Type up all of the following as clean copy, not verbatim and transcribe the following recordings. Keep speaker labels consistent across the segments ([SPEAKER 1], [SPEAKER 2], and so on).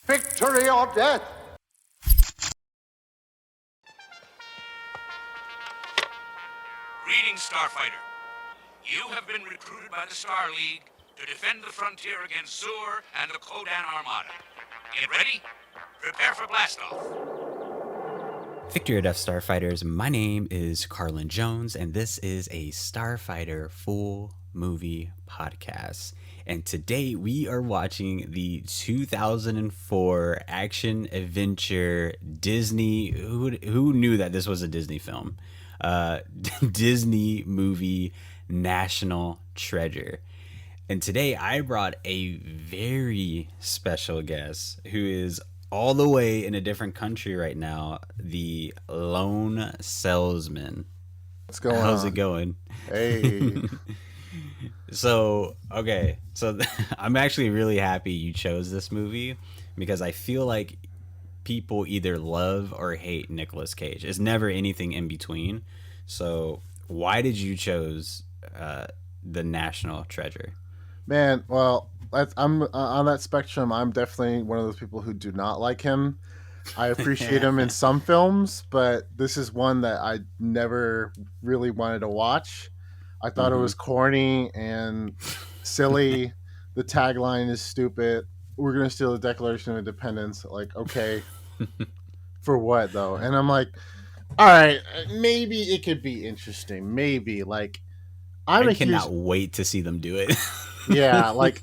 [SPEAKER 1] Victory or death!
[SPEAKER 2] Greetings, Starfighter. You have been recruited by the Star League to defend the frontier against Zur and the Kodan Armada. Get ready? Prepare for blastoff.
[SPEAKER 3] Victory or Death Starfighters, my name is Carlin Jones, and this is a Starfighter full movie podcast. And today we are watching the 2004 action adventure Disney. Who knew that this was a Disney film? Disney movie National Treasure. And today I brought a very special guest who is all the way in a different country right now, the Lone Salesman.
[SPEAKER 4] What's going on?
[SPEAKER 3] How's it going?
[SPEAKER 4] Hey.
[SPEAKER 3] So I'm actually really happy you chose this movie because I feel like people either love or hate Nicolas Cage. It's never anything in between. So why did you choose the National Treasure?
[SPEAKER 4] Man, well, I'm on that spectrum. I'm definitely one of those people who do not like him. I appreciate him in some films, but this is one that I never really wanted to watch. I thought it was corny and silly. The tagline is stupid. We're going to steal the Declaration of Independence. Like, okay, for what though? And I'm like, all right, maybe it could be interesting. Maybe like
[SPEAKER 3] I cannot wait to see them do it.
[SPEAKER 4] Yeah, like,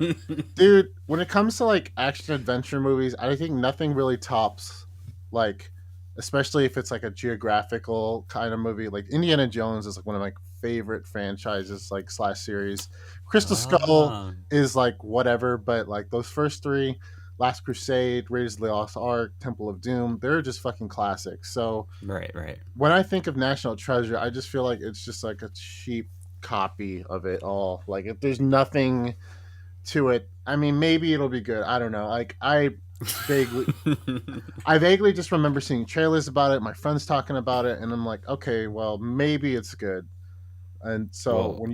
[SPEAKER 4] dude, when it comes to like action adventure movies, I think nothing really tops, like, especially if it's like a geographical kind of movie. Like Indiana Jones is like one of my favorite franchises, like slash series. Crystal Skull is like whatever, but like those first three, Last Crusade, Raiders of the Lost Ark, Temple of Doom, they're just fucking classics. So
[SPEAKER 3] right.
[SPEAKER 4] When I think of National Treasure, I just feel like it's just like a cheap copy of it all. Like if there's nothing to it, I mean, maybe it'll be good. I don't know. Like I vaguely just remember seeing trailers about it, my friends talking about it, and I'm like, okay, well, maybe it's good. And so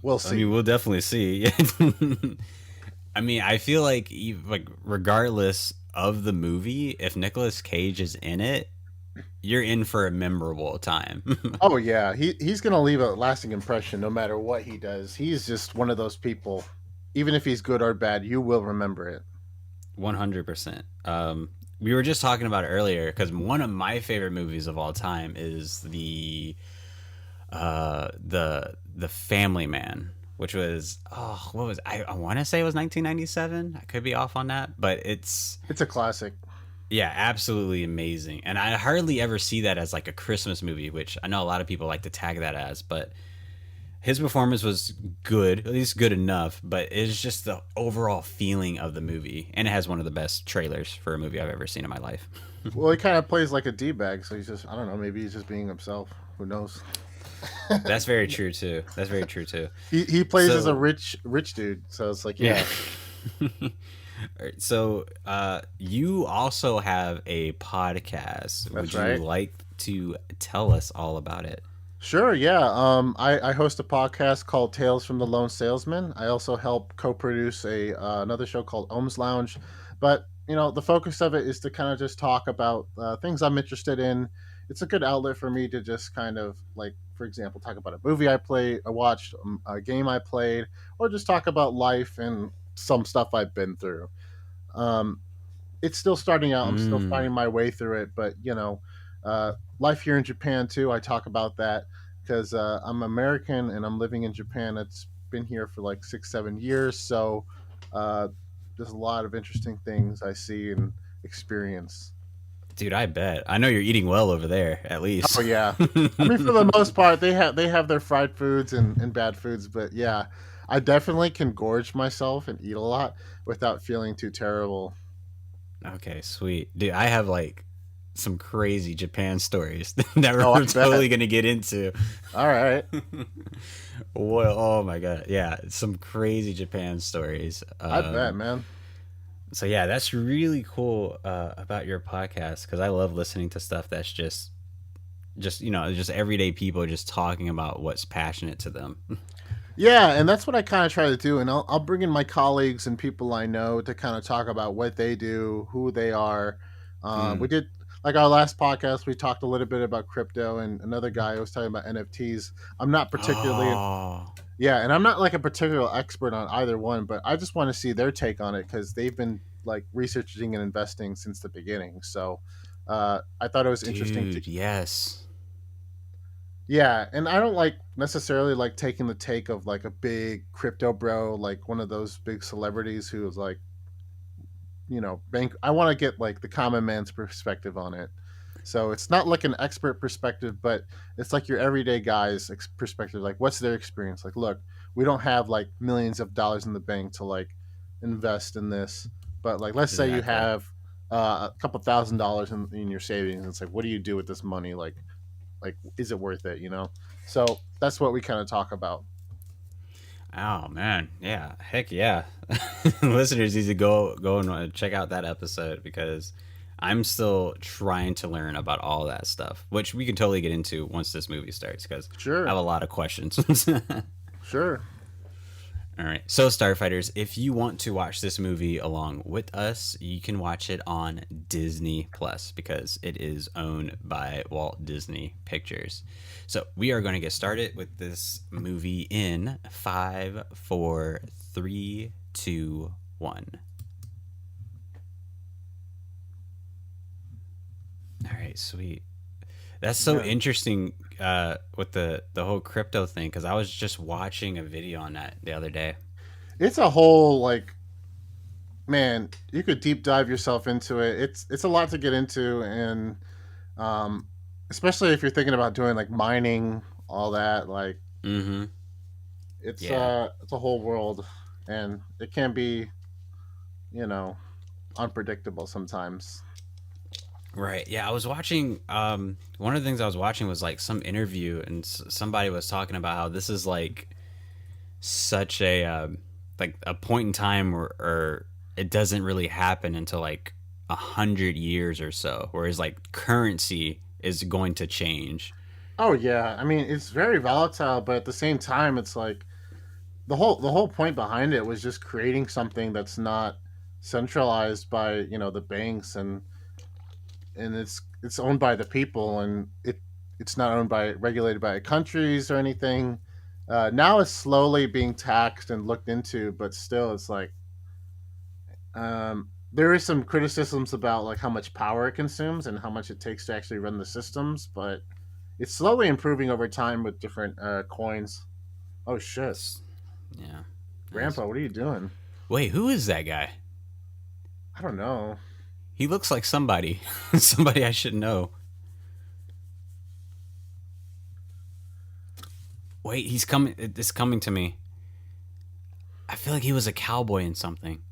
[SPEAKER 4] we'll see.
[SPEAKER 3] I mean, we'll definitely see. I mean, I feel like regardless of the movie, if Nicolas Cage is in it, you're in for a memorable time.
[SPEAKER 4] Oh yeah, he's gonna leave a lasting impression no matter what he does. He's just one of those people. Even if he's good or bad, you will remember it.
[SPEAKER 3] 100%. We were just talking about it earlier because one of my favorite movies of all time is the Family Man, which was what was I want to say it was 1997. I could be off on that, but it's
[SPEAKER 4] a classic.
[SPEAKER 3] Yeah, absolutely amazing. And I hardly ever see that as like a Christmas movie, which I know a lot of people like to tag that as, but his performance was good, at least good enough, but it's just the overall feeling of the movie. And it has one of the best trailers for a movie I've ever seen in my life.
[SPEAKER 4] Well, he kind of plays like a D-bag, so he's just, I don't know, maybe he's just being himself. Who knows?
[SPEAKER 3] That's very true too.
[SPEAKER 4] He plays as a rich dude, so it's like, yeah.
[SPEAKER 3] All right, so you also have a podcast.
[SPEAKER 4] That's
[SPEAKER 3] Would
[SPEAKER 4] right.
[SPEAKER 3] you like to tell us all about it?
[SPEAKER 4] Sure, yeah. I host a podcast called Tales from the Lone Salesman. I also help co-produce another show called Ohm's Lounge. But, the focus of it is to kind of just talk about things I'm interested in. It's a good outlet for me to just kind of, like, for example, talk about a movie I watched, a game I played, or just talk about life and some stuff I've been through. It's still starting out. I'm still finding my way through it, but life here in Japan too. I talk about that because I'm American and I'm living in Japan. It's been here for like 6-7 years, so there's a lot of interesting things I see and experience.
[SPEAKER 3] Dude, I bet. I know you're eating well over there, at least.
[SPEAKER 4] Oh yeah. I mean, for the most part, they have their fried foods and bad foods, but yeah, I definitely can gorge myself and eat a lot without feeling too terrible.
[SPEAKER 3] Okay, sweet. Dude, I have like some crazy Japan stories that we're totally going to get into.
[SPEAKER 4] All right.
[SPEAKER 3] Well, oh my God. Yeah, some crazy Japan stories.
[SPEAKER 4] I bet, man.
[SPEAKER 3] So yeah, that's really cool about your podcast because I love listening to stuff that's just everyday people just talking about what's passionate to them.
[SPEAKER 4] Yeah, and that's what I kind of try to do, and I'll bring in my colleagues and people I know to kind of talk about what they do, who they are. We
[SPEAKER 3] Mm.
[SPEAKER 4] did like our last podcast. We talked a little bit about crypto, and another guy was talking about NFTs. I'm not particularly
[SPEAKER 3] Oh,
[SPEAKER 4] Yeah, and I'm not like a particular expert on either one, but I just want to see their take on it because they've been like researching and investing since the beginning. So I thought it was interesting to
[SPEAKER 3] dude, yes.
[SPEAKER 4] yeah, and I don't like necessarily like taking the take of like a big crypto bro, like one of those big celebrities who is like, bank. I want to get like the common man's perspective on it. So it's not like an expert perspective, but it's like your everyday guy's perspective. Like, what's their experience? Like, look, we don't have like millions of dollars in the bank to like invest in this, but like, let's say you
[SPEAKER 3] Exactly.
[SPEAKER 4] have a couple $1,000s in your savings. And it's like, what do you do with this money? Like, is it worth it? So that's what we kind of talk about.
[SPEAKER 3] Oh man, yeah, heck yeah. Listeners need to go and check out that episode because I'm still trying to learn about all that stuff, which we can totally get into once this movie starts because I
[SPEAKER 4] Sure,
[SPEAKER 3] have a lot of questions.
[SPEAKER 4] sure.
[SPEAKER 3] All right. So, Starfighters, if you want to watch this movie along with us, you can watch it on Disney Plus because it is owned by Walt Disney Pictures. So, we are going to get started with this movie in 5, 4, 3, 2, 1. All right, sweet. That's so
[SPEAKER 4] Yeah,
[SPEAKER 3] interesting with the whole crypto thing because I was just watching a video on that the other day.
[SPEAKER 4] it's a whole like man. You could deep dive yourself into it. It's a lot to get into, and um, especially if you're thinking about doing like mining, all that. Like
[SPEAKER 3] Mm-hmm.
[SPEAKER 4] it's
[SPEAKER 3] Yeah.
[SPEAKER 4] it's a whole world, and it can be you know unpredictable sometimes.
[SPEAKER 3] Right. Yeah, I was watching one of the things I was watching was like some interview and somebody was talking about how this is like such a like a point in time where or it doesn't really happen until like 100 years or so, whereas like currency is going to change.
[SPEAKER 4] Oh yeah, I mean it's very volatile, but at the same time, it's like the whole point behind it was just creating something that's not centralized by the banks, and it's owned by the people, and it's not owned by regulated by countries or anything. Now it's slowly being taxed and looked into, but still it's like there is some criticisms about like how much power it consumes and how much it takes to actually run the systems, but it's slowly improving over time with different coins. Oh shit,
[SPEAKER 3] Yeah. Nice.
[SPEAKER 4] Grandpa, what are you doing?
[SPEAKER 3] Wait, who is that guy?
[SPEAKER 4] I don't know.
[SPEAKER 3] He looks like somebody. Somebody I should know. Wait, he's coming. It's coming to me. I feel like he was a cowboy in something.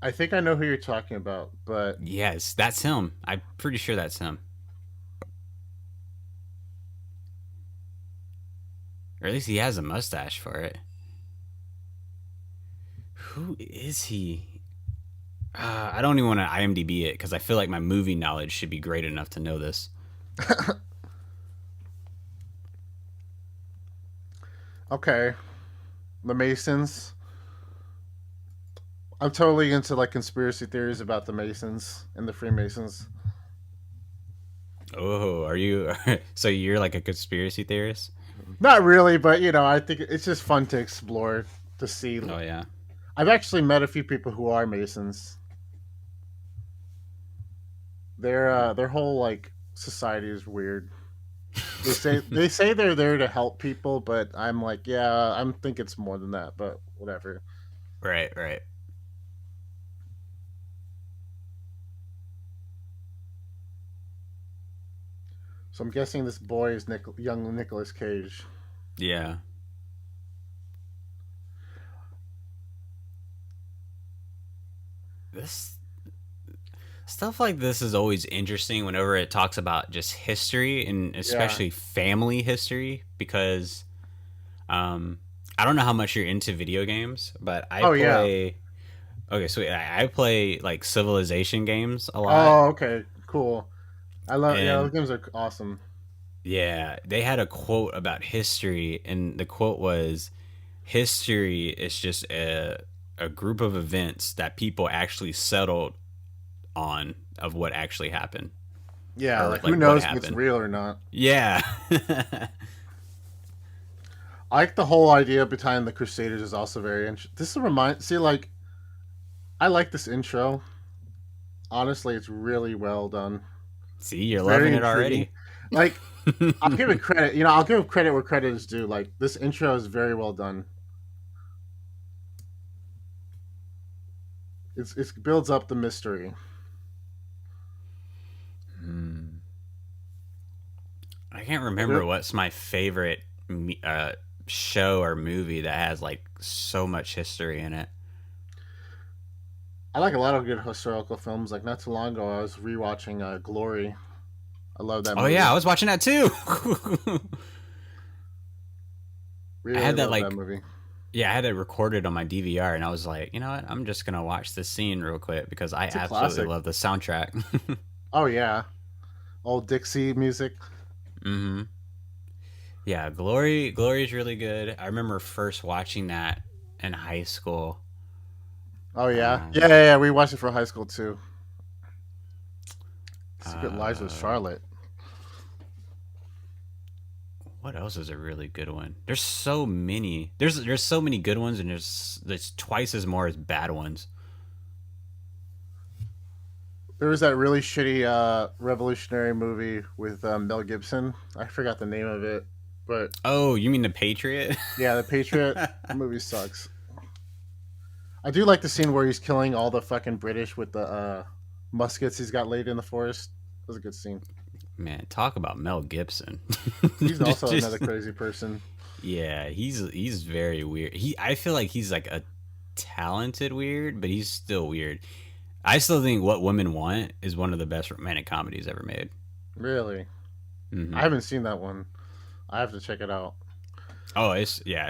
[SPEAKER 4] I think I know who you're talking about, but
[SPEAKER 3] Yes, that's him. I'm pretty sure that's him. Or at least he has a mustache for it. Who is he? I don't even want to IMDb it because I feel like my movie knowledge should be great enough to know this.
[SPEAKER 4] okay. The Masons. I'm totally into like conspiracy theories about the Masons and the Freemasons.
[SPEAKER 3] Oh, are you? So you're like a conspiracy theorist?
[SPEAKER 4] Not really, but I think it's just fun to explore to see.
[SPEAKER 3] Oh yeah.
[SPEAKER 4] I've actually met a few people who are Masons. Their whole like society is weird. They say they're there to help people, but I'm like, yeah, think it's more than that, but whatever.
[SPEAKER 3] Right, right.
[SPEAKER 4] So I'm guessing this boy is young Nicolas Cage.
[SPEAKER 3] Yeah. This stuff like this is always interesting whenever it talks about just history and
[SPEAKER 4] Yeah.
[SPEAKER 3] especially family history because um I don't know how much you're into video games, but I
[SPEAKER 4] Oh yeah.
[SPEAKER 3] play okay, so I play like civilization games a lot
[SPEAKER 4] Oh okay. Cool. I love. Yeah, those
[SPEAKER 3] and
[SPEAKER 4] games are awesome.
[SPEAKER 3] yeah, they had a quote about history and the quote was history is just a group of events that people actually settled on of what actually happened
[SPEAKER 4] Yeah,
[SPEAKER 3] or
[SPEAKER 4] like who
[SPEAKER 3] like what
[SPEAKER 4] knows if it's
[SPEAKER 3] happened.
[SPEAKER 4] real or not.
[SPEAKER 3] Yeah.
[SPEAKER 4] I like the whole idea behind the Crusaders is also very interesting. This remind see like I like this intro. Honestly, it's really well done.
[SPEAKER 3] See, you're
[SPEAKER 4] It's
[SPEAKER 3] loving
[SPEAKER 4] very
[SPEAKER 3] it
[SPEAKER 4] intriguing.
[SPEAKER 3] already.
[SPEAKER 4] Like I'll give it credit. You know, I'll give credit where credit is due. Like this intro is very well done. It builds up the mystery.
[SPEAKER 3] Hmm. I can't
[SPEAKER 4] It
[SPEAKER 3] remember
[SPEAKER 4] re-
[SPEAKER 3] what's my favorite show or movie that has like so much history in it.
[SPEAKER 4] I like a lot of good historical films. Like not too long ago, I was rewatching Glory. I love that
[SPEAKER 3] Oh yeah,
[SPEAKER 4] movie.
[SPEAKER 3] I was watching that too. I
[SPEAKER 4] Really
[SPEAKER 3] had that
[SPEAKER 4] love that
[SPEAKER 3] like
[SPEAKER 4] movie.
[SPEAKER 3] yeah, I had it recorded on my DVR, and I was like, you know what? I'm just gonna watch this scene real quick because I
[SPEAKER 4] It's a
[SPEAKER 3] absolutely
[SPEAKER 4] classic.
[SPEAKER 3] love the soundtrack.
[SPEAKER 4] Oh yeah, old Dixie music.
[SPEAKER 3] hmm Yeah, Glory is really good. I remember first watching that in high school.
[SPEAKER 4] Oh yeah,
[SPEAKER 3] Um,
[SPEAKER 4] yeah, yeah, yeah. We watched it for high school too. Secret Lives of
[SPEAKER 3] uh,
[SPEAKER 4] Charlotte.
[SPEAKER 3] what else is a really good one? There's so many. There's so many good ones, and there's twice as more as bad ones.
[SPEAKER 4] There was that really shitty revolutionary movie with Mel Gibson. I forgot the name of it, but
[SPEAKER 3] Oh, you mean the Patriot?
[SPEAKER 4] yeah, The Patriot. That movie sucks. I do like the scene where he's killing all the fucking British with the muskets he's got laid in the forest. That was a good scene.
[SPEAKER 3] Man, talk about Mel Gibson.
[SPEAKER 4] He's also another
[SPEAKER 3] Just
[SPEAKER 4] crazy person.
[SPEAKER 3] yeah, he's very weird. I feel like he's like a talented weird, but he's still weird. I still think What Women Want is one of the best romantic comedies ever made.
[SPEAKER 4] Really, I
[SPEAKER 3] hmm
[SPEAKER 4] haven't seen that one. I have to check it out.
[SPEAKER 3] Oh, it's yeah,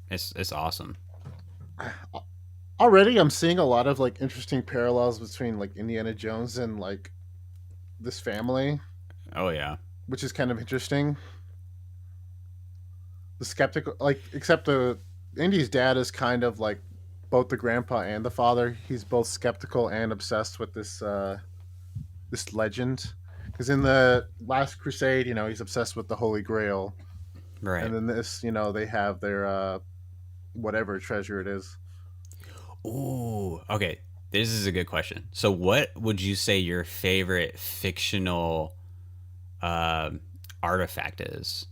[SPEAKER 3] it's awesome.
[SPEAKER 4] Already, I'm seeing a lot of like interesting parallels between like Indiana Jones and like this family,
[SPEAKER 3] Oh yeah,
[SPEAKER 4] which is kind of interesting. The skeptical, like, except the Indy's dad is kind of like both the grandpa and the father. He's both skeptical and obsessed with this legend. Because in the Last Crusade, you know, he's obsessed with the Holy Grail, and
[SPEAKER 3] right.
[SPEAKER 4] then this, you know, they have their whatever treasure it is.
[SPEAKER 3] Ooh, okay. This is a good question. So, what would you say your favorite fictional um, artifact is?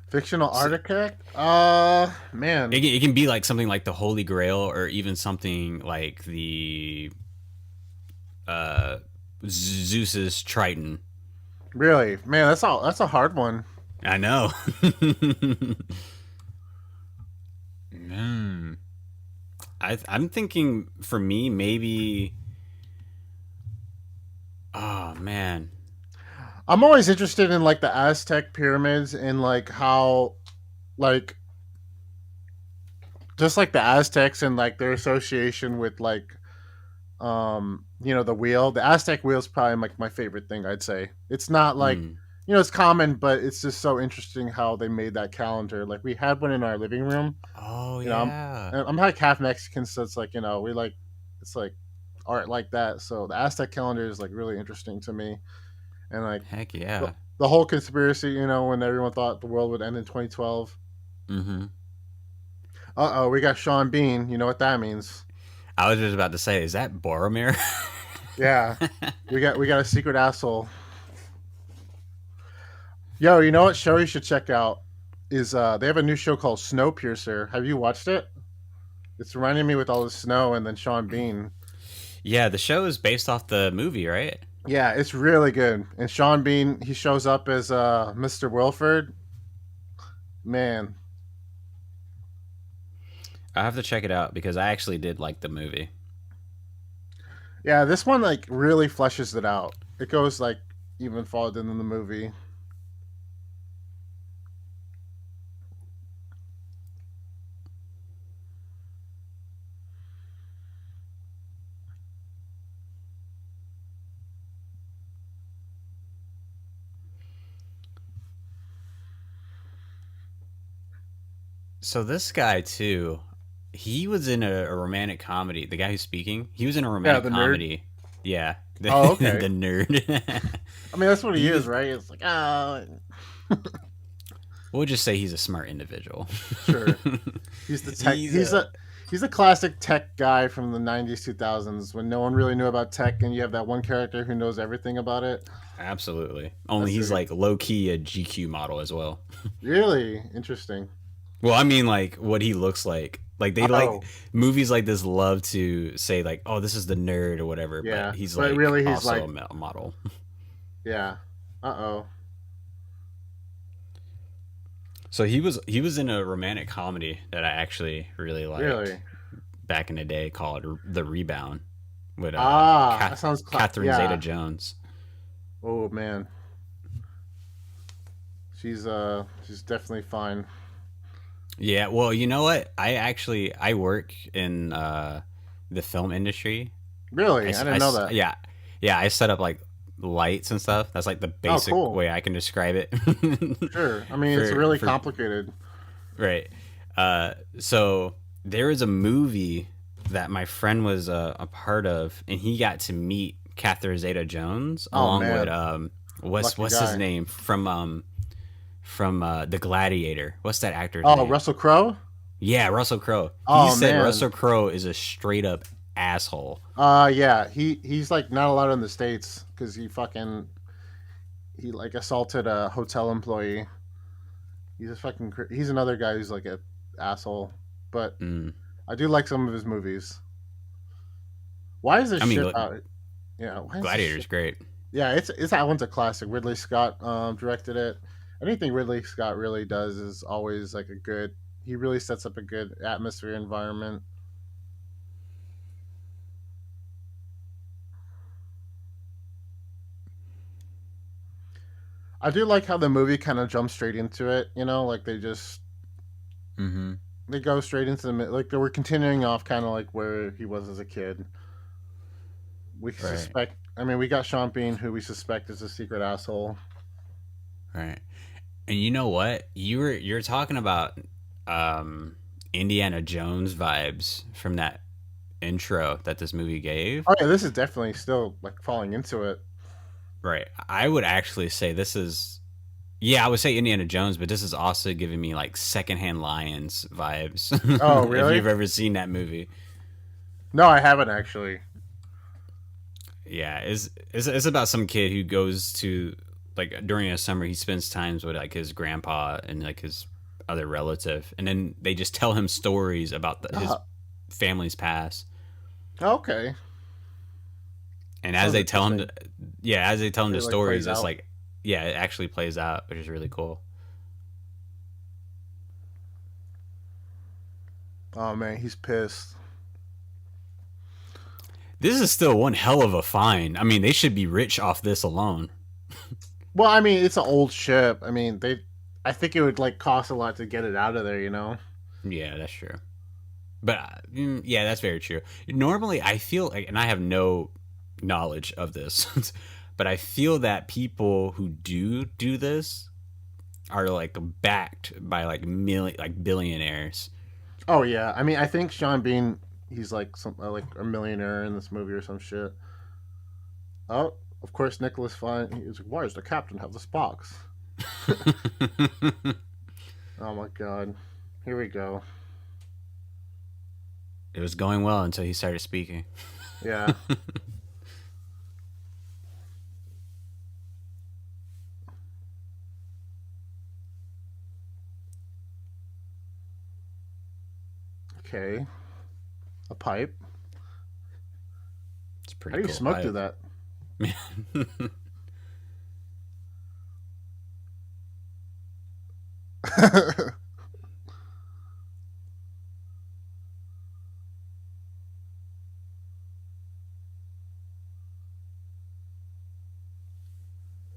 [SPEAKER 4] Fictional
[SPEAKER 3] So,
[SPEAKER 4] artifact? Man,
[SPEAKER 3] it can be like something like the Holy Grail, or even something like the uh, Zeus's Triton.
[SPEAKER 4] really, man, that's all. That's a hard one.
[SPEAKER 3] I know. mm. I'm thinking for me maybe. Oh man.
[SPEAKER 4] I'm always interested in like the Aztec pyramids and like how like just like the Aztecs and like their association with like you know the wheel. The Aztec wheel is probably like my favorite thing, I'd say. It's not like,
[SPEAKER 3] Mm.
[SPEAKER 4] you know, it's common, but it's just so interesting how they made that calendar. Like we had one in our living room.
[SPEAKER 3] Oh
[SPEAKER 4] You know,
[SPEAKER 3] yeah.
[SPEAKER 4] I'm like half Mexican, so it's like, you know, we like it's like art like that. So the Aztec calendar is like really interesting to me. And like
[SPEAKER 3] Heck
[SPEAKER 4] the,
[SPEAKER 3] yeah.
[SPEAKER 4] the whole conspiracy, you know, when everyone thought the world would end in 2012.
[SPEAKER 3] Mm-hmm.
[SPEAKER 4] Uh oh, we got Sean Bean. You know what that means?
[SPEAKER 3] I was just about to say, is that Boromir?
[SPEAKER 4] Yeah, we got a secret asshole. Yo, you know what show you should check out is they have a new show called Snowpiercer. Have you watched it? It's reminding me with all the snow and then Sean Bean.
[SPEAKER 3] Yeah, the show is based off the movie, right?
[SPEAKER 4] Yeah, it's really good. And Sean Bean, he shows up as Mr. Wilford. Man,
[SPEAKER 3] I have to check it out because I actually did like the movie.
[SPEAKER 4] yeah, this one like really fleshes it out. It goes like even farther than the movie.
[SPEAKER 3] So this guy too, he was in a romantic comedy. The guy who's speaking, he was in a
[SPEAKER 4] Yeah,
[SPEAKER 3] romantic
[SPEAKER 4] the nerd.
[SPEAKER 3] comedy. Yeah, the,
[SPEAKER 4] Oh, okay.
[SPEAKER 3] the nerd.
[SPEAKER 4] I mean, that's what he
[SPEAKER 3] he
[SPEAKER 4] is,
[SPEAKER 3] was.
[SPEAKER 4] right? It's like, ah,
[SPEAKER 3] We'll just say he's a smart individual.
[SPEAKER 4] sure. He's the tech.
[SPEAKER 3] he's
[SPEAKER 4] He's a classic tech guy from the '90s, 2000s, when no one really knew about tech, and you have that one character who knows everything about it.
[SPEAKER 3] absolutely. Only
[SPEAKER 4] That's
[SPEAKER 3] he's
[SPEAKER 4] who.
[SPEAKER 3] like low key a GQ model as well.
[SPEAKER 4] Really interesting.
[SPEAKER 3] Well, I mean, like what he looks like. Like they like
[SPEAKER 4] Oh,
[SPEAKER 3] movies like this love to say like, oh, this is the nerd or whatever, but
[SPEAKER 4] yeah.
[SPEAKER 3] he's
[SPEAKER 4] But
[SPEAKER 3] like
[SPEAKER 4] really, he's
[SPEAKER 3] also
[SPEAKER 4] like,
[SPEAKER 3] a model.
[SPEAKER 4] yeah. Uh
[SPEAKER 3] So he was in a romantic comedy that I actually really
[SPEAKER 4] oh.
[SPEAKER 3] liked
[SPEAKER 4] Really?
[SPEAKER 3] back in the day called The Rebound with
[SPEAKER 4] Ah, that sounds.
[SPEAKER 3] Catherine
[SPEAKER 4] Yeah.
[SPEAKER 3] Zeta-Jones.
[SPEAKER 4] Oh man, she's definitely fine.
[SPEAKER 3] Yeah, well, you know what? I work in the film industry.
[SPEAKER 4] Really, I didn't know that.
[SPEAKER 3] Yeah, yeah. I set up like lights and stuff. That's like the
[SPEAKER 4] Oh,
[SPEAKER 3] basic
[SPEAKER 4] cool.
[SPEAKER 3] way I can describe it.
[SPEAKER 4] Sure. I mean, it's
[SPEAKER 3] for
[SPEAKER 4] really
[SPEAKER 3] for
[SPEAKER 4] complicated.
[SPEAKER 3] right. So there was a movie that my friend was a part of, and he got to meet Catherine Zeta-Jones
[SPEAKER 4] Oh
[SPEAKER 3] along with
[SPEAKER 4] man, lucky
[SPEAKER 3] what's his
[SPEAKER 4] guy.
[SPEAKER 3] name from The Gladiator. What's that actor's
[SPEAKER 4] Oh,
[SPEAKER 3] name?
[SPEAKER 4] Russell Crowe.
[SPEAKER 3] Yeah, Russell Crowe. He
[SPEAKER 4] Oh
[SPEAKER 3] said
[SPEAKER 4] man.
[SPEAKER 3] Russell Crowe is a straight up asshole.
[SPEAKER 4] Yeah. He's like not allowed in the states because he like assaulted a hotel employee. He's another guy who's like a asshole. But
[SPEAKER 3] Mm.
[SPEAKER 4] I do like some of his movies. Why is this
[SPEAKER 3] I mean,
[SPEAKER 4] shit out? Yeah. Why is this
[SPEAKER 3] Gladiator's
[SPEAKER 4] shit?
[SPEAKER 3] great.
[SPEAKER 4] Yeah. It's that one's a classic. Ridley Scott directed it. Anything Ridley Scott really does is always like a good. He really sets up a good atmosphere environment. I do like how the movie kind of jumps straight into it. Like
[SPEAKER 3] Mm-hmm.
[SPEAKER 4] they go straight into like they were continuing off kind of like where he was as a kid. We
[SPEAKER 3] Right,
[SPEAKER 4] suspect. I mean, we got Sean Bean, who we suspect is a secret asshole.
[SPEAKER 3] right. And you know what? You're talking about um, Indiana Jones vibes from that intro that this movie gave.
[SPEAKER 4] Oh yeah, this is definitely still like falling into it.
[SPEAKER 3] Right. I would actually say this is. Yeah, I would say Indiana Jones, but this is also giving me like Secondhand Lions vibes.
[SPEAKER 4] Oh
[SPEAKER 3] If
[SPEAKER 4] really?
[SPEAKER 3] you've ever seen that movie.
[SPEAKER 4] No, I haven't actually.
[SPEAKER 3] Yeah, it's about some kid who goes to like during a summer he spends times with like his grandpa and like his other relative, and then they just tell him stories about his family's past.
[SPEAKER 4] Okay,
[SPEAKER 3] And as
[SPEAKER 4] sounds
[SPEAKER 3] they tell him,
[SPEAKER 4] interesting.
[SPEAKER 3] yeah, as they tell him the
[SPEAKER 4] It like plays
[SPEAKER 3] stories, it's
[SPEAKER 4] out.
[SPEAKER 3] like, yeah, it actually plays out, which is really cool.
[SPEAKER 4] Oh man, he's pissed.
[SPEAKER 3] This is still one hell of a find. I mean, they should be rich off this alone.
[SPEAKER 4] Well, I mean, it's an old ship. I mean, they. I think it would like cost a lot to get it out of there.
[SPEAKER 3] Yeah, that's true. But yeah, that's very true. Normally, I feel like, and I have no knowledge of this, but I feel that people who do this are like backed by like billionaires.
[SPEAKER 4] Oh yeah, I mean, I think Sean Bean, he's like some like a millionaire in this movie or some shit. Oh, of course, Nicholas Fine. He's like, why does the captain have this box? Oh my god, here we go.
[SPEAKER 3] It was going well until he started speaking.
[SPEAKER 4] Yeah. Okay, a pipe.
[SPEAKER 3] It's a
[SPEAKER 4] How
[SPEAKER 3] pretty
[SPEAKER 4] do you
[SPEAKER 3] cool
[SPEAKER 4] smoke through
[SPEAKER 3] pipe.
[SPEAKER 4] that?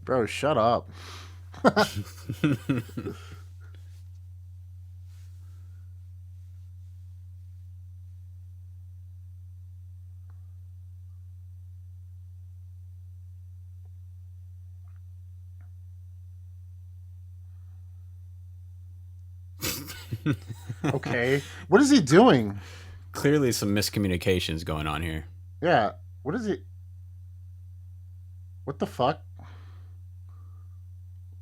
[SPEAKER 4] Bro, shut up. Okay. What is he doing?
[SPEAKER 3] Clearly, some miscommunications going on here.
[SPEAKER 4] Yeah. What is he? What the fuck?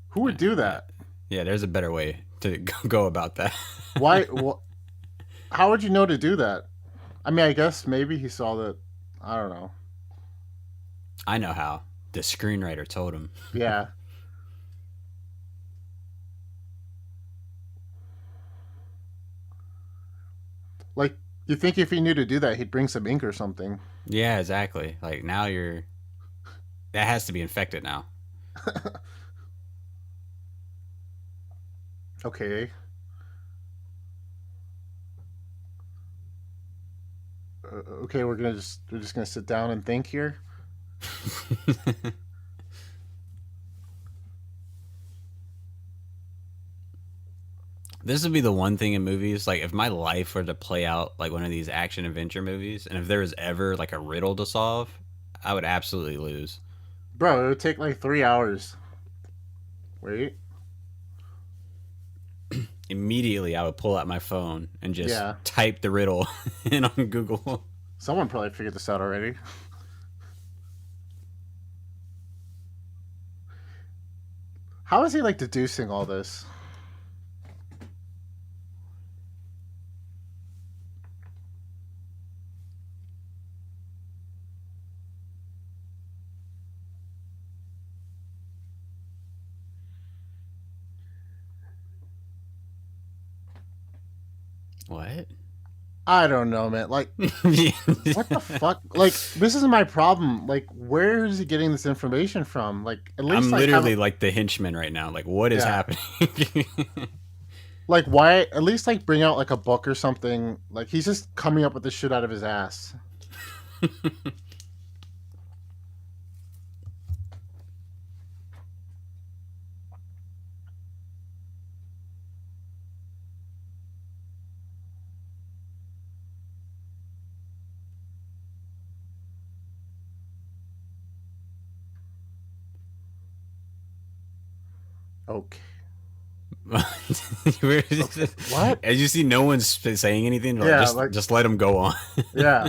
[SPEAKER 4] Who would do
[SPEAKER 3] Yeah,
[SPEAKER 4] that?
[SPEAKER 3] yeah. There's a better way to go about that.
[SPEAKER 4] Why? How would you know to do that? I mean, I guess maybe he saw that. I don't know.
[SPEAKER 3] I know how. The screenwriter told him.
[SPEAKER 4] Yeah. Like, you think if he knew to do that, he'd bring some ink or something.
[SPEAKER 3] Yeah, exactly. Like now you're. That has to be infected now.
[SPEAKER 4] Okay. Okay, we're just gonna sit down and think here.
[SPEAKER 3] This would be the one thing in movies. Like, if my life were to play out like one of these action adventure movies, and if there was ever like a riddle to solve, I would absolutely lose.
[SPEAKER 4] Bro, it would take like 3 hours. Wait.
[SPEAKER 3] Immediately, I would pull out my phone and just
[SPEAKER 4] Yeah.
[SPEAKER 3] type the riddle in on Google.
[SPEAKER 4] Someone probably figured this out already. How is he like deducing all this?
[SPEAKER 3] What?
[SPEAKER 4] I don't know, man. Like, what the fuck? Like, this is my problem. Like, where is he getting this information from? Like, at least
[SPEAKER 3] I'm
[SPEAKER 4] like
[SPEAKER 3] literally like the henchman right now. Like, what is
[SPEAKER 4] yeah.
[SPEAKER 3] happening?
[SPEAKER 4] Like, why? At least like bring out like a book or something. Like, he's just coming up with this shit out of his ass. Okay. What?
[SPEAKER 3] As you see, no one's saying anything. Like,
[SPEAKER 4] Yeah.
[SPEAKER 3] just
[SPEAKER 4] Like,
[SPEAKER 3] just let him go on.
[SPEAKER 4] yeah.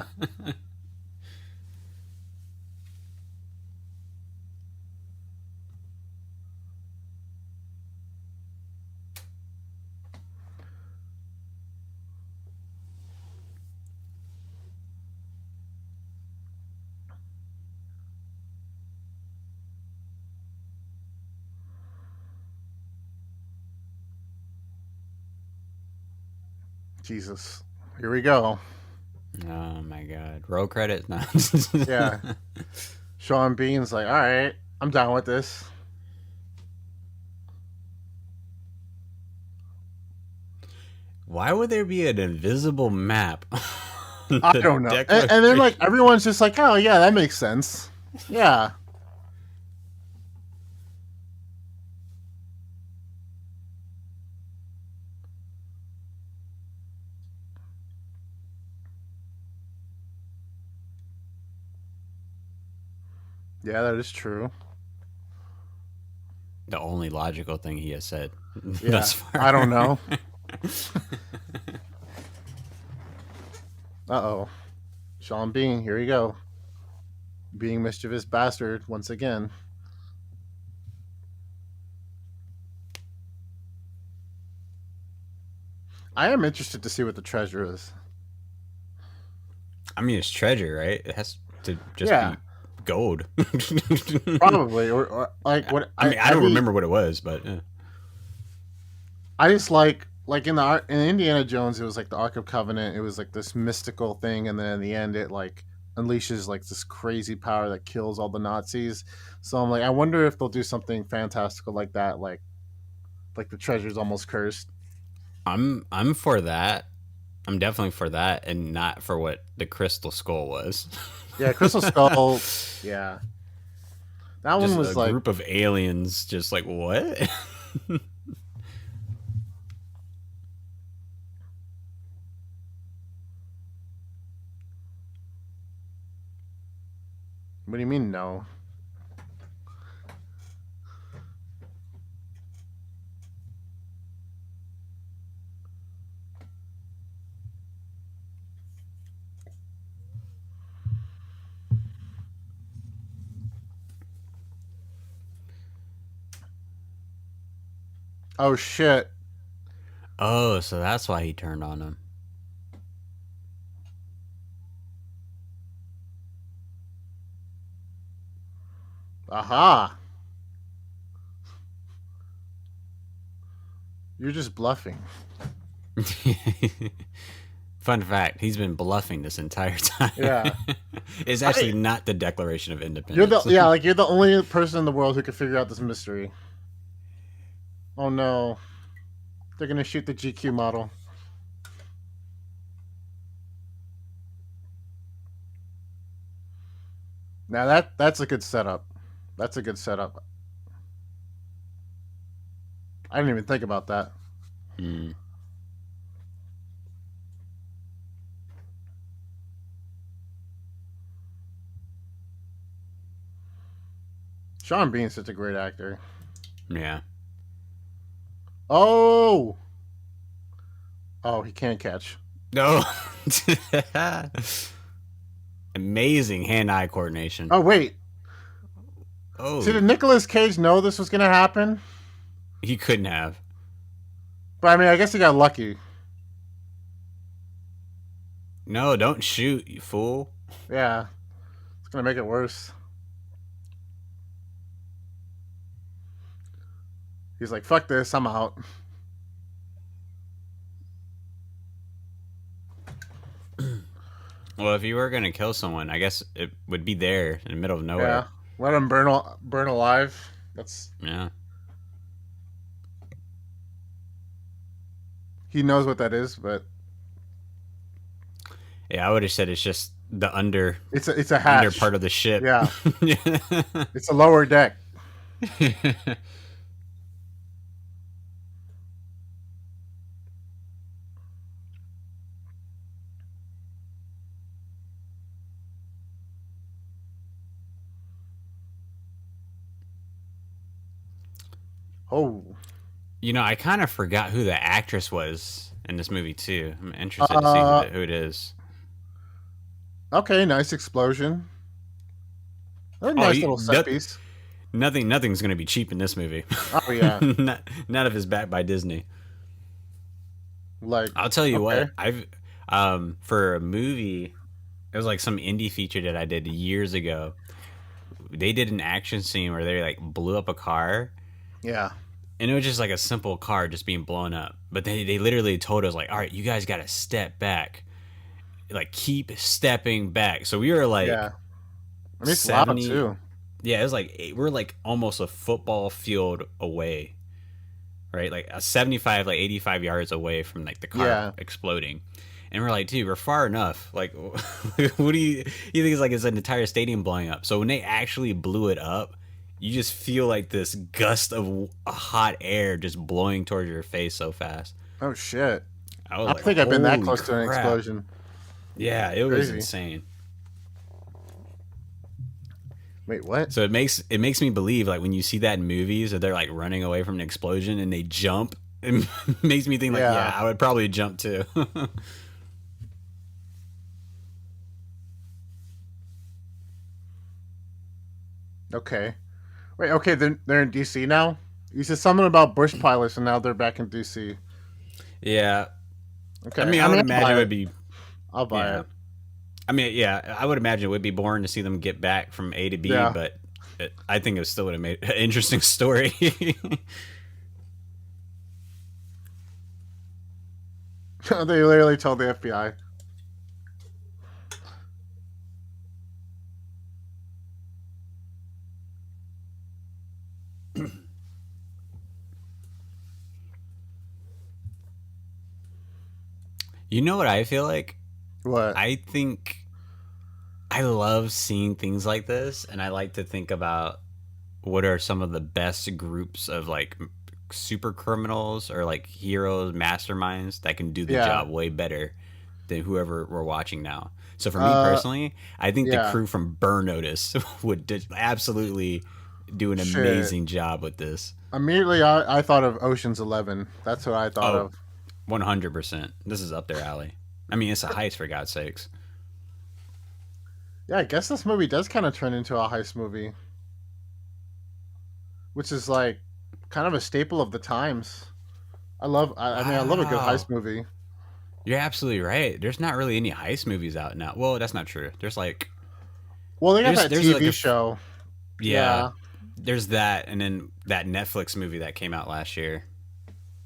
[SPEAKER 4] Jesus. Here we go.
[SPEAKER 3] Oh my god. Roll credits? No.
[SPEAKER 4] Yeah. Sean Bean's like, all right, I'm down with this.
[SPEAKER 3] Why would there be an invisible map?
[SPEAKER 4] I don't know. And then like everyone's just like, oh yeah, that makes sense. Yeah. Yeah, that is true.
[SPEAKER 3] The only logical thing he has said
[SPEAKER 4] Yeah.
[SPEAKER 3] thus far.
[SPEAKER 4] I don't know. Uh-oh. Sean Bean, here you go. Being mischievous bastard once again. I am interested to see what the treasure is.
[SPEAKER 3] I mean, it's treasure, right? It has to just
[SPEAKER 4] Yeah.
[SPEAKER 3] be gold.
[SPEAKER 4] Probably. Or like what
[SPEAKER 3] I mean, I don't remember what it was, but
[SPEAKER 4] I just like in Indiana Jones, it was like the Ark of Covenant. It was like this mystical thing, and then in the end, it like unleashes like this crazy power that kills all the Nazis. So I'm like, I wonder if they'll do something fantastical like that, like the treasure's almost cursed.
[SPEAKER 3] I'm for that. I'm definitely for that, and not for what the Crystal Skull was.
[SPEAKER 4] Yeah, Crystal Skull. Yeah, that
[SPEAKER 3] Just
[SPEAKER 4] one was
[SPEAKER 3] a
[SPEAKER 4] like
[SPEAKER 3] group of aliens, just like what?
[SPEAKER 4] what do you mean no? Oh shit.
[SPEAKER 3] Oh, so that's why he turned on him.
[SPEAKER 4] Aha. You're just bluffing.
[SPEAKER 3] Fun fact: he's been bluffing this entire time.
[SPEAKER 4] Yeah.
[SPEAKER 3] It's actually not the Declaration of
[SPEAKER 4] You're
[SPEAKER 3] Independence.
[SPEAKER 4] you're the only person in the world who can figure out this mystery. Oh no. They're gonna shoot the GQ model. Now that's a good setup. That's a good setup. I didn't even think about that.
[SPEAKER 3] Mm.
[SPEAKER 4] Sean Bean's such a great actor.
[SPEAKER 3] Yeah.
[SPEAKER 4] Oh. Oh, he can't catch.
[SPEAKER 3] No. Amazing hand-eye coordination.
[SPEAKER 4] Oh wait.
[SPEAKER 3] Oh.
[SPEAKER 4] See, did Nicolas Cage know this was gonna happen?
[SPEAKER 3] He couldn't have.
[SPEAKER 4] But I mean, I guess he got lucky.
[SPEAKER 3] No, don't shoot, you fool.
[SPEAKER 4] Yeah. It's gonna make it worse. He's like, fuck this, I'm out.
[SPEAKER 3] Well, if you were gonna kill someone, I guess it would be there in the middle of nowhere.
[SPEAKER 4] Yeah. Let him burn alive. That's
[SPEAKER 3] Yeah.
[SPEAKER 4] he knows what that is, but
[SPEAKER 3] Yeah, I would have said it's just the under
[SPEAKER 4] it's a hatch.
[SPEAKER 3] under part of the ship.
[SPEAKER 4] Yeah. It's a lower deck. Oh.
[SPEAKER 3] You know, I kind of forgot who the actress was in this movie too. I'm interested to see who it is.
[SPEAKER 4] Okay, nice explosion. A nice little set piece.
[SPEAKER 3] Nothing's gonna be cheap in this movie.
[SPEAKER 4] Oh yeah.
[SPEAKER 3] None of it's backed by Disney.
[SPEAKER 4] Like,
[SPEAKER 3] I'll tell you
[SPEAKER 4] okay.
[SPEAKER 3] what, I've for a movie, it was like some indie feature that I did years ago. They did an action scene where they like blew up a car.
[SPEAKER 4] Yeah.
[SPEAKER 3] And it was just like a simple car just being blown up. But they literally told us like, all right, you guys got to step back. Like, keep stepping back. So we were like,
[SPEAKER 4] Yeah. I mean, it's loud too.
[SPEAKER 3] Yeah, it was like, we're like almost a football field away. Right? Like a 75, like 85 yards away from like the car exploding. And we're like, dude, we're far enough. Like, what do you think it's like it's an entire stadium blowing up? So when they actually blew it up, you just feel like this gust of hot air just blowing towards your face so fast.
[SPEAKER 4] Oh shit!
[SPEAKER 3] I
[SPEAKER 4] don't think I've been that close to an explosion.
[SPEAKER 3] Yeah, it was insane.
[SPEAKER 4] Wait, what?
[SPEAKER 3] So it makes me believe like when you see that in movies that they're like running away from an explosion and they jump, it makes me think like, yeah, I would probably jump too.
[SPEAKER 4] Okay. Wait, okay, they're in DC now? You said something about bush pilots and now they're back in DC.
[SPEAKER 3] Yeah.
[SPEAKER 4] Okay.
[SPEAKER 3] I mean, I would imagine it would be...
[SPEAKER 4] I'll buy it.
[SPEAKER 3] I mean, yeah, I would imagine it would be boring to see them get back from A to B, but I think it still would have made an interesting story.
[SPEAKER 4] They literally told the FBI.
[SPEAKER 3] You know what I feel like?
[SPEAKER 4] What?
[SPEAKER 3] I think I love seeing things like this, and I like to think about what are some of the best groups of like super criminals or like heroes, masterminds that can do the job way better than whoever we're watching now. So for me personally, I think the crew from Burn Notice would absolutely do an amazing job with this.
[SPEAKER 4] Immediately, I thought of Ocean's 11. That's what I thought of.
[SPEAKER 3] 100%. This is up their alley. I mean, it's a heist, for God's sakes.
[SPEAKER 4] Yeah, I guess this movie does kind of turn into a heist movie. Which is like kind of a staple of the times. I mean, I love a good heist
[SPEAKER 3] Wow.
[SPEAKER 4] movie.
[SPEAKER 3] You're absolutely right. There's not really any heist movies out now. Well, that's not true. There's like
[SPEAKER 4] Well, they got that
[SPEAKER 3] there's like
[SPEAKER 4] TV show.
[SPEAKER 3] yeah,
[SPEAKER 4] Yeah,
[SPEAKER 3] there's that, and then that Netflix movie that came out last year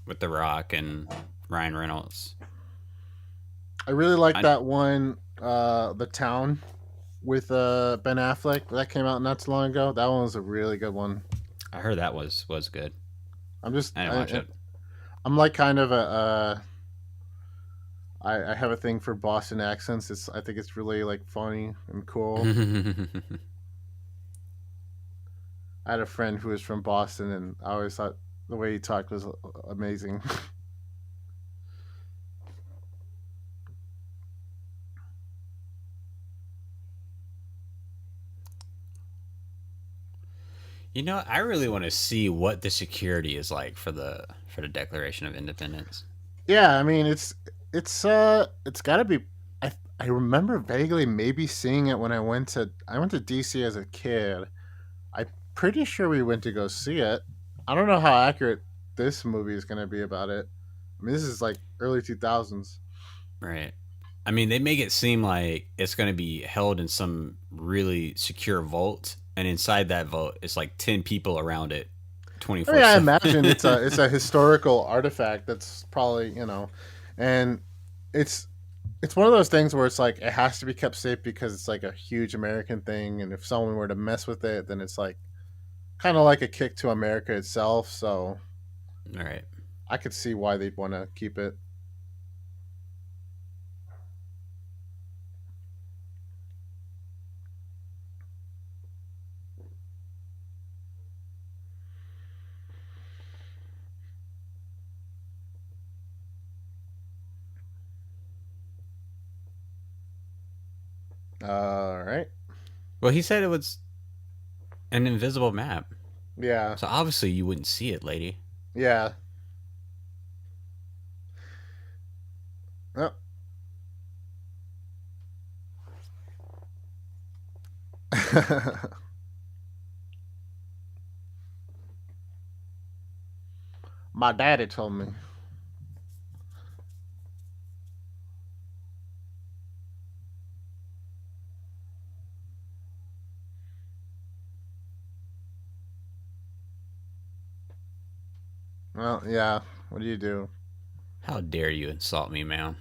[SPEAKER 3] with The Rock and Ryan Reynolds.
[SPEAKER 4] I really like
[SPEAKER 3] I
[SPEAKER 4] that one, The Town with Ben Affleck. That came out not too long ago. That one was a really good one.
[SPEAKER 3] I heard that was good.
[SPEAKER 4] I'm just
[SPEAKER 3] I didn't watch it.
[SPEAKER 4] I'm like kind of a I have a thing for Boston accents. I think it's really like funny and cool. I had a friend who was from Boston, and I always thought the way he talked was amazing.
[SPEAKER 3] You know, I really want to see what the security is like for the Declaration of Independence.
[SPEAKER 4] Yeah, I mean it's got to be. I remember vaguely maybe seeing it when I went to DC as a kid. I'm pretty sure we went to go see it. I don't know how accurate this movie is going to be about it. I mean, this is like early 2000s.
[SPEAKER 3] Right. I mean, they make it seem like it's going to be held in some really secure vault, and inside that vault, it's like 10 people around it,
[SPEAKER 4] I
[SPEAKER 3] 24
[SPEAKER 4] mean, I
[SPEAKER 3] 7.
[SPEAKER 4] imagine it's a historical artifact that's probably, and it's it's one of those things where it's like it has to be kept safe because it's like a huge American thing, and if someone were to mess with it, then it's like kind of like a kick to America itself. So
[SPEAKER 3] All right.
[SPEAKER 4] I could see why they'd want to keep it. All right.
[SPEAKER 3] Well, he said it was an invisible map.
[SPEAKER 4] Yeah.
[SPEAKER 3] So obviously you wouldn't see it, lady.
[SPEAKER 4] Yeah. Oh. My daddy told me. Well, yeah. What do you do?
[SPEAKER 3] How dare you insult me, ma'am?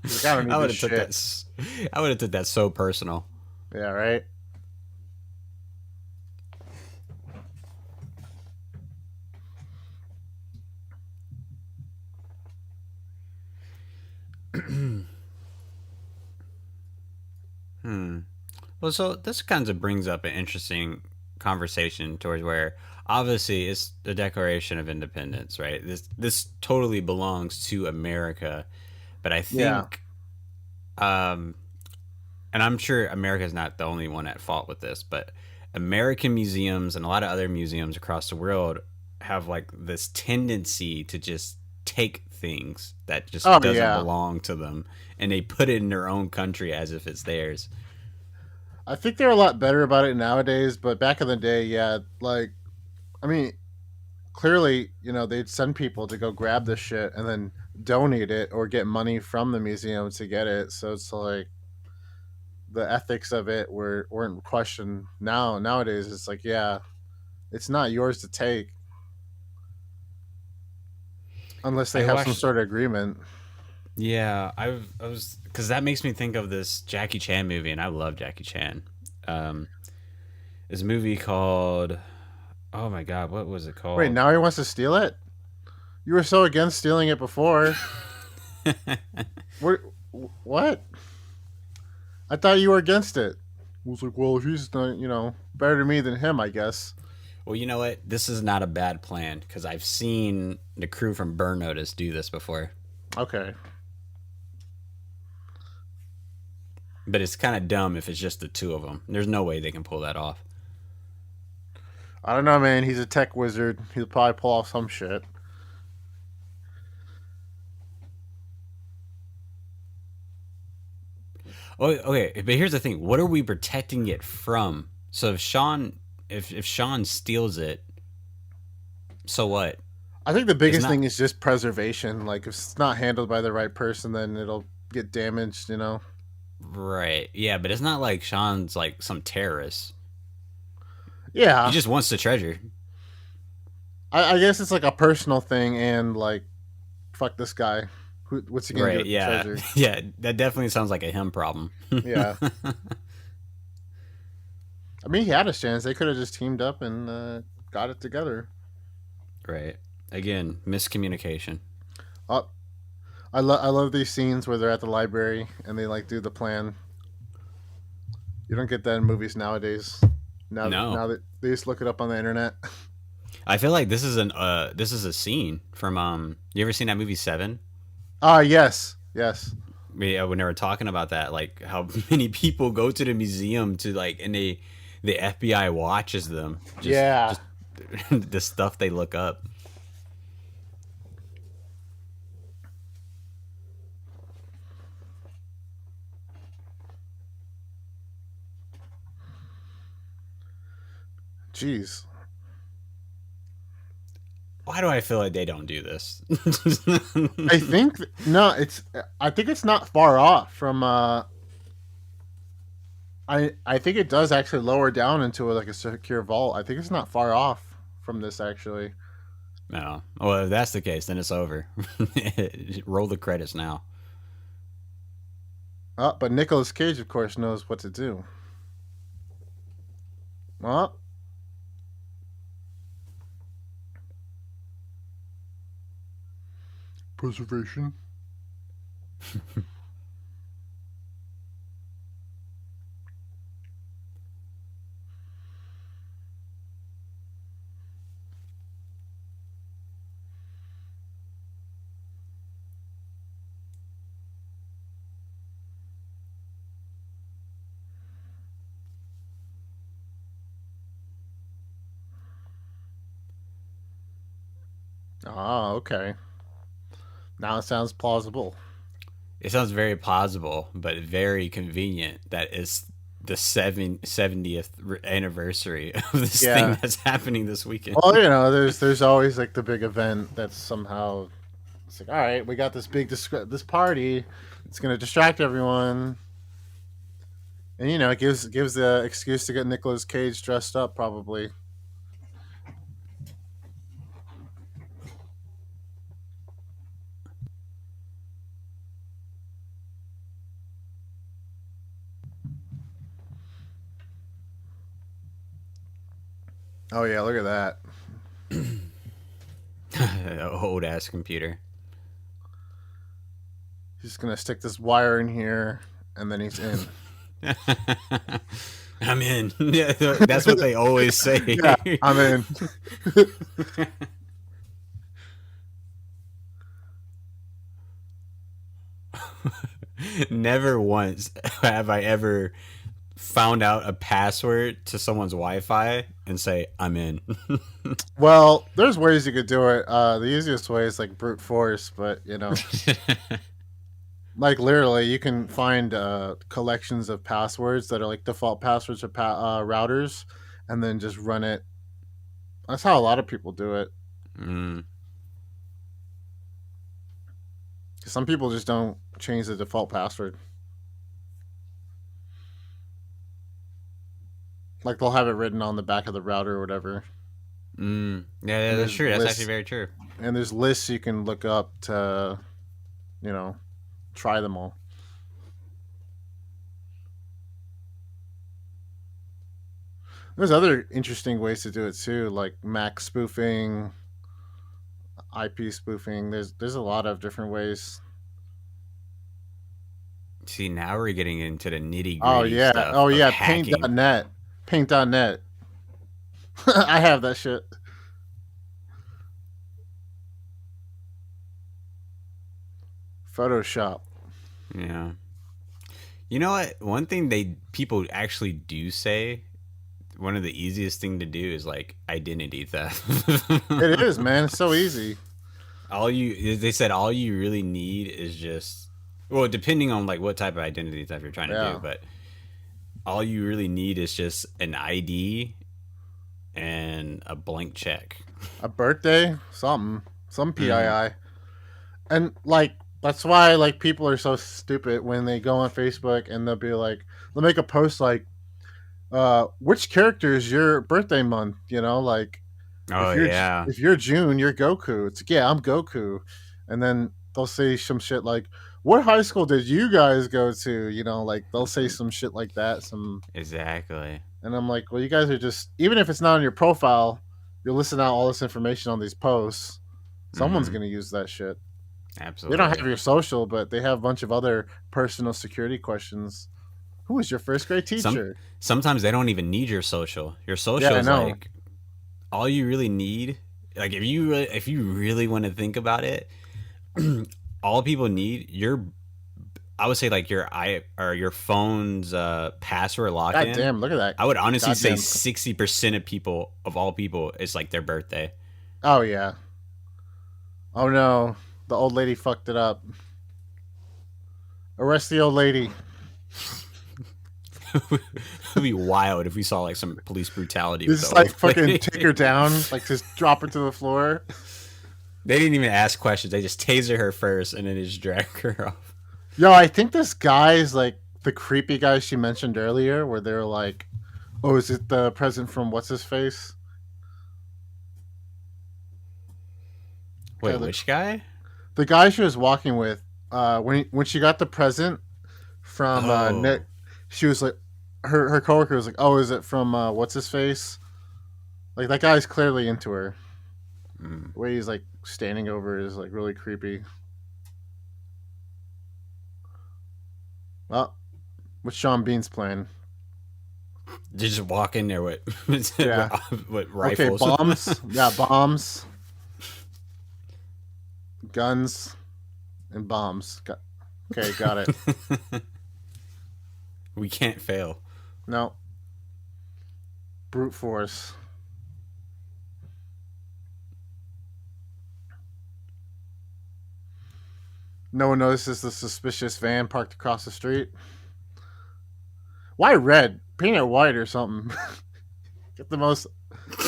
[SPEAKER 4] Like, I don't
[SPEAKER 3] I
[SPEAKER 4] need
[SPEAKER 3] would
[SPEAKER 4] this
[SPEAKER 3] have took
[SPEAKER 4] shit.
[SPEAKER 3] that. I would have took that so personal.
[SPEAKER 4] Yeah, right.
[SPEAKER 3] Hmm. Well, so this kind of brings up an interesting conversation towards where obviously it's the Declaration of Independence, right? This totally belongs to America, but I
[SPEAKER 4] Yeah.
[SPEAKER 3] think, um, and I'm sure America is not the only one at fault with this, but American museums and a lot of other museums across the world have like this tendency to just take things that just
[SPEAKER 4] Oh,
[SPEAKER 3] doesn't
[SPEAKER 4] yeah.
[SPEAKER 3] belong to them and they put it in their own country as if it's theirs.
[SPEAKER 4] I think they're a lot better about it nowadays, but back in the day, yeah, like I mean, clearly, they'd send people to go grab this shit and then donate it or get money from the museum to get it. So it's like the ethics of it weren't questioned. Nowadays, it's like, yeah, it's not yours to take unless they
[SPEAKER 3] I
[SPEAKER 4] have some
[SPEAKER 3] watched
[SPEAKER 4] sort of agreement.
[SPEAKER 3] Yeah, I was because that makes me think of this Jackie Chan movie, and I love Jackie Chan. Um, this movie called oh my god, what was it
[SPEAKER 4] Wait,
[SPEAKER 3] called?
[SPEAKER 4] now he wants to steal it? You were so against stealing it before. What? What? I thought you were against it. I was like, well, if he's not, better to me than him, I guess.
[SPEAKER 3] Well, you know what? This is not a bad plan because I've seen the crew from Burn Notice do this before,
[SPEAKER 4] Okay.
[SPEAKER 3] but it's kind of dumb if it's just the two of them. There's no way they can pull that off.
[SPEAKER 4] I don't know, man. He's a tech wizard. He'll probably pull off some shit.
[SPEAKER 3] Oh, okay, but here's the thing: what are we protecting it from? So if Sean steals it, so what?
[SPEAKER 4] I think the
[SPEAKER 3] It's
[SPEAKER 4] biggest
[SPEAKER 3] not
[SPEAKER 4] thing is just preservation. Like, if it's not handled by the right person, then it'll get damaged.
[SPEAKER 3] right. Yeah, but it's not like Sean's like some terrorist. He
[SPEAKER 4] Yeah,
[SPEAKER 3] just wants the treasure.
[SPEAKER 4] I guess it's like a personal thing, and like, fuck this guy. What's he gonna do
[SPEAKER 3] Right.
[SPEAKER 4] with the
[SPEAKER 3] Yeah.
[SPEAKER 4] treasure?
[SPEAKER 3] Yeah. That definitely sounds like a him problem.
[SPEAKER 4] Yeah, I mean, he had a chance. They could have just teamed up and got it together.
[SPEAKER 3] Right. Again, miscommunication.
[SPEAKER 4] Uh, I love these scenes where they're at the library and they like do the plan. You don't get that in movies nowadays.
[SPEAKER 3] No.
[SPEAKER 4] Now that they just look it up on the internet.
[SPEAKER 3] I feel like this is a scene from you ever seen that movie Seven?
[SPEAKER 4] Ah, yes, yes,
[SPEAKER 3] When they were talking about that, like how many people go to the museum to like, and the FBI watches them.
[SPEAKER 4] yeah.
[SPEAKER 3] Just the stuff they look up.
[SPEAKER 4] Jeez.
[SPEAKER 3] Why do I feel like they don't do this?
[SPEAKER 4] I think no, it's. I think it's not far off from. I think it does actually lower down into like a secure vault. I think it's not far off from this actually.
[SPEAKER 3] No. Well, if that's the case, then it's over. Roll the credits now.
[SPEAKER 4] But Nicolas Cage, of course, knows what to do. Uh, Preservation. Ah, okay. Now it sounds plausible.
[SPEAKER 3] It sounds very plausible, but very convenient that it's the 70th anniversary of this thing
[SPEAKER 4] Yeah.
[SPEAKER 3] that's happening this weekend.
[SPEAKER 4] Well, there's always like the big event that's somehow it's like, all right, we got this big this party. It's gonna distract everyone, and it gives the excuse to get Nicolas Cage dressed up, probably. Oh yeah, look at that.
[SPEAKER 3] Old ass computer.
[SPEAKER 4] He's gonna stick this wire in here, and then he's in.
[SPEAKER 3] I'm in. Yeah, that's what they always say.
[SPEAKER 4] Yeah, I'm in.
[SPEAKER 3] Never once have I ever found out a password to someone's Wi-Fi and say I'm in.
[SPEAKER 4] Well, there's ways you could do it. The easiest way is like brute force, but like literally, you can find collections of passwords that are like default passwords for routers, and then just run it. That's how a lot of people do it.
[SPEAKER 3] Mm.
[SPEAKER 4] Some people just don't change the default password. Like they'll have it written on the back of the router or whatever.
[SPEAKER 3] Yeah, that's true. That's actually very true.
[SPEAKER 4] And there's lists you can look up to, try them all. There's other interesting ways to do it too, like Mac spoofing, IP spoofing. There's a lot of different ways.
[SPEAKER 3] See, now we're getting into the nitty gritty
[SPEAKER 4] Oh yeah.
[SPEAKER 3] stuff.
[SPEAKER 4] Oh
[SPEAKER 3] of
[SPEAKER 4] yeah.
[SPEAKER 3] hacking.
[SPEAKER 4] Paint.net. Paint.net. I have that shit. Photoshop.
[SPEAKER 3] Yeah. You know what? One thing people actually do say, one of the easiest thing to do is like identity theft.
[SPEAKER 4] It is, man. It's so easy.
[SPEAKER 3] They said all you really need is just, well, depending on like what type of identity theft you're trying to do, but all you really need is just an ID and a blank check.
[SPEAKER 4] A birthday, something. some
[SPEAKER 3] Mm-hmm.
[SPEAKER 4] PII. And like that's why like people are so stupid when they go on Facebook and they'll be like they'll make a post like which character is your birthday month, like
[SPEAKER 3] Oh yeah.
[SPEAKER 4] if you're June, you're Goku. It's like, yeah, I'm Goku. And then they'll say some shit like what high school did you guys go to? Like they'll say some shit like that,
[SPEAKER 3] Exactly.
[SPEAKER 4] and I'm like, well, you guys are just even if it's not on your profile, you're listing out all this information on these posts. Someone's
[SPEAKER 3] Mm-hmm.
[SPEAKER 4] gonna use that shit. They don't have
[SPEAKER 3] Absolutely.
[SPEAKER 4] your social, but they have a bunch of other personal security questions. Who was your first grade
[SPEAKER 3] Some
[SPEAKER 4] teacher?
[SPEAKER 3] sometimes they don't even need your social. Your
[SPEAKER 4] Yeah,
[SPEAKER 3] social
[SPEAKER 4] I
[SPEAKER 3] is
[SPEAKER 4] know.
[SPEAKER 3] like all you really need. Like if you really want to think about it, all people need your I would say like your I or your phone's password lock
[SPEAKER 4] God
[SPEAKER 3] in.
[SPEAKER 4] damn, look at that.
[SPEAKER 3] I would honestly say
[SPEAKER 4] Goddamn.
[SPEAKER 3] 60% of all people is like their birthday.
[SPEAKER 4] Oh, yeah. Oh, no. The old lady fucked it up. Arrest the old lady.
[SPEAKER 3] It would be wild if we saw like some police brutality with the
[SPEAKER 4] Just like
[SPEAKER 3] old
[SPEAKER 4] fucking
[SPEAKER 3] lady.
[SPEAKER 4] take her down, like just drop her to the floor.
[SPEAKER 3] They didn't even ask questions. They just taser her first and then just drag her off.
[SPEAKER 4] Yo, I think this guy is like the creepy guy she mentioned earlier, where they're like, oh, is it the present from what's his face?
[SPEAKER 3] Wait,
[SPEAKER 4] God,
[SPEAKER 3] which guy?
[SPEAKER 4] the guy she was walking with, when she got the present from Nick,
[SPEAKER 3] Oh,
[SPEAKER 4] she was like, her coworker was like, "Oh, is it from what's his face?" Like that guy's clearly into her.
[SPEAKER 3] mm.
[SPEAKER 4] The way he's like standing over her is like really creepy. Well, what's Sean Bean's plan?
[SPEAKER 3] They just walk in there with
[SPEAKER 4] Yeah.
[SPEAKER 3] with
[SPEAKER 4] Okay,
[SPEAKER 3] rifles.
[SPEAKER 4] bombs. Yeah, bombs, guns, and bombs. Okay, got it.
[SPEAKER 3] We can't fail.
[SPEAKER 4] No, brute force. No one notices the suspicious van parked across the street. Why red? Paint it white or something. Get the most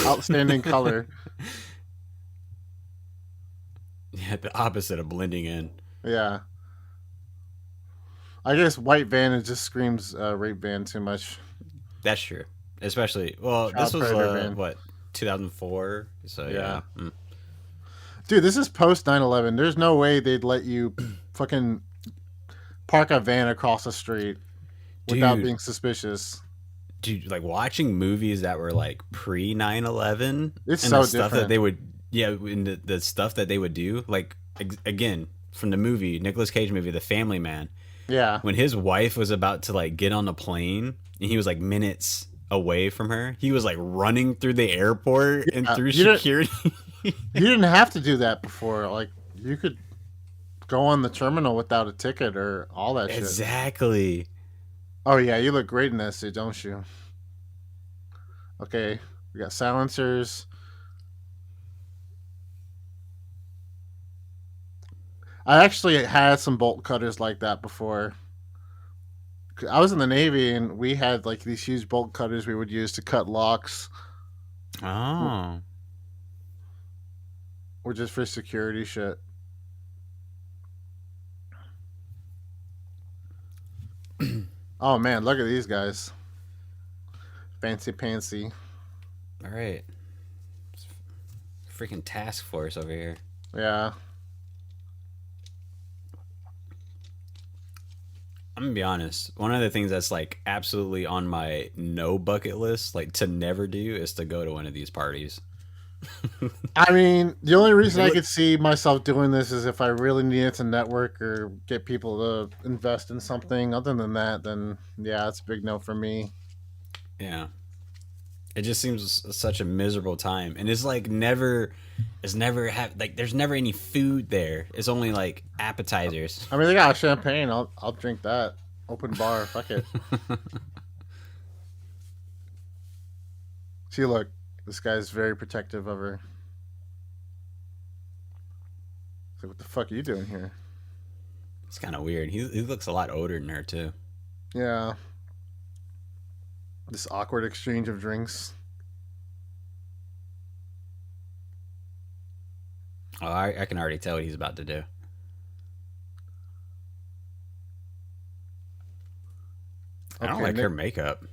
[SPEAKER 4] outstanding color.
[SPEAKER 3] Yeah, the opposite of blending in.
[SPEAKER 4] Yeah. I guess white van it just screams rape van too much.
[SPEAKER 3] That's true. Especially, well, this
[SPEAKER 4] Child
[SPEAKER 3] was
[SPEAKER 4] predator van.
[SPEAKER 3] what 2004. So
[SPEAKER 4] Yeah.
[SPEAKER 3] yeah. Mm.
[SPEAKER 4] Dude, this is post 9/11. There's no way they'd let you fucking park a van across the street without
[SPEAKER 3] Dude,
[SPEAKER 4] being suspicious.
[SPEAKER 3] like watching movies that were like pre 9/11
[SPEAKER 4] It's
[SPEAKER 3] and the
[SPEAKER 4] so
[SPEAKER 3] stuff that
[SPEAKER 4] different.
[SPEAKER 3] they would yeah, and the stuff that they would do like again from the movie Nicolas Cage movie The Family Man
[SPEAKER 4] Yeah.
[SPEAKER 3] when his wife was about to like get on the plane and he was like minutes away from her. He was like running through the airport and through
[SPEAKER 4] You didn't
[SPEAKER 3] security.
[SPEAKER 4] you didn't have to do that before. Like you could go on the terminal without a ticket or all that shit.
[SPEAKER 3] Exactly.
[SPEAKER 4] Oh yeah, you look great in that suit, don't you? Okay. We got silencers. I actually had some bolt cutters like that before. I was in the Navy and we had like these huge bolt cutters we would use to cut locks
[SPEAKER 3] Oh.
[SPEAKER 4] or just for security shit. Oh man, look at these guys. Fancy pantsy.
[SPEAKER 3] All right. Freaking task force over here.
[SPEAKER 4] Yeah.
[SPEAKER 3] I'm gonna be honest. One of the things that's like absolutely on my no bucket list, like to never do, is to go to one of these parties.
[SPEAKER 4] I mean, the only reason
[SPEAKER 3] They
[SPEAKER 4] I
[SPEAKER 3] look,
[SPEAKER 4] could see myself doing this is if I really needed to network or get people to invest in something. Other than that, then yeah, it's a big no for me.
[SPEAKER 3] yeah. It just seems such a miserable time, and it's never have like there's never any food there. It's only like appetizers.
[SPEAKER 4] I mean, they got champagne. I'll drink that. Open bar. Fuck it. See, look, this guy's very protective of her. It's like, what the fuck are you doing here?
[SPEAKER 3] It's kind of weird. He looks a lot older than her too.
[SPEAKER 4] Yeah. This awkward exchange of drinks.
[SPEAKER 3] Oh, I can already tell what he's about to do. I don't
[SPEAKER 4] Okay,
[SPEAKER 3] like her makeup.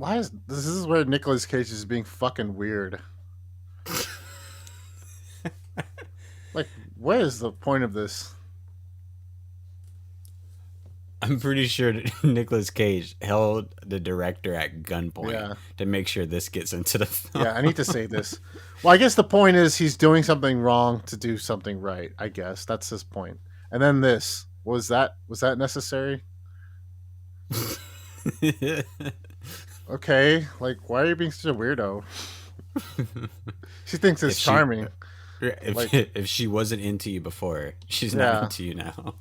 [SPEAKER 4] why is this is where Nicolas Cage is being fucking weird. Like, what is the point of this?
[SPEAKER 3] I'm pretty sure Nicolas Cage held the director at gunpoint
[SPEAKER 4] Yeah.
[SPEAKER 3] to make sure this gets into the film.
[SPEAKER 4] Yeah, I need to say this. Well, I guess the point is he's doing something wrong to do something right. I guess that's his point. And then this was that necessary? Okay, like why are you being such a weirdo? She thinks it's charming.
[SPEAKER 3] If she wasn't into you before, she's not into you now.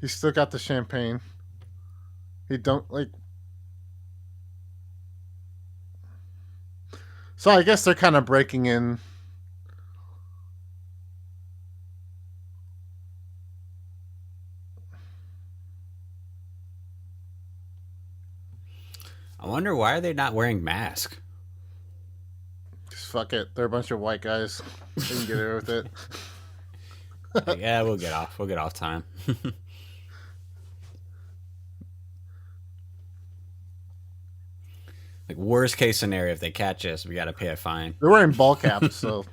[SPEAKER 4] He still got the champagne. He don't like. So I guess they're kind of breaking in.
[SPEAKER 3] I wonder why are they not wearing masks?
[SPEAKER 4] Just fuck it. They're a bunch of white guys. They can get away with it.
[SPEAKER 3] Like, yeah, we'll get off. We'll get off time. Like worst case scenario, if they catch us, we got to pay a fine.
[SPEAKER 4] They're wearing ball caps, so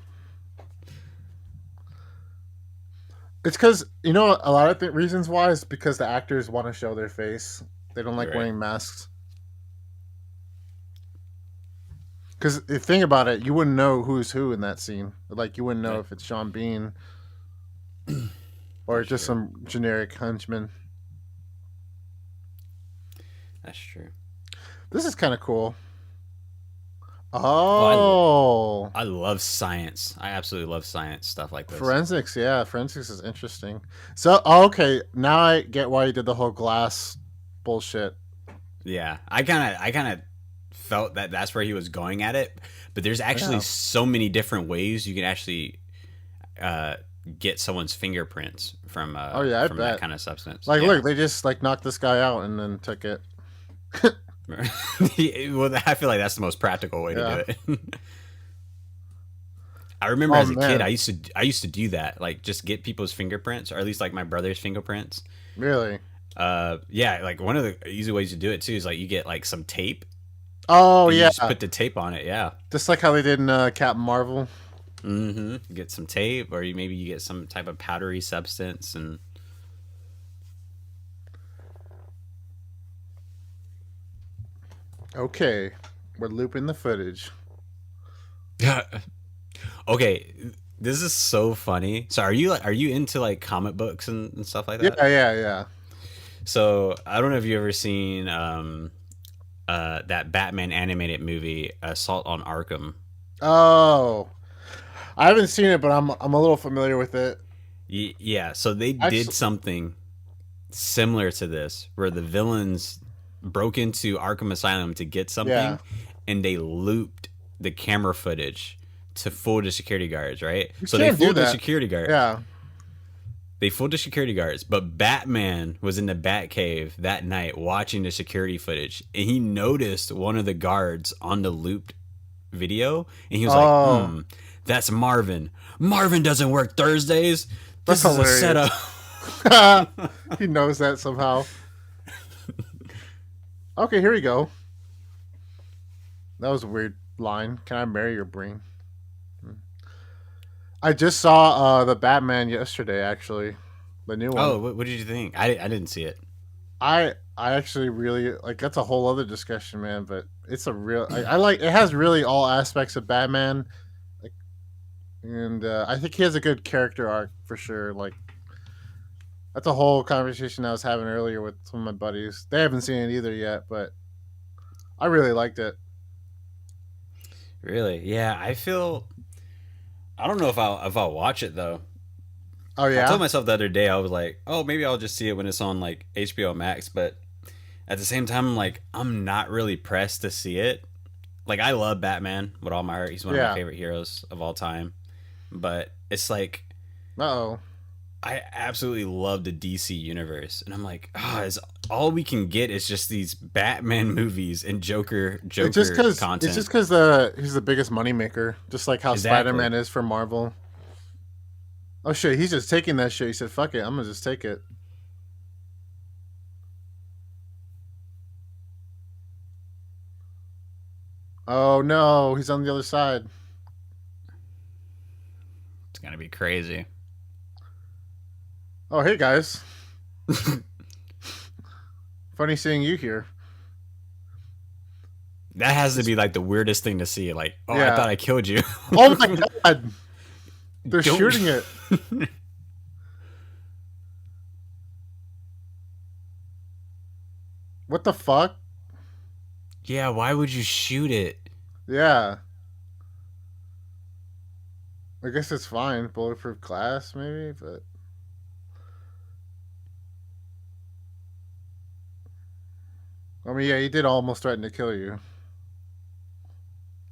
[SPEAKER 4] it's because a lot of reasons why is because the actors want to show their face. They don't like wearing masks. Because if you think about it, you wouldn't know who's who in that scene. Like you wouldn't know if it's Sean Bean or just some generic henchman.
[SPEAKER 3] That's true.
[SPEAKER 4] This is kind of cool. Oh,
[SPEAKER 3] I love science. I absolutely love science stuff like this.
[SPEAKER 4] Forensics, yeah, forensics is interesting. So, okay, now I get why you did the whole glass bullshit.
[SPEAKER 3] Yeah, I kind of felt that that's where he was going at it, but there's actually so many different ways you can actually get someone's fingerprints from from that kind of substance.
[SPEAKER 4] Like, look, they just like knocked this guy out and then took it.
[SPEAKER 3] Well, I feel like that's the most practical way to do it. I remember as a kid, I used to do that, like just get people's fingerprints, or at least like my brother's fingerprints.
[SPEAKER 4] Really?
[SPEAKER 3] Yeah, like one of the easy ways to do it too is like you get like some tape.
[SPEAKER 4] Oh yeah,
[SPEAKER 3] you just put the tape on it. Yeah,
[SPEAKER 4] just like how they did in Captain Marvel.
[SPEAKER 3] Mm-hmm. Get some tape, or maybe you get some type of powdery substance and.
[SPEAKER 4] Okay, we're looping the footage.
[SPEAKER 3] Okay, this is so funny. So are you into like comic books and stuff like that?
[SPEAKER 4] Yeah.
[SPEAKER 3] So I don't know if you ever seen that Batman animated movie, Assault on Arkham.
[SPEAKER 4] Oh, I haven't seen it, but I'm a little familiar with it.
[SPEAKER 3] Yeah, so they did something similar to this, where the villains broke into Arkham Asylum to get something, and they looped the camera footage to fool the security guards, right? So they fooled the security guards.
[SPEAKER 4] Yeah.
[SPEAKER 3] They fooled the security guards, but Batman was in the Batcave that night watching the security footage, and he noticed one of the guards on the looped video, and he was like, that's Marvin. Marvin doesn't work Thursdays. This is a setup.
[SPEAKER 4] He knows that somehow. Okay, here we go. That was a weird line. Can I marry your brain? I just saw the Batman yesterday, actually. The new one.
[SPEAKER 3] Oh, what did you think? I didn't see it.
[SPEAKER 4] I actually really like. That's a whole other discussion, man. But it's a real. I like. It has really all aspects of Batman, like, and I think he has a good character arc for sure. Like, that's a whole conversation I was having earlier with some of my buddies. They haven't seen it either yet, but I really liked it.
[SPEAKER 3] Really? Yeah, I don't know if I'll watch it though.
[SPEAKER 4] Oh yeah.
[SPEAKER 3] I told myself the other day, I was like, oh, maybe I'll just see it when it's on like HBO Max, but at the same time, like, I'm not really pressed to see it. Like, I love Batman with all my heart. He's one of my favorite heroes of all time. But it's like, I absolutely love the DC universe, and I'm like, is all we can get is just these Batman movies and Joker
[SPEAKER 4] It's
[SPEAKER 3] content.
[SPEAKER 4] just because he's the biggest moneymaker, just like how Spider
[SPEAKER 3] Exactly.
[SPEAKER 4] Man is for Marvel. Oh shit, he's just taking that shit. He said, "Fuck it, I'm gonna just take it." Oh no, he's on the other side.
[SPEAKER 3] It's gonna be crazy.
[SPEAKER 4] Oh hey guys, funny seeing you here.
[SPEAKER 3] That has to be like the weirdest thing to see. Like, oh, I
[SPEAKER 4] Yeah.
[SPEAKER 3] thought I killed you.
[SPEAKER 4] Oh my god, they're
[SPEAKER 3] Don't.
[SPEAKER 4] shooting it. What the fuck?
[SPEAKER 3] Yeah, why would you shoot it?
[SPEAKER 4] Yeah. I guess it's fine. Bulletproof glass, maybe, but I mean, yeah, he did almost threaten to kill you.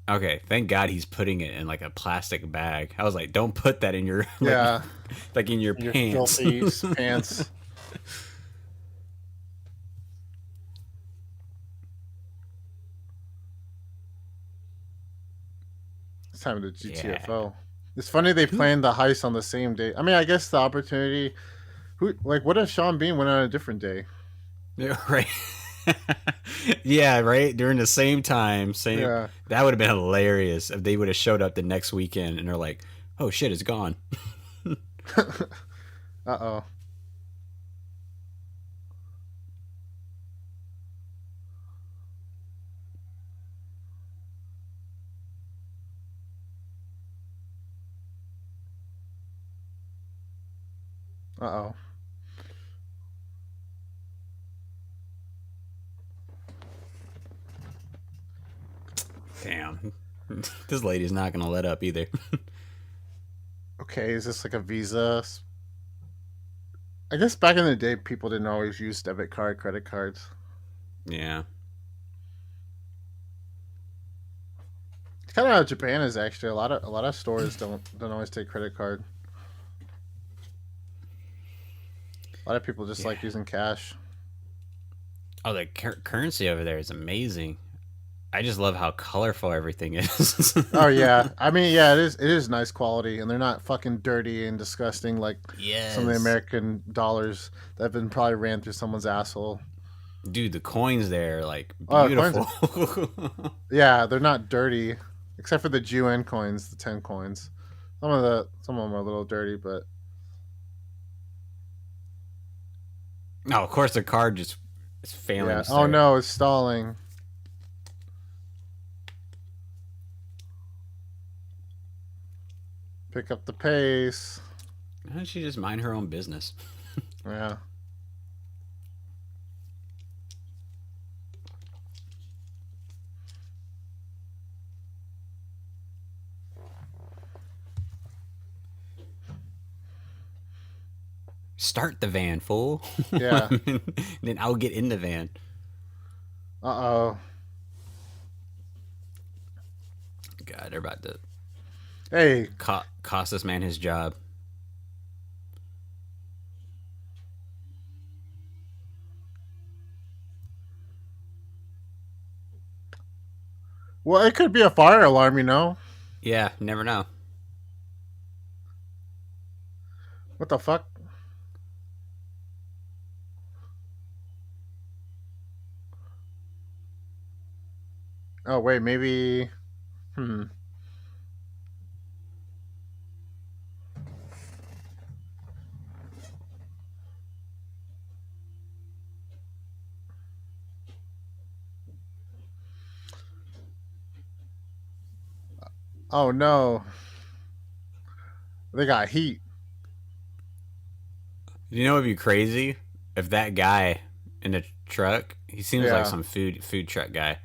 [SPEAKER 3] Okay, thank God he's putting it in like a plastic bag. I was like, don't put that in your
[SPEAKER 4] Yeah,
[SPEAKER 3] like in your
[SPEAKER 4] your
[SPEAKER 3] pants.
[SPEAKER 4] filthy pants. It's time to
[SPEAKER 3] Yeah.
[SPEAKER 4] GTFO. It's funny they planned the heist on the same day. I mean, I guess the opportunity. Who like? What if Sean Bean went on a different day?
[SPEAKER 3] Yeah, right. Yeah, right. During the same time, same.
[SPEAKER 4] Yeah.
[SPEAKER 3] That would have been hilarious if they would have showed up the next weekend and they're like, "Oh shit, it's gone."
[SPEAKER 4] Uh oh. Uh oh.
[SPEAKER 3] Damn, this lady's not gonna let up either.
[SPEAKER 4] Okay, is this like a Visa? I guess back in the day, people didn't always use debit card, credit cards.
[SPEAKER 3] Yeah.
[SPEAKER 4] It's kind of how Japan is actually. A lot of stores don't always take credit card. A lot of people just
[SPEAKER 3] Yeah.
[SPEAKER 4] like using cash.
[SPEAKER 3] Oh, the currency over there is amazing. I just love how colorful everything is.
[SPEAKER 4] Oh yeah, I mean yeah, it is nice quality, and they're not fucking dirty and disgusting like some of the
[SPEAKER 3] Yes.
[SPEAKER 4] American dollars that have been probably ran through someone's asshole.
[SPEAKER 3] Dude, the coins there are like
[SPEAKER 4] Oh, coins.
[SPEAKER 3] beautiful.
[SPEAKER 4] Yeah, they're not dirty, except for the UN coins, the 10 coins. Some of them are a little dirty, but
[SPEAKER 3] No, of course the card just is failing
[SPEAKER 4] yeah.
[SPEAKER 3] to
[SPEAKER 4] Oh
[SPEAKER 3] start.
[SPEAKER 4] no, it's stalling. Pick up the pace.
[SPEAKER 3] Why don't she just mind her own business?
[SPEAKER 4] Yeah.
[SPEAKER 3] Start the van, fool.
[SPEAKER 4] Yeah.
[SPEAKER 3] Then I'll get in the van.
[SPEAKER 4] Uh oh.
[SPEAKER 3] God, they're about to
[SPEAKER 4] Hey.
[SPEAKER 3] cost this man his job.
[SPEAKER 4] Well, it could be a fire alarm, you know.
[SPEAKER 3] Yeah, never know.
[SPEAKER 4] What the fuck? Oh wait, maybe. Hmm. Oh no. They got heat.
[SPEAKER 3] You know, it'd be crazy if that guy in the truck. He seems like
[SPEAKER 4] Yeah.
[SPEAKER 3] some food truck guy.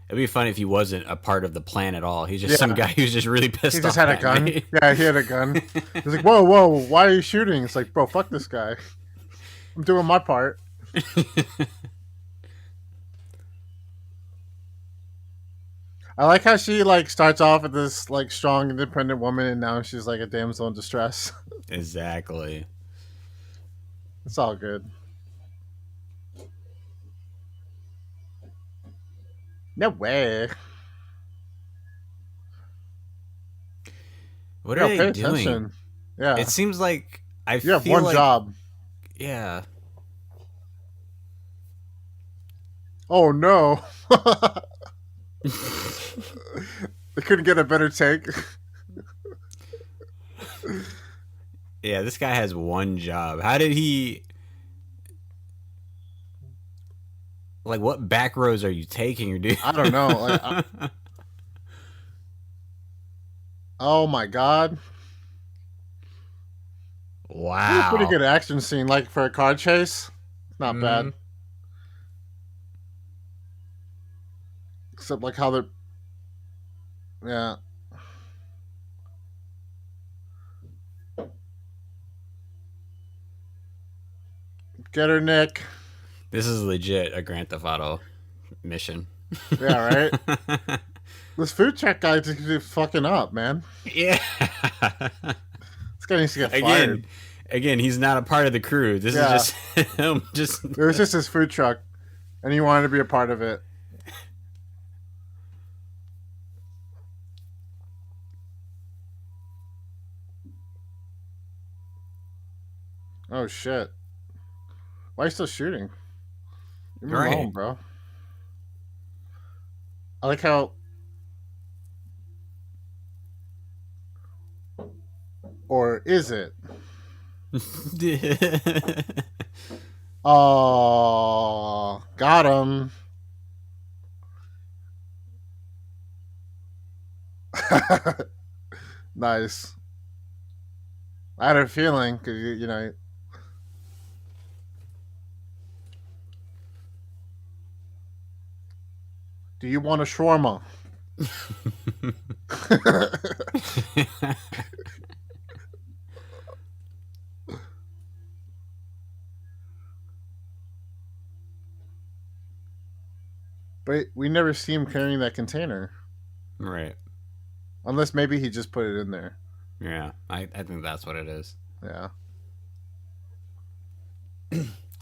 [SPEAKER 3] It'd be funny if he wasn't a part of the plan at all. He's just some
[SPEAKER 4] Yeah.
[SPEAKER 3] guy who's just really
[SPEAKER 4] He
[SPEAKER 3] pissed
[SPEAKER 4] just
[SPEAKER 3] off
[SPEAKER 4] had a
[SPEAKER 3] at
[SPEAKER 4] gun.
[SPEAKER 3] me.
[SPEAKER 4] Yeah, he had a gun. He's like, whoa, whoa, why are you shooting? It's like, bro, fuck this guy. I'm doing my part. I like how she like starts off with this strong independent woman, and now she's like a damsel in distress.
[SPEAKER 3] Exactly.
[SPEAKER 4] It's all good. No way.
[SPEAKER 3] What are
[SPEAKER 4] Yo,
[SPEAKER 3] they
[SPEAKER 4] pay
[SPEAKER 3] doing?
[SPEAKER 4] attention.
[SPEAKER 3] It
[SPEAKER 4] Yeah.
[SPEAKER 3] seems like I
[SPEAKER 4] You have
[SPEAKER 3] feel
[SPEAKER 4] one
[SPEAKER 3] like
[SPEAKER 4] job.
[SPEAKER 3] yeah.
[SPEAKER 4] Oh no. They couldn't get a better take.
[SPEAKER 3] Yeah, this guy has one job. How did he like what back roads are you taking, dude?
[SPEAKER 4] I don't know. Oh my god. That's a pretty
[SPEAKER 3] Wow.
[SPEAKER 4] good action scene, like for a car chase. Not
[SPEAKER 3] Mm-hmm.
[SPEAKER 4] bad. Except like how they're yeah. Get her, Nick.
[SPEAKER 3] This is legit a Grand Theft Auto mission.
[SPEAKER 4] Yeah, right. This food truck guy just keeps fucking up, man.
[SPEAKER 3] Yeah.
[SPEAKER 4] This guy needs to get
[SPEAKER 3] again,
[SPEAKER 4] fired.
[SPEAKER 3] again, he's not a part of the crew. This is
[SPEAKER 4] Yeah.
[SPEAKER 3] just him. Just
[SPEAKER 4] It was just his food truck, and he wanted to be a part of it. Oh shit! Why are you still shooting? Leave me
[SPEAKER 3] right.
[SPEAKER 4] alone, bro. I like how, or is it? Oh, got him. Nice. I had a feeling because you know. Do you want a shawarma? But we never see him carrying that container,
[SPEAKER 3] right.
[SPEAKER 4] unless maybe he just put it in there.
[SPEAKER 3] Yeah. I think that's what it is.
[SPEAKER 4] Yeah.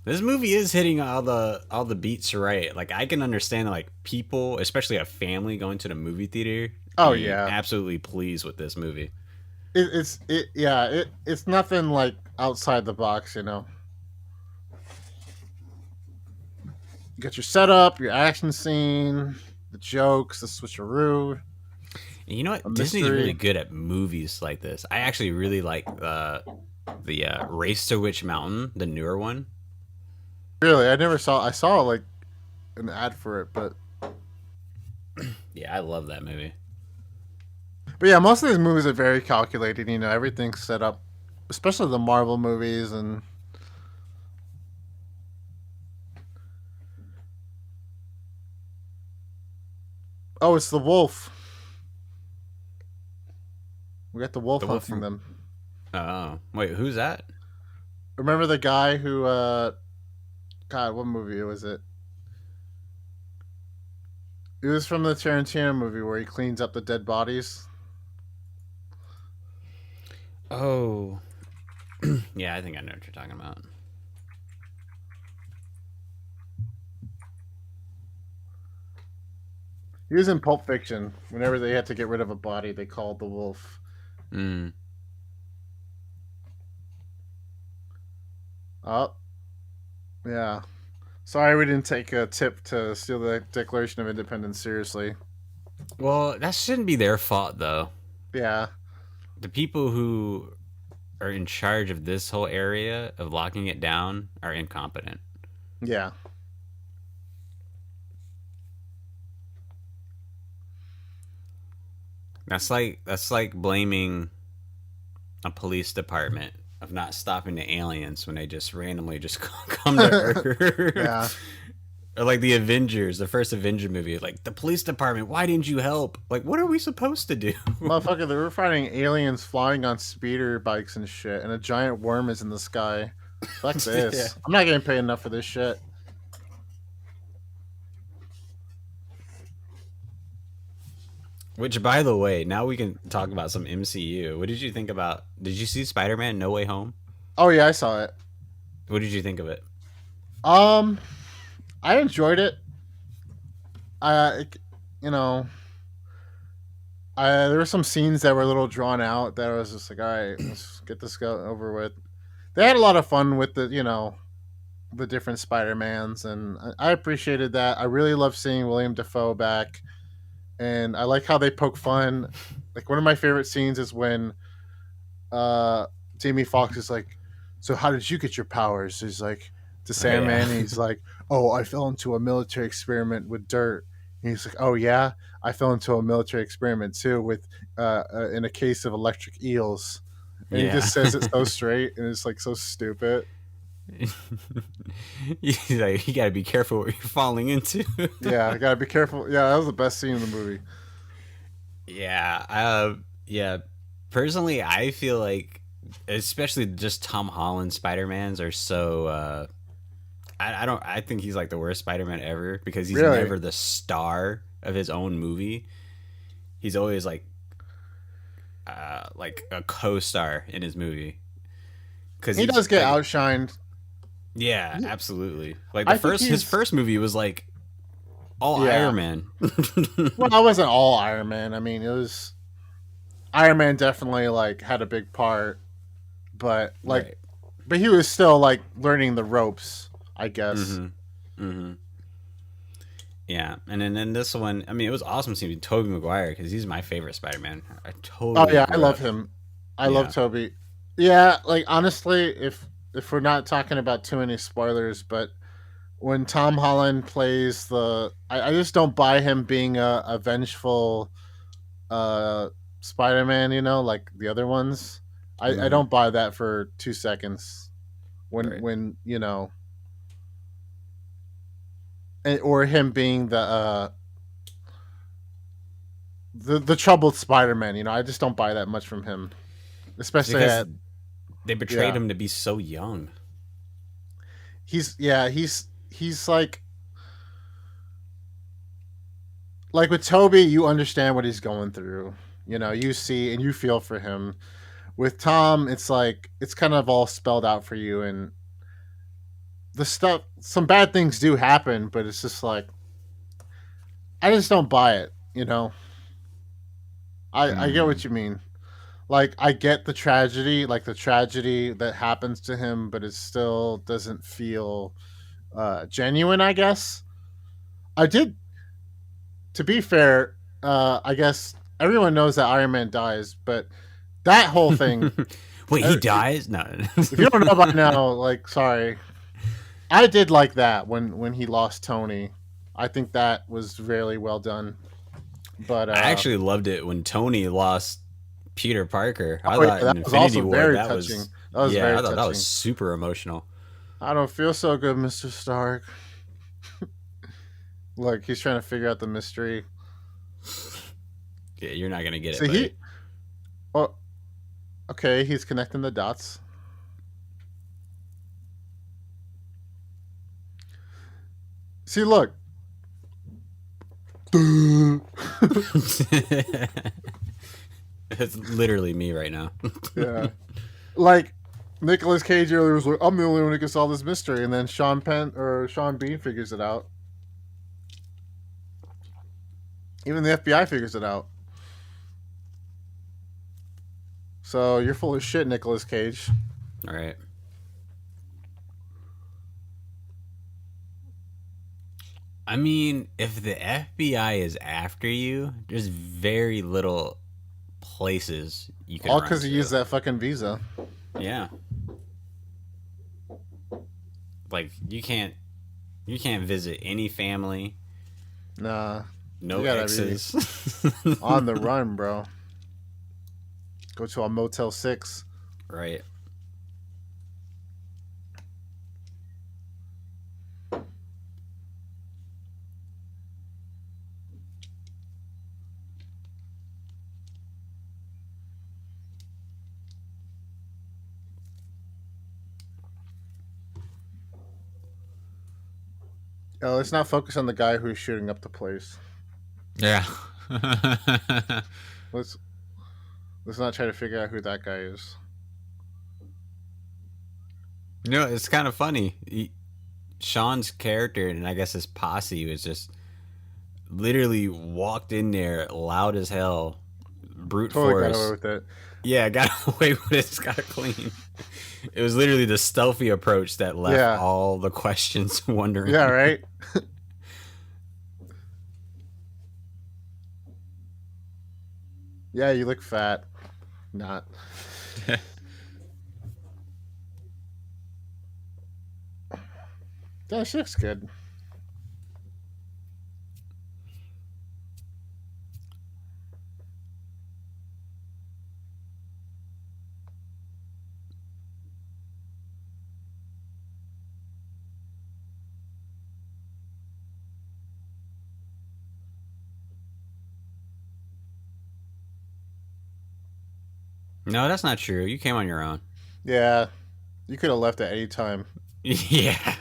[SPEAKER 3] This movie is hitting all the beats right. Like I can understand like people, especially a family going to the movie theater,
[SPEAKER 4] Oh
[SPEAKER 3] being
[SPEAKER 4] yeah.
[SPEAKER 3] absolutely pleased with this movie.
[SPEAKER 4] It's nothing like outside the box, you know. You got your setup, your action scene, the jokes, the switcheroo,
[SPEAKER 3] And you know
[SPEAKER 4] a
[SPEAKER 3] what? Disney's really
[SPEAKER 4] mystery.
[SPEAKER 3] good at movies like this. I actually really like the Race to Witch Mountain, the newer one.
[SPEAKER 4] Really, I never saw. I saw like an ad for it,
[SPEAKER 3] Yeah, I love that movie.
[SPEAKER 4] but yeah, most of these movies are very calculated. You know, everything's set up, especially the Marvel movies. And oh, it's the wolf. We got the wolf
[SPEAKER 3] The Wolf
[SPEAKER 4] hunting
[SPEAKER 3] from
[SPEAKER 4] them.
[SPEAKER 3] Oh wait, who's that?
[SPEAKER 4] Remember the guy who? God, what movie was it? It was from the Tarantino movie where he cleans up the dead bodies.
[SPEAKER 3] Oh, yeah, I think I know what you're talking about.
[SPEAKER 4] He was in Pulp Fiction. Whenever they had to get rid of a body, they called the wolf.
[SPEAKER 3] Mm.
[SPEAKER 4] Oh, yeah. Sorry, we didn't take a tip to steal the Declaration of Independence seriously.
[SPEAKER 3] Well, that shouldn't be their fault though.
[SPEAKER 4] Yeah,
[SPEAKER 3] The people who are in charge of this whole area of locking it down are incompetent.
[SPEAKER 4] yeah.
[SPEAKER 3] That's like blaming a police department of not stopping the aliens when they just randomly just come to
[SPEAKER 4] Yeah.
[SPEAKER 3] Earth. Or like the Avengers, the first Avenger movie, like the police department, why didn't you help? Like, what are we supposed to do?
[SPEAKER 4] Motherfucker, they were fighting aliens flying on speeder bikes and shit, and a giant worm is in the sky. Fuck
[SPEAKER 3] Yeah.
[SPEAKER 4] this. I'm not getting paid enough for this shit.
[SPEAKER 3] Which, by the way, now we can talk about some MCU. What did you think about? Did you see Spider-Man: No Way Home?
[SPEAKER 4] Oh, yeah, I saw it.
[SPEAKER 3] What did you think of it?
[SPEAKER 4] Um, I enjoyed it. You know, there were some scenes that were a little drawn out. That I was just like, all right, let's get this over with. They had a lot of fun with the different Spider-Mans, and I appreciated that. I really love seeing William Dafoe back, and I like how they poke fun. Like one of my favorite scenes is when uh Jamie Foxx is like, "So how did you get your powers?" He's like, to
[SPEAKER 3] Oh yeah.
[SPEAKER 4] Sandman, and he's like, "Oh, I fell into a military experiment with dirt." And he's like, "Oh yeah, I fell into a military experiment too with in a case of electric eels." And he
[SPEAKER 3] Yeah.
[SPEAKER 4] just says it so straight, and it's like so stupid.
[SPEAKER 3] He's like, you gotta be careful what you're falling into.
[SPEAKER 4] Yeah, I gotta be careful. Yeah, that was the best scene in the movie.
[SPEAKER 3] Yeah. Yeah. Personally, I feel like, especially just Tom Holland Spider Mans are so. I don't. I think he's like the worst Spider Man ever because he's
[SPEAKER 4] Really,
[SPEAKER 3] never the star of his own movie. He's always like a co-star in his movie because
[SPEAKER 4] he
[SPEAKER 3] he's
[SPEAKER 4] does get
[SPEAKER 3] like,
[SPEAKER 4] outshined.
[SPEAKER 3] yeah, absolutely. Like
[SPEAKER 4] I think
[SPEAKER 3] his
[SPEAKER 4] he's
[SPEAKER 3] first movie was like all
[SPEAKER 4] yeah.
[SPEAKER 3] Iron Man.
[SPEAKER 4] Well, I wasn't all Iron Man. I mean, it was Iron Man definitely like had a big part, but like,
[SPEAKER 3] Right.
[SPEAKER 4] but he was still like learning the ropes, I guess.
[SPEAKER 3] Mm-hmm. Mm-hmm. Yeah, and then this one, I mean, it was awesome seeing Tobey Maguire because he's my favorite Spider-Man. I
[SPEAKER 4] Oh
[SPEAKER 3] totally
[SPEAKER 4] yeah, I
[SPEAKER 3] grew
[SPEAKER 4] love
[SPEAKER 3] up.
[SPEAKER 4] him. I love
[SPEAKER 3] Yeah.
[SPEAKER 4] Toby. Yeah, like honestly, if we're not talking about too many spoilers, but when Tom Holland plays I just don't buy him being a vengeful uh Spider-Man, like the other ones. I
[SPEAKER 3] Mm-hmm.
[SPEAKER 4] don't buy that for 2 seconds. When
[SPEAKER 3] Right.
[SPEAKER 4] or him being the troubled Spider-Man, I just don't buy that much from him.
[SPEAKER 3] It's
[SPEAKER 4] Especially
[SPEAKER 3] because
[SPEAKER 4] at
[SPEAKER 3] they betrayed
[SPEAKER 4] yeah.
[SPEAKER 3] him to be so young.
[SPEAKER 4] He's like with Toby, you understand what he's going through. You see and you feel for him. With Tom, it's like it's kind of all spelled out for you, and the stuff some bad things do happen, but it's just like I just don't buy it, I get
[SPEAKER 3] Mm.
[SPEAKER 4] what you mean. Like I get the tragedy, like the tragedy that happens to him, but it still doesn't feel genuine, I guess. I did To be fair, I guess everyone knows that Iron Man dies, but that whole thing,
[SPEAKER 3] Wait, he
[SPEAKER 4] uh,
[SPEAKER 3] dies? No.
[SPEAKER 4] if you don't know by now, like, sorry, I did like that when he lost Tony. I think that was really well done. But
[SPEAKER 3] I actually loved it when Tony lost Peter Parker. I
[SPEAKER 4] oh yeah,
[SPEAKER 3] thought in
[SPEAKER 4] that was
[SPEAKER 3] Infinity
[SPEAKER 4] also
[SPEAKER 3] War
[SPEAKER 4] very
[SPEAKER 3] that
[SPEAKER 4] touching.
[SPEAKER 3] was,
[SPEAKER 4] That was
[SPEAKER 3] yeah,
[SPEAKER 4] very
[SPEAKER 3] I thought that was
[SPEAKER 4] touching.
[SPEAKER 3] super emotional.
[SPEAKER 4] I don't feel so good, Mr. Stark. Look, he's trying to figure out the mystery.
[SPEAKER 3] Yeah, you're not gonna get it,
[SPEAKER 4] See,
[SPEAKER 3] buddy.
[SPEAKER 4] oh, okay, he's connecting the dots. See, look.
[SPEAKER 3] It's literally me right now.
[SPEAKER 4] Yeah. Like Nicolas Cage earlier was like, "I'm the only one who can solve this mystery," and then Sean Bean figures it out. Even the FBI figures it out. So you're full of shit, Nicolas Cage.
[SPEAKER 3] All right. I mean, if the FBI is after you, there's very little places you can
[SPEAKER 4] All
[SPEAKER 3] run
[SPEAKER 4] because he
[SPEAKER 3] to.
[SPEAKER 4] used that fucking visa.
[SPEAKER 3] Yeah. Like you can't visit any family,
[SPEAKER 4] Nah, you
[SPEAKER 3] no
[SPEAKER 4] gotta be
[SPEAKER 3] exes.
[SPEAKER 4] on the run, bro. Go to a Motel 6.
[SPEAKER 3] Right.
[SPEAKER 4] Let's not focus on the guy who's shooting up the place.
[SPEAKER 3] Yeah.
[SPEAKER 4] Let's let's not try to figure out who that guy is.
[SPEAKER 3] It's kind of funny. Sean's character and I guess his posse was just literally walked in there loud as hell, brute
[SPEAKER 4] Totally got away
[SPEAKER 3] force.
[SPEAKER 4] with it.
[SPEAKER 3] Yeah, got away with it. It's got clean. It was literally the stealthy approach that left
[SPEAKER 4] Yeah.
[SPEAKER 3] all the questions wondering.
[SPEAKER 4] Yeah, right? Yeah, you look fat. Not. Yeah, she looks good.
[SPEAKER 3] No, that's not true. You came on your own.
[SPEAKER 4] Yeah, you could have left at any time.
[SPEAKER 3] Yeah.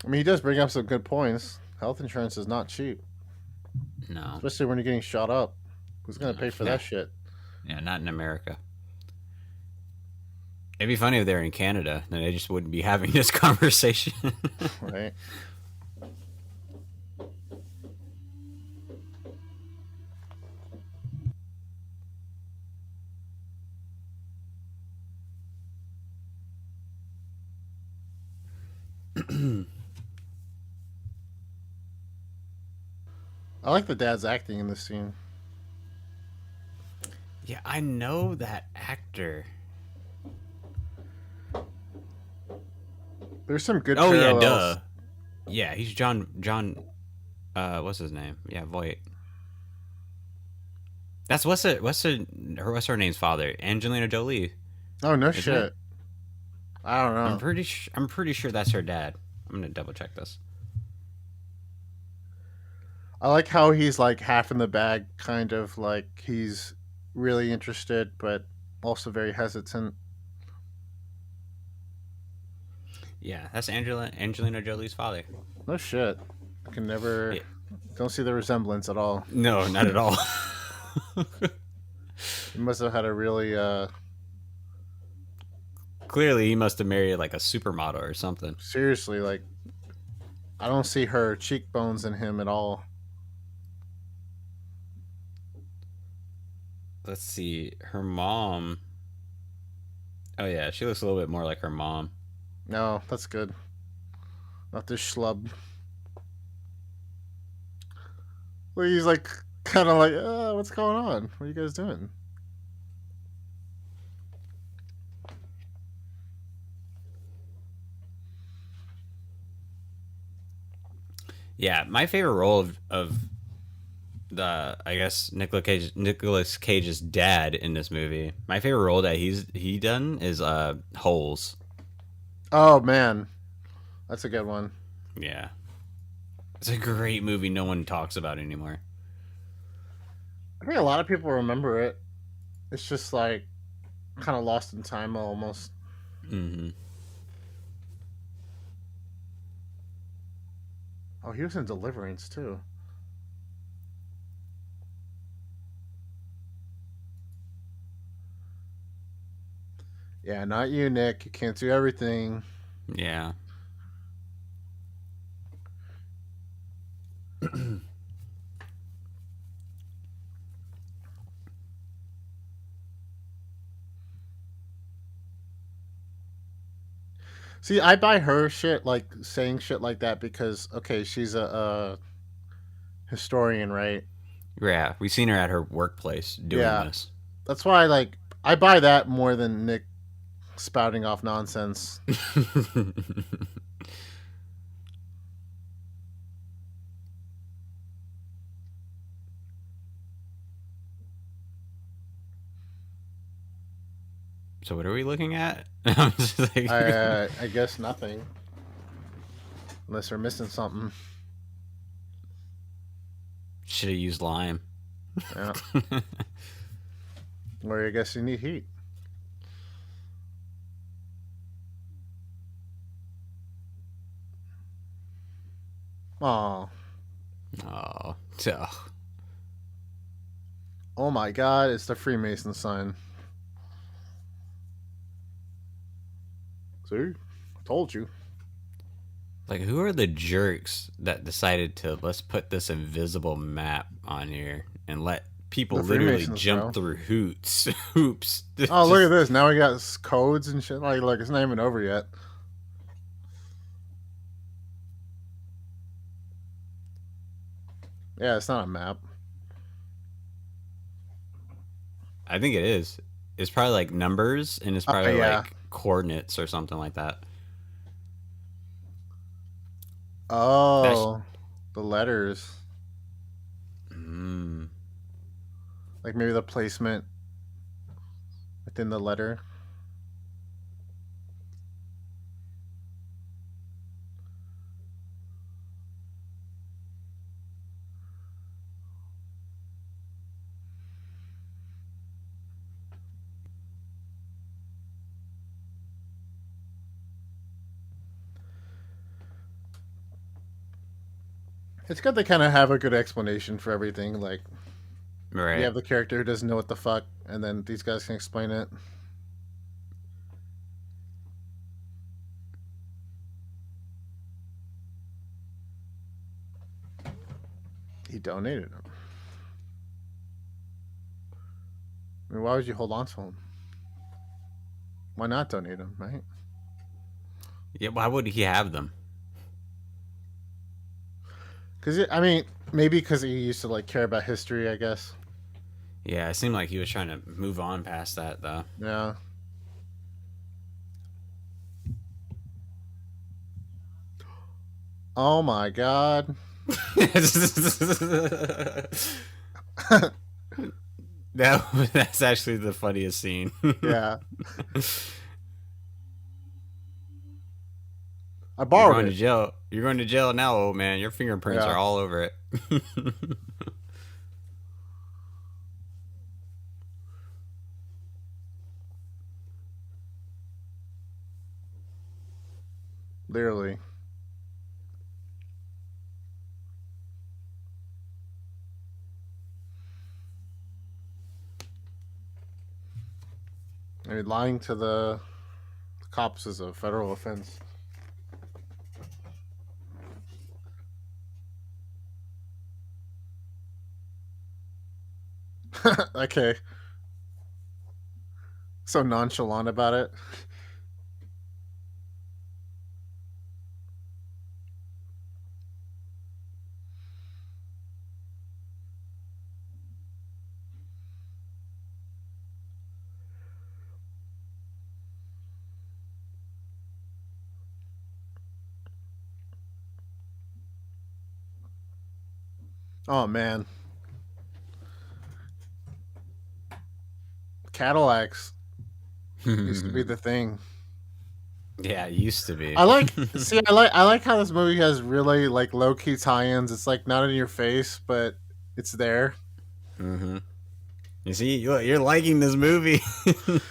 [SPEAKER 4] I mean, he does bring up some good points. Health insurance is not cheap,
[SPEAKER 3] No.
[SPEAKER 4] especially when you're getting shot up. Who's going to pay for that shit?
[SPEAKER 3] Yeah, not in America. It'd be funny if they were in Canada, then they just wouldn't be having this conversation.
[SPEAKER 4] Right? I like the dad's acting in this scene.
[SPEAKER 3] Yeah, I know that actor.
[SPEAKER 4] There's some good
[SPEAKER 3] Oh yeah,
[SPEAKER 4] parallels.
[SPEAKER 3] duh. Yeah, he's John. What's his name? Yeah, Voight. That's what's her name's father? Angelina Jolie.
[SPEAKER 4] Oh, no
[SPEAKER 3] Isn't
[SPEAKER 4] shit.
[SPEAKER 3] it?
[SPEAKER 4] I don't know.
[SPEAKER 3] I'm pretty sure that's her dad. I'm gonna double check this.
[SPEAKER 4] I like how he's like half in the bag, kind of like he's really interested, but also very hesitant.
[SPEAKER 3] Yeah, that's Angelina Jolie's father.
[SPEAKER 4] No shit. I can never.
[SPEAKER 3] Yeah.
[SPEAKER 4] Don't see the resemblance at all.
[SPEAKER 3] No, not at all.
[SPEAKER 4] He must have had a really.
[SPEAKER 3] Clearly, he must have married like a supermodel or something.
[SPEAKER 4] Seriously, like. I don't see her cheekbones in him at all.
[SPEAKER 3] Let's see. Her mom. Oh yeah, she looks a little bit more like her mom.
[SPEAKER 4] No, that's good. Not this schlub. Well, he's like kind of like, what's going on? What are you guys doing?
[SPEAKER 3] Yeah, my favorite role of the I guess Nicolas Cage's dad in this movie. My favorite role that he done is Holes.
[SPEAKER 4] Oh man, that's a good one.
[SPEAKER 3] Yeah, it's a great movie. No one talks about anymore.
[SPEAKER 4] I think a lot of people remember it. It's just like kind of lost in time almost.
[SPEAKER 3] Mm-hmm.
[SPEAKER 4] Oh, he was in Deliverance too. Yeah, not you, Nick. You can't do everything.
[SPEAKER 3] Yeah.
[SPEAKER 4] See, I buy her shit, like saying shit like that because okay, she's a historian, right?
[SPEAKER 3] Yeah, we've seen her at her workplace doing
[SPEAKER 4] Yeah.
[SPEAKER 3] this.
[SPEAKER 4] That's why I buy that more than Nick spouting off nonsense.
[SPEAKER 3] So what are we looking at? I'm just like,
[SPEAKER 4] I guess nothing. Unless we're missing something.
[SPEAKER 3] should have used lime.
[SPEAKER 4] Yeah. Or I guess you need heat. Aw.
[SPEAKER 3] Oh, so
[SPEAKER 4] Oh my god, it's the Freemason sign. See? I told you.
[SPEAKER 3] Like, who are the jerks that decided to let's put this invisible map on here and let people
[SPEAKER 4] The
[SPEAKER 3] literally
[SPEAKER 4] Freemasons,
[SPEAKER 3] jump
[SPEAKER 4] bro.
[SPEAKER 3] through hoops?
[SPEAKER 4] Oh, look at this. Now we got codes and shit. Like, look, it's not even over yet. Yeah, it's not a map.
[SPEAKER 3] I think it is. It's probably like numbers, and it's
[SPEAKER 4] Oh,
[SPEAKER 3] probably
[SPEAKER 4] yeah.
[SPEAKER 3] like coordinates or something like that.
[SPEAKER 4] Oh, the letters.
[SPEAKER 3] Mm.
[SPEAKER 4] Like maybe the placement within the letter. It's good to kind of have a good explanation for everything. Like,
[SPEAKER 3] Right.
[SPEAKER 4] you have the character who doesn't know what the fuck, and then these guys can explain it. He donated them. I mean, why would you hold on to them? Why not donate them, right?
[SPEAKER 3] Yeah. Why would he have them?
[SPEAKER 4] Because, I mean, maybe because he used to, like, care about history, I guess.
[SPEAKER 3] Yeah, it seemed like he was trying to move on past that, though.
[SPEAKER 4] Yeah. Oh my god.
[SPEAKER 3] That's actually the funniest scene.
[SPEAKER 4] Yeah. I
[SPEAKER 3] You're
[SPEAKER 4] borrowed
[SPEAKER 3] going to
[SPEAKER 4] it.
[SPEAKER 3] jail. You're going to jail now, old man. Your fingerprints
[SPEAKER 4] Yeah.
[SPEAKER 3] are all over it.
[SPEAKER 4] Literally. I mean, lying to the cops is a federal offense. Okay. So nonchalant about it. Oh man. Cadillacs used to be the thing.
[SPEAKER 3] Yeah, it used to be.
[SPEAKER 4] I like I like how this movie has really like low key tie-ins. It's like not in your face, but it's there.
[SPEAKER 3] Mm-hmm. You see, you're liking this movie.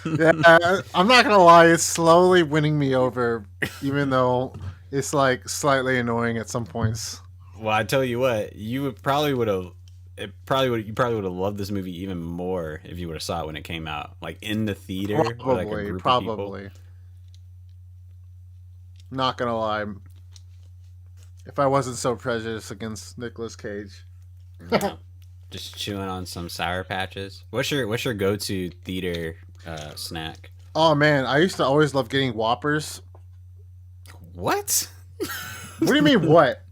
[SPEAKER 4] Yeah, I'm not gonna lie, it's slowly winning me over, even though it's like slightly annoying at some points.
[SPEAKER 3] Well, I tell you what, you probably would have. You probably would have loved this movie even more if you would have saw it when it came out, like in the theater with like a
[SPEAKER 4] Probably,
[SPEAKER 3] group of people.
[SPEAKER 4] probably. Not gonna lie, if I wasn't so prejudiced against Nicolas Cage.
[SPEAKER 3] Yeah. Just chewing on some Sour Patches. What's your go-to theater snack?
[SPEAKER 4] Oh man, I used to always love getting Whoppers.
[SPEAKER 3] What?
[SPEAKER 4] What do you mean what?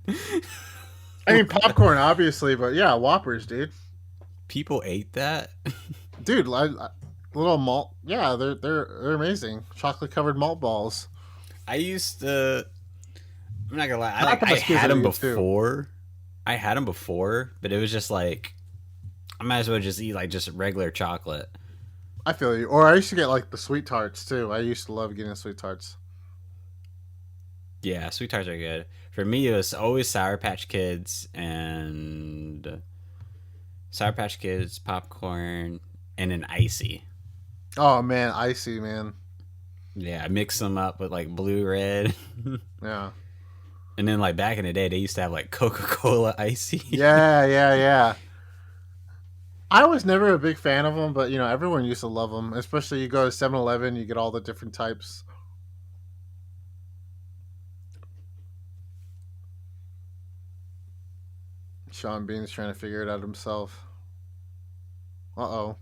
[SPEAKER 4] I mean popcorn, obviously, but yeah, Whoppers, dude.
[SPEAKER 3] People ate that?
[SPEAKER 4] Dude, little malt. Yeah, they're amazing. Chocolate covered malt balls.
[SPEAKER 3] I used to. I'm not gonna lie.
[SPEAKER 4] Not that
[SPEAKER 3] I
[SPEAKER 4] much kids
[SPEAKER 3] had
[SPEAKER 4] are
[SPEAKER 3] them
[SPEAKER 4] used to.
[SPEAKER 3] before. I had them before, but it was just like I might as well just eat like just regular chocolate.
[SPEAKER 4] I feel you. Or I used to get like the sweet tarts too. I used to love getting sweet tarts.
[SPEAKER 3] Yeah, sweet tarts are good. For me, it was always Sour Patch Kids, popcorn, and an icy.
[SPEAKER 4] Oh man, icy man.
[SPEAKER 3] Yeah, I mix them up with like blue, red,
[SPEAKER 4] Yeah.
[SPEAKER 3] and then like back in the day, they used to have like Coca-Cola icy.
[SPEAKER 4] Yeah, yeah, yeah. I was never a big fan of them, but everyone used to love them. Especially you go to 7-Eleven, you get all the different types. Sean Bean's trying to figure it out himself. Uh oh.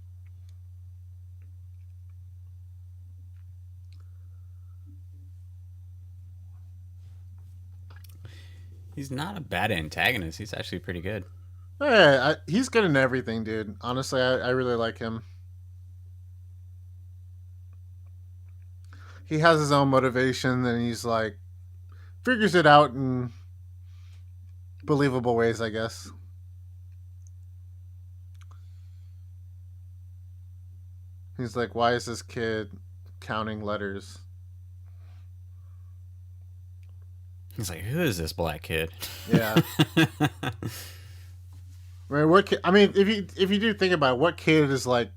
[SPEAKER 3] He's not a bad antagonist. He's actually pretty good.
[SPEAKER 4] Yeah, he's good in everything, dude. Honestly, I really like him. He has his own motivation, and he's like figures it out in believable ways, I guess. He's like, why is this kid counting letters?
[SPEAKER 3] He's like, who is this black kid?
[SPEAKER 4] Yeah. I mean, what? I mean, if you do think about it, what kid is like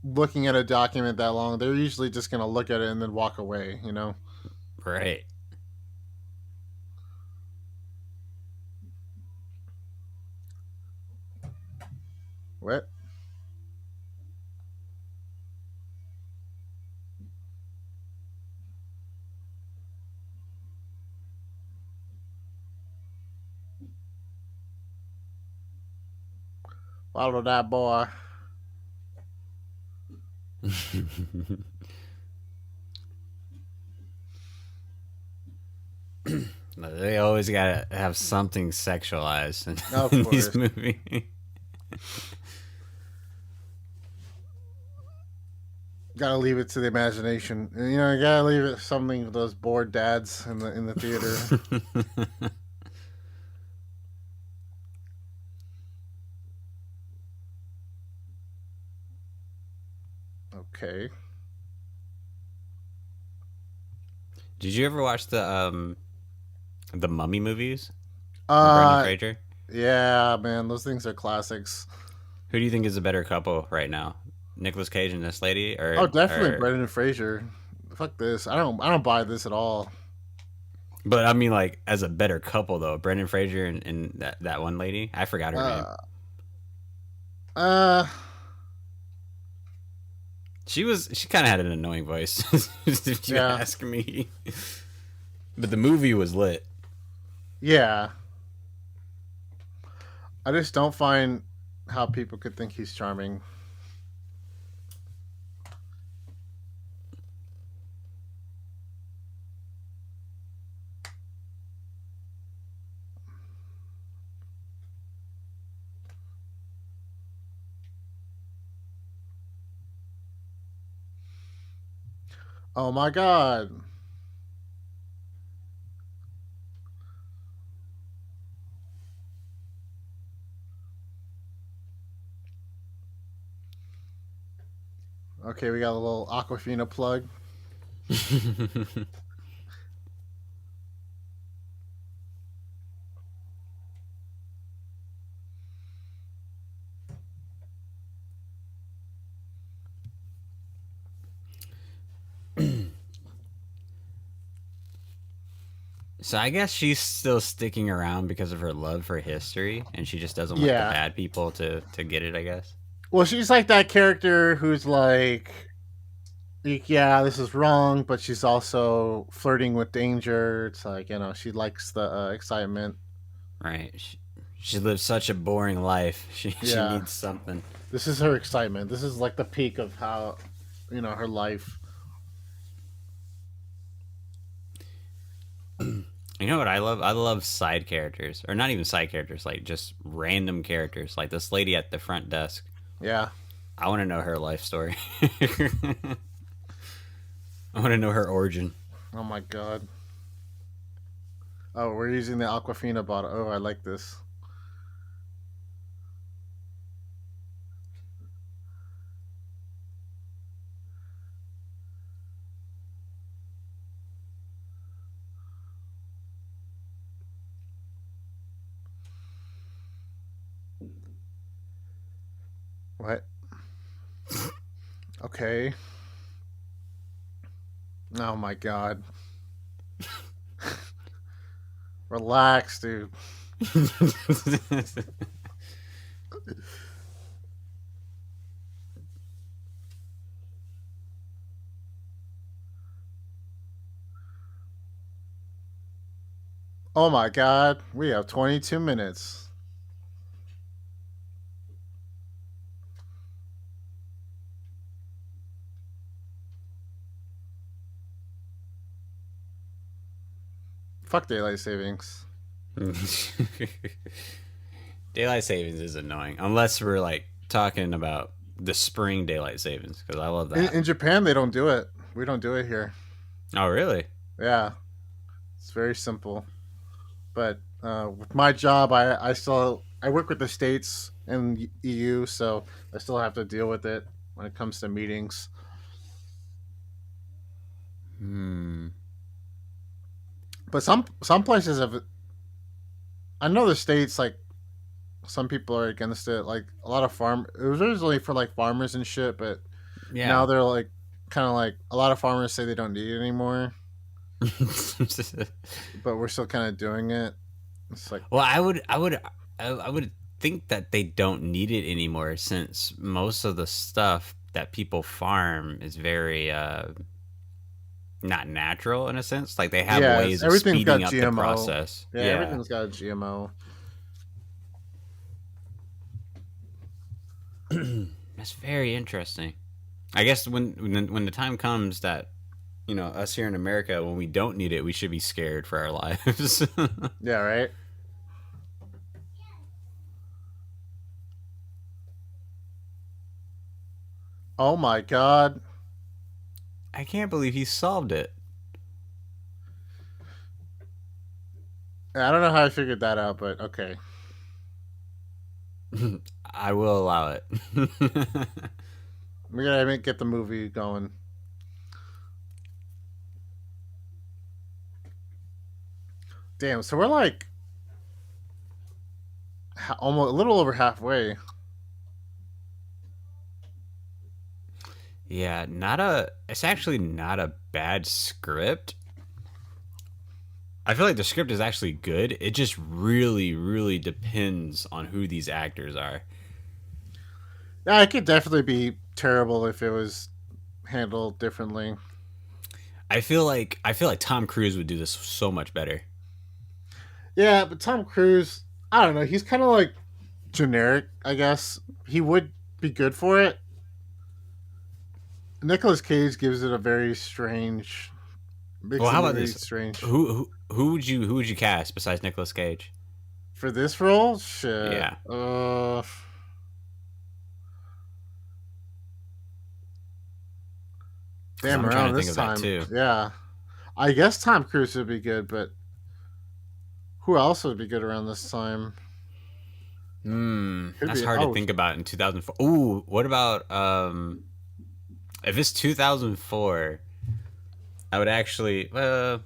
[SPEAKER 4] looking at a document that long? They're usually just gonna look at it and then walk away.
[SPEAKER 3] Right.
[SPEAKER 4] What? Follow that boy.
[SPEAKER 3] They always gotta have something sexualized
[SPEAKER 4] Of
[SPEAKER 3] in
[SPEAKER 4] course.
[SPEAKER 3] these movies.
[SPEAKER 4] Gotta leave it to the imagination. And, you gotta leave it something for those bored dads in the theater. Okay.
[SPEAKER 3] Did you ever watch the Mummy movies with Brendan
[SPEAKER 4] Uh,
[SPEAKER 3] Fraser?
[SPEAKER 4] yeah, man, those things are classics.
[SPEAKER 3] Who do you think is a better couple right now? Nicolas Cage and this lady,
[SPEAKER 4] Oh, definitely
[SPEAKER 3] or
[SPEAKER 4] Brendan Fraser. Fuck this. I don't buy this at all.
[SPEAKER 3] but I mean like as a better couple though, Brendan Fraser and that one lady. I forgot her name.
[SPEAKER 4] Uh, uh,
[SPEAKER 3] She kind of had an annoying voice, if you
[SPEAKER 4] yeah,
[SPEAKER 3] ask me. But the movie was lit.
[SPEAKER 4] yeah. I just don't find how people could think he's charming. Oh my god. Okay, we got a little Aquafina plug.
[SPEAKER 3] So I guess she's still sticking around because of her love for history, and she just doesn't want the
[SPEAKER 4] Yeah.
[SPEAKER 3] bad people to get it. I guess.
[SPEAKER 4] Well, she's like that character who's like, yeah, this is wrong, but she's also flirting with danger. It's like, she likes the excitement.
[SPEAKER 3] Right. She lives such a boring life. She
[SPEAKER 4] Yeah.
[SPEAKER 3] needs something.
[SPEAKER 4] This is her excitement. This is like the peak of how, her life.
[SPEAKER 3] You know what I love? I love side characters, or not even side characters, like just random characters, like this lady at the front desk.
[SPEAKER 4] Yeah.
[SPEAKER 3] I want to know her life story. I want to know her origin.
[SPEAKER 4] Oh my god. Oh, we're using the Aquafina bottle. Oh, I like this. What? Okay. Oh my god. Relax, dude. Oh my god, we have 22 minutes. Fuck daylight savings.
[SPEAKER 3] Daylight savings is annoying unless we're like talking about the spring daylight savings because I love that.
[SPEAKER 4] In Japan, they don't do it. We don't do it here.
[SPEAKER 3] Oh, really?
[SPEAKER 4] Yeah, it's very simple. But with my job, I work with the states and EU, so I still have to deal with it when it comes to meetings.
[SPEAKER 3] Hmm.
[SPEAKER 4] But some places have. I know the states like some people are against it. Like a lot of farm. It was originally for like farmers and shit, but now
[SPEAKER 3] Yeah.
[SPEAKER 4] they're like kind of like a lot of farmers say they don't need it anymore. But we're still kind of doing it. It's like
[SPEAKER 3] Well, I would think that they don't need it anymore since most of the stuff that people farm is very not natural in a sense. Like they have
[SPEAKER 4] yeah,
[SPEAKER 3] ways of
[SPEAKER 4] everything's got
[SPEAKER 3] speeding up the
[SPEAKER 4] GMO.
[SPEAKER 3] process.
[SPEAKER 4] Yeah,
[SPEAKER 3] Yeah.
[SPEAKER 4] everything's got a GMO.
[SPEAKER 3] That's very interesting. I guess when the time comes that us here in America when we don't need it, we should be scared for our lives.
[SPEAKER 4] Yeah, right. Oh my god.
[SPEAKER 3] I can't believe he solved it.
[SPEAKER 4] I don't know how I figured that out, but okay.
[SPEAKER 3] I will allow it.
[SPEAKER 4] We gotta get the movie going. Damn, so we're like almost a little over halfway.
[SPEAKER 3] Yeah, not a. It's actually not a bad script. I feel like the script is actually good. It just really, really depends on who these actors are.
[SPEAKER 4] Yeah, it could definitely be terrible if it was handled differently.
[SPEAKER 3] I feel like Tom Cruise would do this so much better.
[SPEAKER 4] Yeah, but Tom Cruise, I don't know. He's kind of like generic, I guess. He would be good for it. Nicolas Cage gives it a very strange,
[SPEAKER 3] Well,
[SPEAKER 4] makes it
[SPEAKER 3] how about
[SPEAKER 4] very
[SPEAKER 3] this?
[SPEAKER 4] strange.
[SPEAKER 3] Who would you cast besides Nicolas Cage?
[SPEAKER 4] For this role, shit.
[SPEAKER 3] Yeah, because
[SPEAKER 4] Damn,
[SPEAKER 3] I'm trying
[SPEAKER 4] around
[SPEAKER 3] to think
[SPEAKER 4] this
[SPEAKER 3] of that
[SPEAKER 4] time,
[SPEAKER 3] too.
[SPEAKER 4] yeah. I guess Tom Cruise would be good, but who else would be good around this time? Could
[SPEAKER 3] That's
[SPEAKER 4] be.
[SPEAKER 3] hard to
[SPEAKER 4] Oh,
[SPEAKER 3] think about in 2004. Ooh, what about if it's 2004? I would actually. How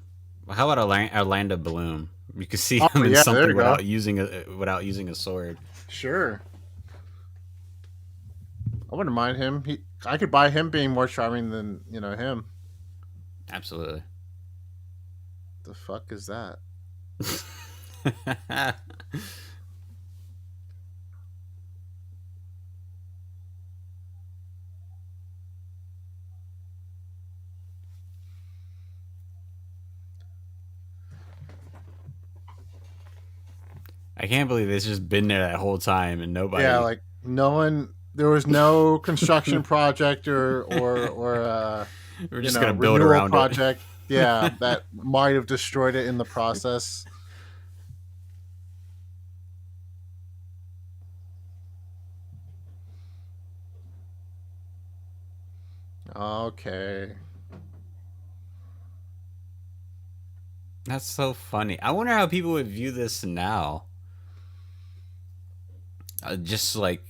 [SPEAKER 3] about Orlando Bloom? You could see
[SPEAKER 4] oh
[SPEAKER 3] him in
[SPEAKER 4] yeah. There
[SPEAKER 3] something
[SPEAKER 4] you go.
[SPEAKER 3] without using a sword.
[SPEAKER 4] Sure. I wouldn't mind him. I could buy him being more charming than him.
[SPEAKER 3] Absolutely.
[SPEAKER 4] The fuck is that?
[SPEAKER 3] I can't believe it's just been there that whole time and
[SPEAKER 4] Yeah,
[SPEAKER 3] nobody.
[SPEAKER 4] like no one. There was no construction project or
[SPEAKER 3] We're just gonna build
[SPEAKER 4] renewal
[SPEAKER 3] around it.
[SPEAKER 4] project. Yeah, that might have destroyed it in the process. Okay.
[SPEAKER 3] That's so funny. I wonder how people would view this now. Just like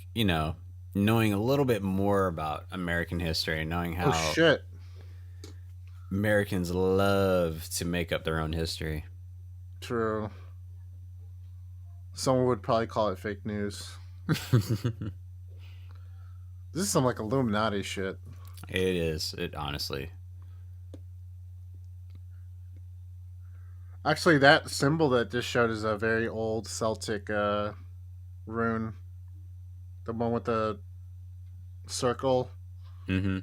[SPEAKER 3] knowing a little bit more about American history, knowing
[SPEAKER 4] Oh
[SPEAKER 3] how
[SPEAKER 4] shit.
[SPEAKER 3] Americans love to make up their own history.
[SPEAKER 4] True. Someone would probably call it fake news. This is some like Illuminati shit.
[SPEAKER 3] It is. It honestly.
[SPEAKER 4] Actually, that symbol that just showed is a very old Celtic rune. The one with the circle.
[SPEAKER 3] Mm-hmm.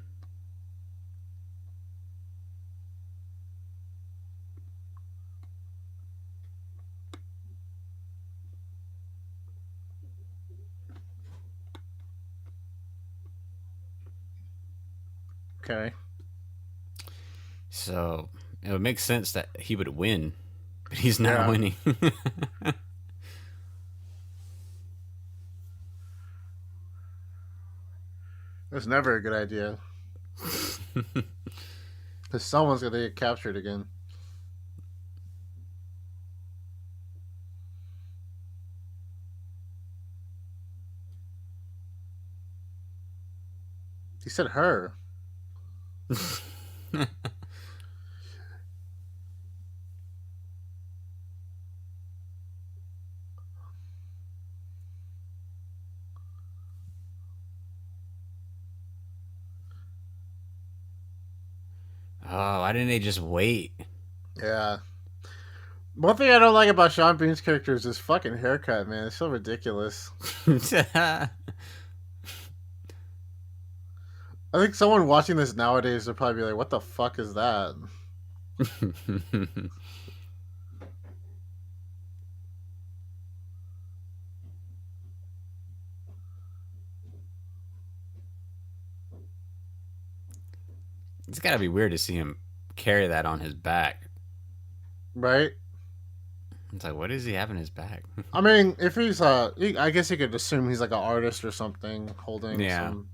[SPEAKER 4] Okay.
[SPEAKER 3] So it would make sense that he would win, but he's not
[SPEAKER 4] Yeah.
[SPEAKER 3] winning.
[SPEAKER 4] That's never a good idea. Because someone's going to get captured again. He said her.
[SPEAKER 3] Oh, why didn't they just wait?
[SPEAKER 4] Yeah. One thing I don't like about Sean Bean's character is his fucking haircut, man. It's so ridiculous. I think someone watching this nowadays would probably be like, what the fuck is that?
[SPEAKER 3] It's gotta be weird to see him carry that on his back.
[SPEAKER 4] Right?
[SPEAKER 3] It's like, what does he have in his back?
[SPEAKER 4] I mean, if he's I guess you could assume he's like an artist or something holding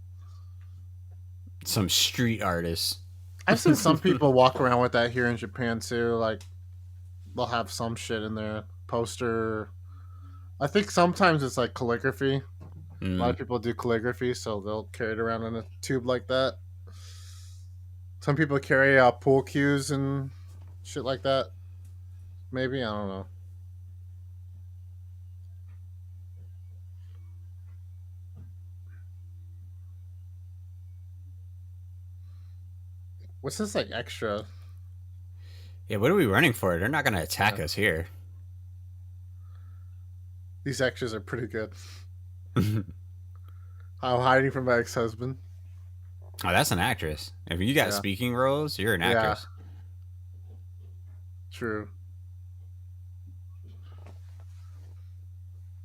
[SPEAKER 3] some street artist.
[SPEAKER 4] I've seen some people walk around with that here in Japan too. Like, they'll have some shit in their poster. I think sometimes it's like calligraphy. A lot of people do calligraphy, so they'll carry it around in a tube like that. Some people carry pool cues and shit like that. Maybe, I don't know. What's this like extra?
[SPEAKER 3] Yeah, what are we running for? They're not gonna attack us here.
[SPEAKER 4] These extras are pretty good. I'm hiding from my ex-husband.
[SPEAKER 3] Oh, that's an actress. If you got speaking roles, you're an actress.
[SPEAKER 4] True.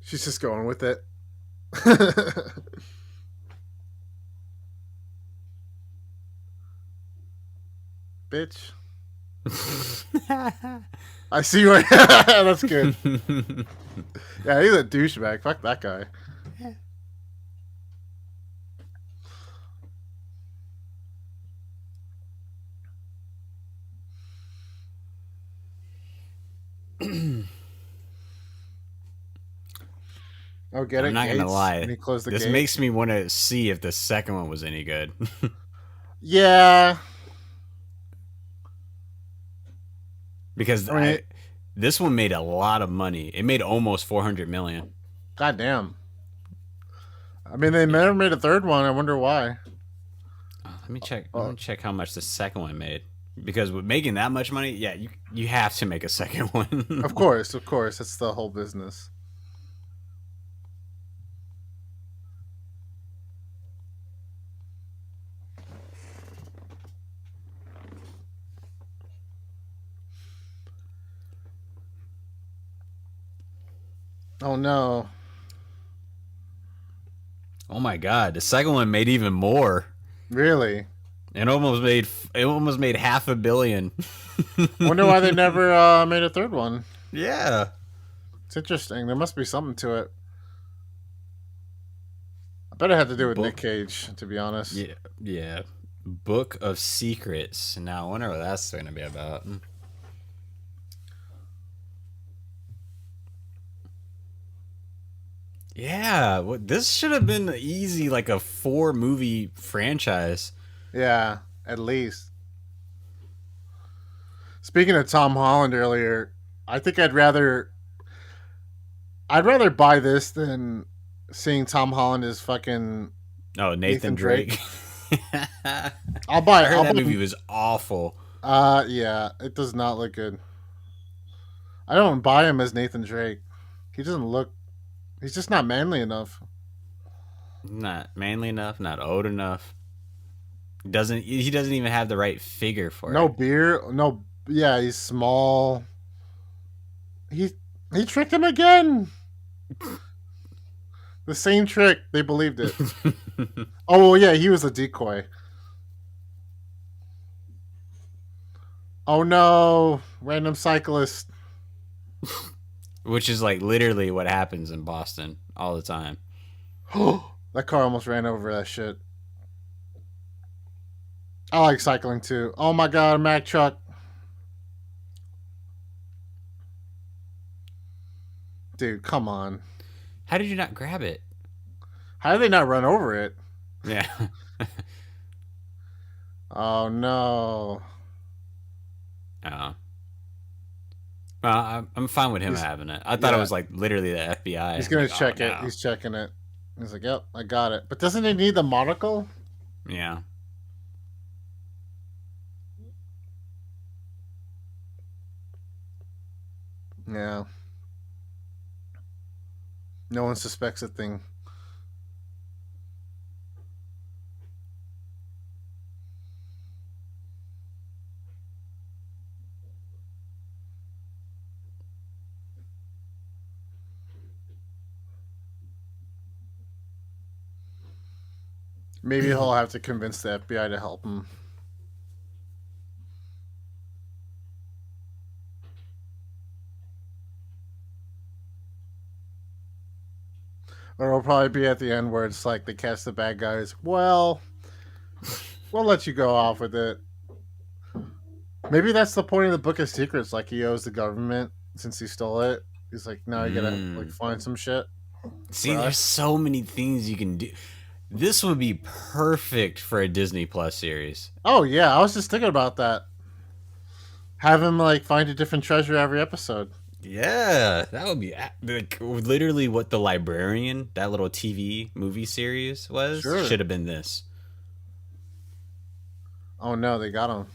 [SPEAKER 4] She's just going with it. Bitch. I see where. That's good. Yeah, he's a douchebag. Fuck that guy. Oh, get it?
[SPEAKER 3] I'm not gonna lie.
[SPEAKER 4] This
[SPEAKER 3] gate? Makes me want to see if the second one was any good.
[SPEAKER 4] Yeah.
[SPEAKER 3] Because this one made a lot of money. It made almost 400 million.
[SPEAKER 4] God damn. I mean, they never made a third one. I wonder why.
[SPEAKER 3] Let me check. Let me check how much the second one made. Because with making that much money, yeah, you have to make a second one.
[SPEAKER 4] Of course. It's the whole business. Oh no.
[SPEAKER 3] Oh my god, the second one made even more.
[SPEAKER 4] Really?
[SPEAKER 3] It almost made $500 million.
[SPEAKER 4] Wonder why they never made a third one.
[SPEAKER 3] Yeah.
[SPEAKER 4] It's interesting. There must be something to it. I bet it had to do with Nick Cage, to be honest.
[SPEAKER 3] Yeah. Book of Secrets. Now I wonder what that's going to be about. Yeah, this should have been easy, like a 4-movie franchise.
[SPEAKER 4] Yeah, at least. Speaking of Tom Holland earlier, I think I'd rather buy this than seeing Tom Holland as fucking
[SPEAKER 3] Nathan Drake.
[SPEAKER 4] I'll buy it.
[SPEAKER 3] That movie was awful.
[SPEAKER 4] Yeah, it does not look good. I don't buy him as Nathan Drake. He doesn't look. He's just not manly enough.
[SPEAKER 3] Not manly enough. Not old enough. He doesn't even have the right figure for it.
[SPEAKER 4] No beard. No. Yeah, he's small. He tricked him again. The same trick. They believed it. Oh well, yeah, he was a decoy. Oh no, random cyclist.
[SPEAKER 3] which is like literally what happens in Boston all the time.
[SPEAKER 4] That car almost ran over that shit. I like cycling too. Oh my god, a Mack truck. Dude, come on.
[SPEAKER 3] How did you not grab it?
[SPEAKER 4] How did they not run over it?
[SPEAKER 3] Yeah.
[SPEAKER 4] Oh no.
[SPEAKER 3] Oh. Well, I'm fine with him
[SPEAKER 4] He's,
[SPEAKER 3] having it. I thought it
[SPEAKER 4] yeah,
[SPEAKER 3] was like literally the FBI.
[SPEAKER 4] he's
[SPEAKER 3] I'm
[SPEAKER 4] gonna
[SPEAKER 3] like, oh
[SPEAKER 4] check it.
[SPEAKER 3] no.
[SPEAKER 4] He's checking it. He's like, yep, I got it. But doesn't it need the monocle?
[SPEAKER 3] Yeah.
[SPEAKER 4] Yeah. No one suspects a thing. Maybe he'll have to convince the FBI to help him. Or it'll probably be at the end where it's like they catch the bad guys. Well, we'll let you go off with it. Maybe that's the point of the Book of Secrets. Like he owes the government since he stole it. He's like, now you gotta like find some shit.
[SPEAKER 3] See, there's so many things you can do. This would be perfect for a Disneyplus series.
[SPEAKER 4] Oh yeah, I was just thinking about that. Have him like find a different treasure every episode.
[SPEAKER 3] Yeah, that would be like literally what The Librarian, that little TV movie series was.
[SPEAKER 4] Sure.
[SPEAKER 3] Should have been this.
[SPEAKER 4] Oh no, they got him.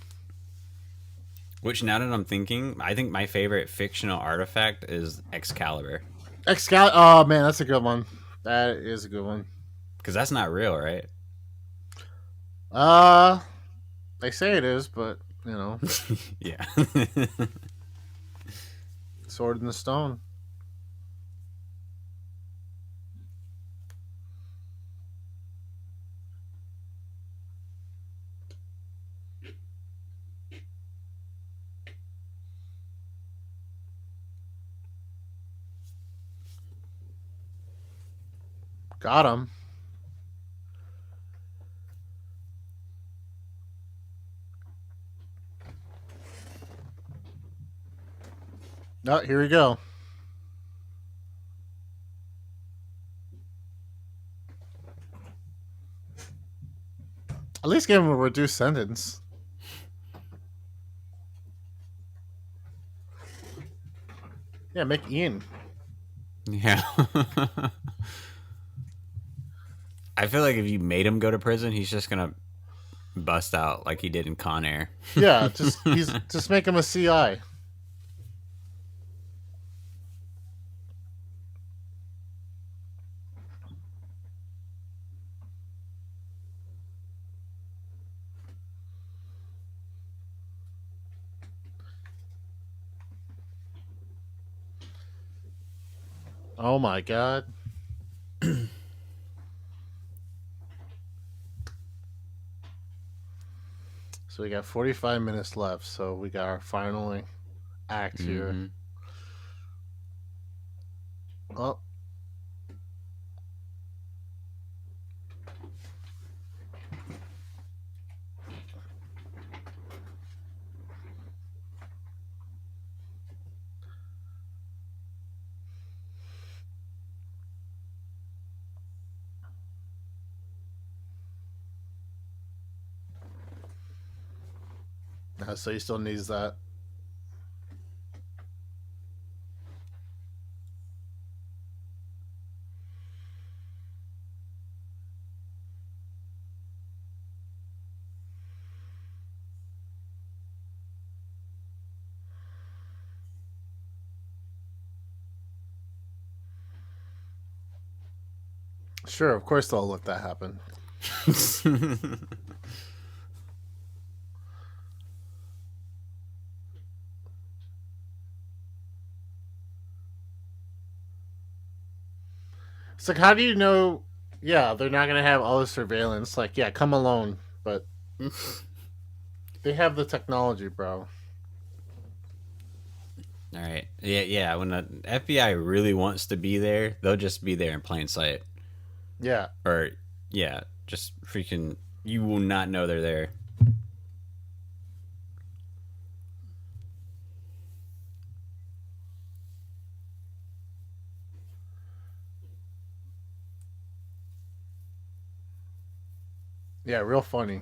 [SPEAKER 3] Which now that I'm thinking, I think my favorite fictional artifact is Excalibur.
[SPEAKER 4] Excalibur. Oh man, that's a good one. That is a good one.
[SPEAKER 3] Because that's not real, right?
[SPEAKER 4] They say it is, but you know,
[SPEAKER 3] Yeah.
[SPEAKER 4] sword in the stone. Got him. Oh, here we go. At least give him a reduced sentence. Yeah, make Ian.
[SPEAKER 3] Yeah. I feel like if you made him go to prison, he's just gonna bust out like he did in Con Air.
[SPEAKER 4] Yeah, just make him a CI. Oh my god. So we got 45 minutes left, so we got our final act here.
[SPEAKER 3] Mhm.
[SPEAKER 4] Oh. So he still needs that. Sure, of course they'll let that happen. It's like, how do you know? Yeah, they're not gonna have all the surveillance. Like, yeah, come alone, but they have the technology, bro.
[SPEAKER 3] All right. Yeah, yeah. When the FBI really wants to be there, they'll just be there in plain sight.
[SPEAKER 4] Yeah.
[SPEAKER 3] Or, yeah, just freaking. You will not know they're there.
[SPEAKER 4] Yeah, real funny.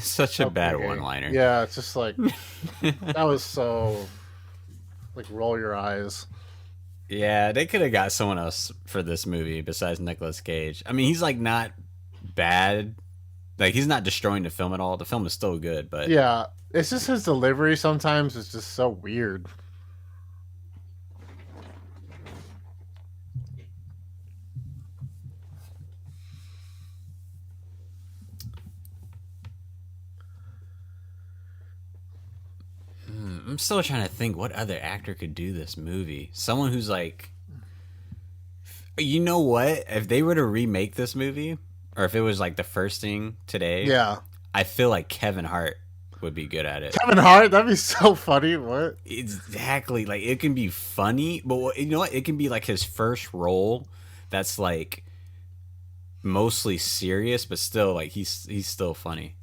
[SPEAKER 3] Such a bad
[SPEAKER 4] Okay.
[SPEAKER 3] one-liner.
[SPEAKER 4] Yeah, it's just like that was so like roll your eyes.
[SPEAKER 3] Yeah, they could have got someone else for this movie besides Nicolas Cage. I mean, he's like not bad. Like he's not destroying the film at all. The film is still good, but
[SPEAKER 4] Yeah, it's just his delivery sometimes is just so weird.
[SPEAKER 3] I'm still trying to think what other actor could do this movie. Someone who's like, you know what? If they were to remake this movie, or if it was like the first thing today,
[SPEAKER 4] Yeah.
[SPEAKER 3] I feel like Kevin Hart would be good at it.
[SPEAKER 4] Kevin Hart, that'd be so funny. What?
[SPEAKER 3] Exactly. Like it can be funny, but you know what? It can be like his first role that's like mostly serious, but still like he's still funny.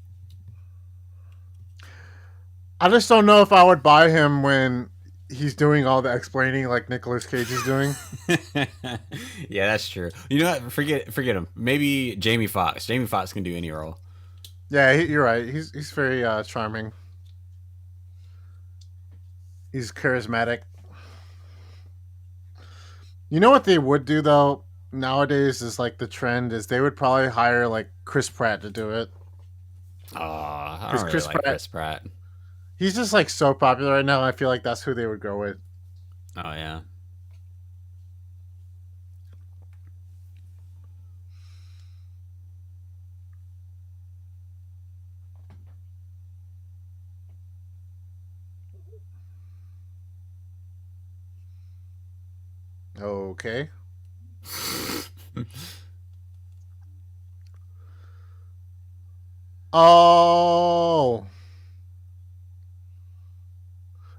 [SPEAKER 4] I just don't know if I would buy him when he's doing all the explaining like Nicolas Cage is doing.
[SPEAKER 3] Yeah, that's true. You know what? Forget him. Maybe Jamie Foxx. Jamie Foxx can do any role.
[SPEAKER 4] Yeah, you're right. He's very charming. He's charismatic. You know what they would do though nowadays is like the trend is they would probably hire like Chris Pratt to do it
[SPEAKER 3] Oh, I
[SPEAKER 4] because
[SPEAKER 3] don't really
[SPEAKER 4] Chris
[SPEAKER 3] like
[SPEAKER 4] Pratt
[SPEAKER 3] Chris Pratt.
[SPEAKER 4] he's just like so popular right now. I feel like that's who they would go with.
[SPEAKER 3] Oh yeah.
[SPEAKER 4] Okay. Oh,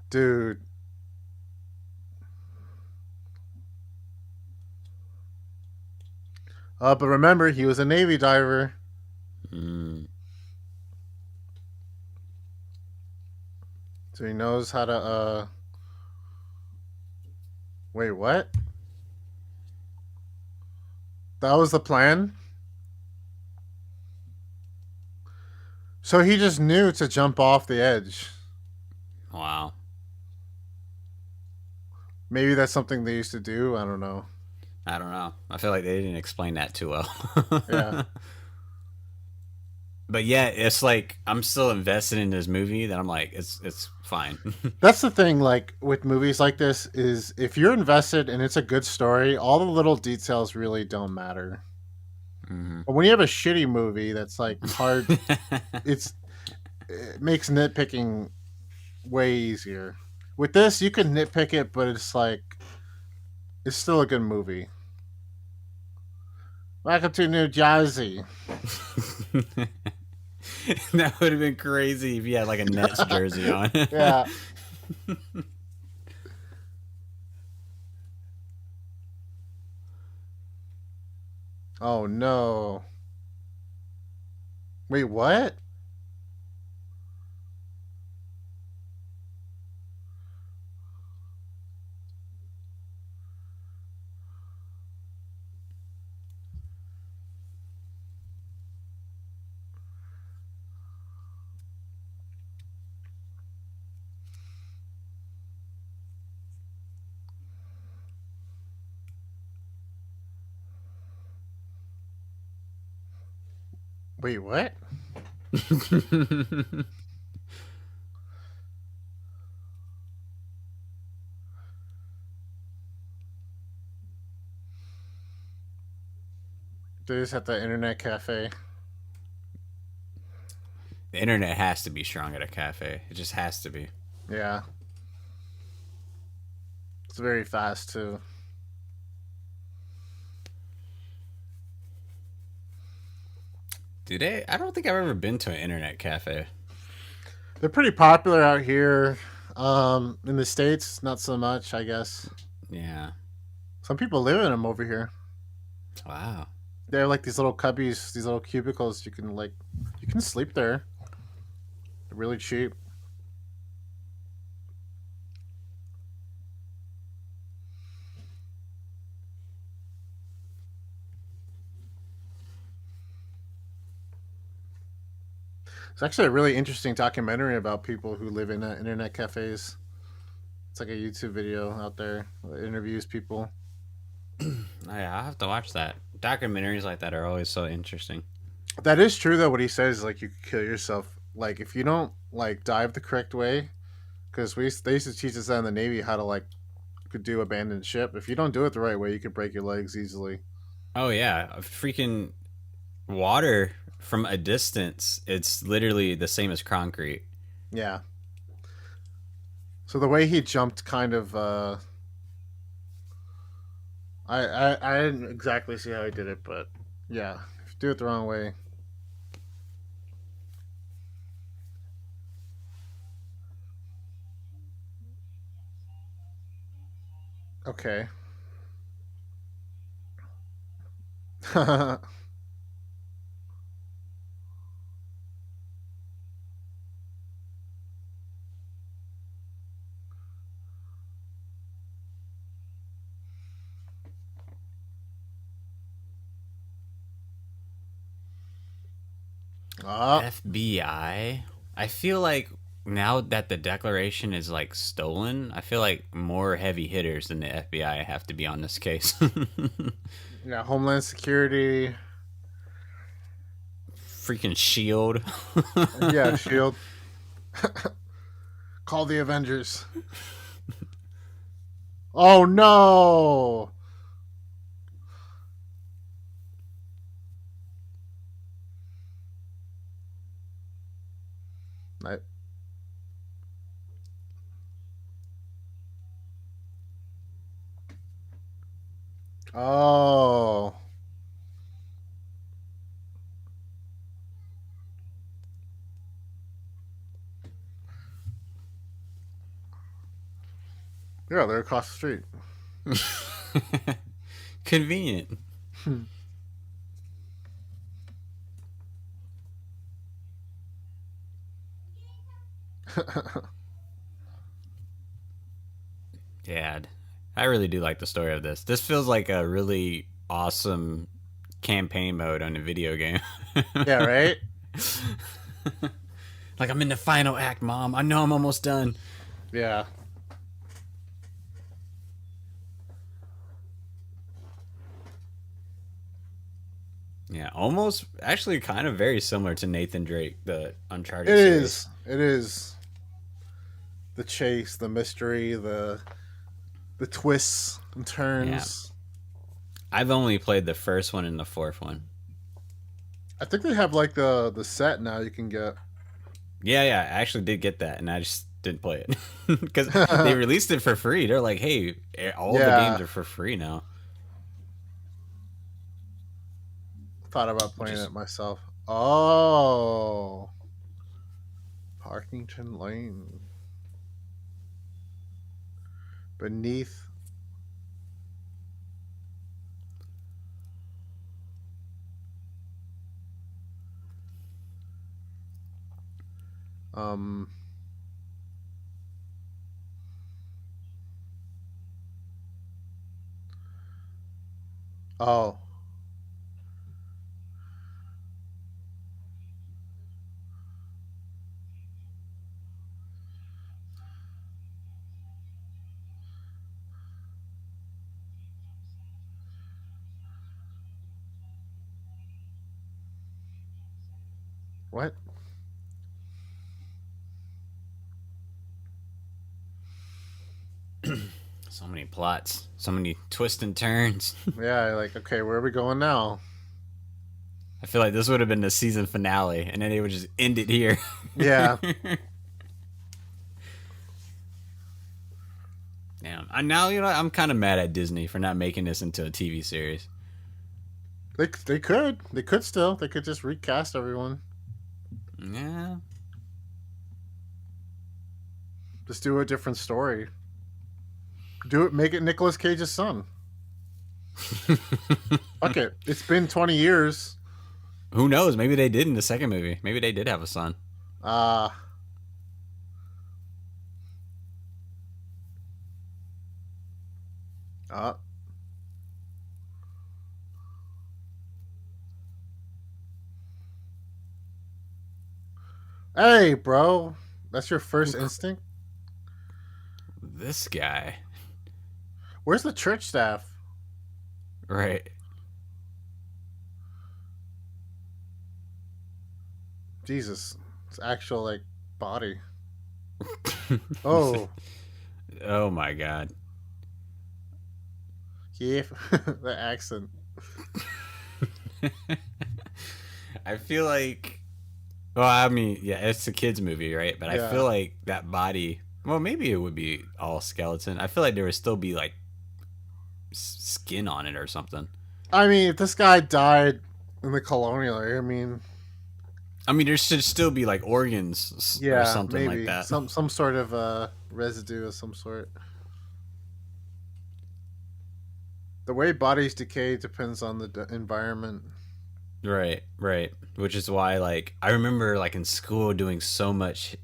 [SPEAKER 4] dude. But remember, he was a Navy diver,
[SPEAKER 3] Mm.
[SPEAKER 4] so he knows how to. Wait, what? That was the plan. So he just knew to jump off the edge.
[SPEAKER 3] Wow.
[SPEAKER 4] Maybe that's something they used to do. I don't know.
[SPEAKER 3] I don't know. I feel like they didn't explain that too well.
[SPEAKER 4] Yeah.
[SPEAKER 3] But yeah, it's like I'm still invested in this movie. That I'm like, it's fine.
[SPEAKER 4] That's the thing, like with movies like this, is if you're invested and it's a good story, all the little details really don't matter.
[SPEAKER 3] Hmm.
[SPEAKER 4] But when you have a shitty movie that's like hard, it makes nitpicking way easier. With this, you can nitpick it, but it's like it's still a good movie. Welcome to New Jersey.
[SPEAKER 3] That would have been crazy if you had like a Nets jersey on.
[SPEAKER 4] Yeah. Oh no. Wait, what? Wait, what? They just at the internet cafe.
[SPEAKER 3] The internet has to be strong at a cafe. It just has to be.
[SPEAKER 4] Yeah. It's very fast too.
[SPEAKER 3] Do they? I don't think I've ever been to an internet cafe.
[SPEAKER 4] They're pretty popular out here. In the States, not so much, I guess.
[SPEAKER 3] Yeah.
[SPEAKER 4] Some people live in them over here.
[SPEAKER 3] Wow.
[SPEAKER 4] They're like these little cubbies, these little cubicles. You can sleep there. They're really cheap. It's actually a really interesting documentary about people who live in internet cafes. It's like a YouTube video out there that interviews people.
[SPEAKER 3] Oh, yeah, I'll have to watch that. Documentaries like that are always so interesting.
[SPEAKER 4] That is true though. What he says, like you could kill yourself, like if you don't like dive the correct way. Because they used to teach us that in the Navy how to like could do abandoned ship. If you don't do it the right way, you could break your legs easily.
[SPEAKER 3] Oh yeah, freaking water from a distance. It's literally the same as concrete.
[SPEAKER 4] Yeah. So the way he jumped, kind of, I didn't exactly see how he did it, but yeah, if you do it the wrong way. Okay. Oh,
[SPEAKER 3] FBI. I feel like now that the declaration is like stolen, I feel like more heavy hitters than the FBI have to be on this case.
[SPEAKER 4] yeah, Homeland Security.
[SPEAKER 3] Freaking shield.
[SPEAKER 4] Yeah, Shield. Call the Avengers. Oh no! I, oh. Yeah, they're across the street.
[SPEAKER 3] Convenient. Yeah, I really do like the story of this. This feels like a really awesome campaign mode on a video game.
[SPEAKER 4] Yeah, right?
[SPEAKER 3] Like, I'm in the final act, Mom. I know I'm almost done.
[SPEAKER 4] Yeah.
[SPEAKER 3] Yeah, almost actually kind of very similar to Nathan Drake, the Uncharted
[SPEAKER 4] It
[SPEAKER 3] series.
[SPEAKER 4] is. It is. The chase, the mystery, the twists and turns.
[SPEAKER 3] I've only played the first one and the fourth one.
[SPEAKER 4] I think they have like the set now you can get.
[SPEAKER 3] Yeah, I actually did get that, and I just didn't play it because they released it for free. They're like, "Hey, all the
[SPEAKER 4] Yeah.
[SPEAKER 3] games are for free now."
[SPEAKER 4] Thought about
[SPEAKER 3] Which
[SPEAKER 4] playing
[SPEAKER 3] is
[SPEAKER 4] it myself. Oh. Parkington Lane. Beneath. Um. Oh. What?
[SPEAKER 3] so many plots, so many twists and turns.
[SPEAKER 4] Yeah, like, okay, where are we going now?
[SPEAKER 3] I feel like this would have been the season finale, and then they would just end it here.
[SPEAKER 4] Yeah.
[SPEAKER 3] Damn. I now I'm kind of mad at Disney for not making this into a TV series.
[SPEAKER 4] They could just recast everyone.
[SPEAKER 3] Yeah.
[SPEAKER 4] Just do a different story. Make it Nicolas Cage's son. Fuck it. It's been 20 years.
[SPEAKER 3] Who knows? Maybe they did in the second movie. Maybe they did have a son.
[SPEAKER 4] Uh uh Hey, bro. That's your first instinct?
[SPEAKER 3] This guy.
[SPEAKER 4] Where's the church staff?
[SPEAKER 3] Right.
[SPEAKER 4] Jesus. It's actual like body. Oh.
[SPEAKER 3] Oh my god.
[SPEAKER 4] Yeah. The accent.
[SPEAKER 3] I feel like, well, I mean, yeah, it's a kids movie, right? But
[SPEAKER 4] Yeah.
[SPEAKER 3] I feel like that body, well, maybe it would be all skeleton. I feel like there would still be like skin on it or something.
[SPEAKER 4] I mean, if this guy died in the colonial era, I mean,
[SPEAKER 3] there should still be like organs or something
[SPEAKER 4] maybe.
[SPEAKER 3] like that.
[SPEAKER 4] Some sort of residue of some sort. The way bodies decay depends on the environment.
[SPEAKER 3] Right, right. Which is why, like, I remember, like, in school doing so much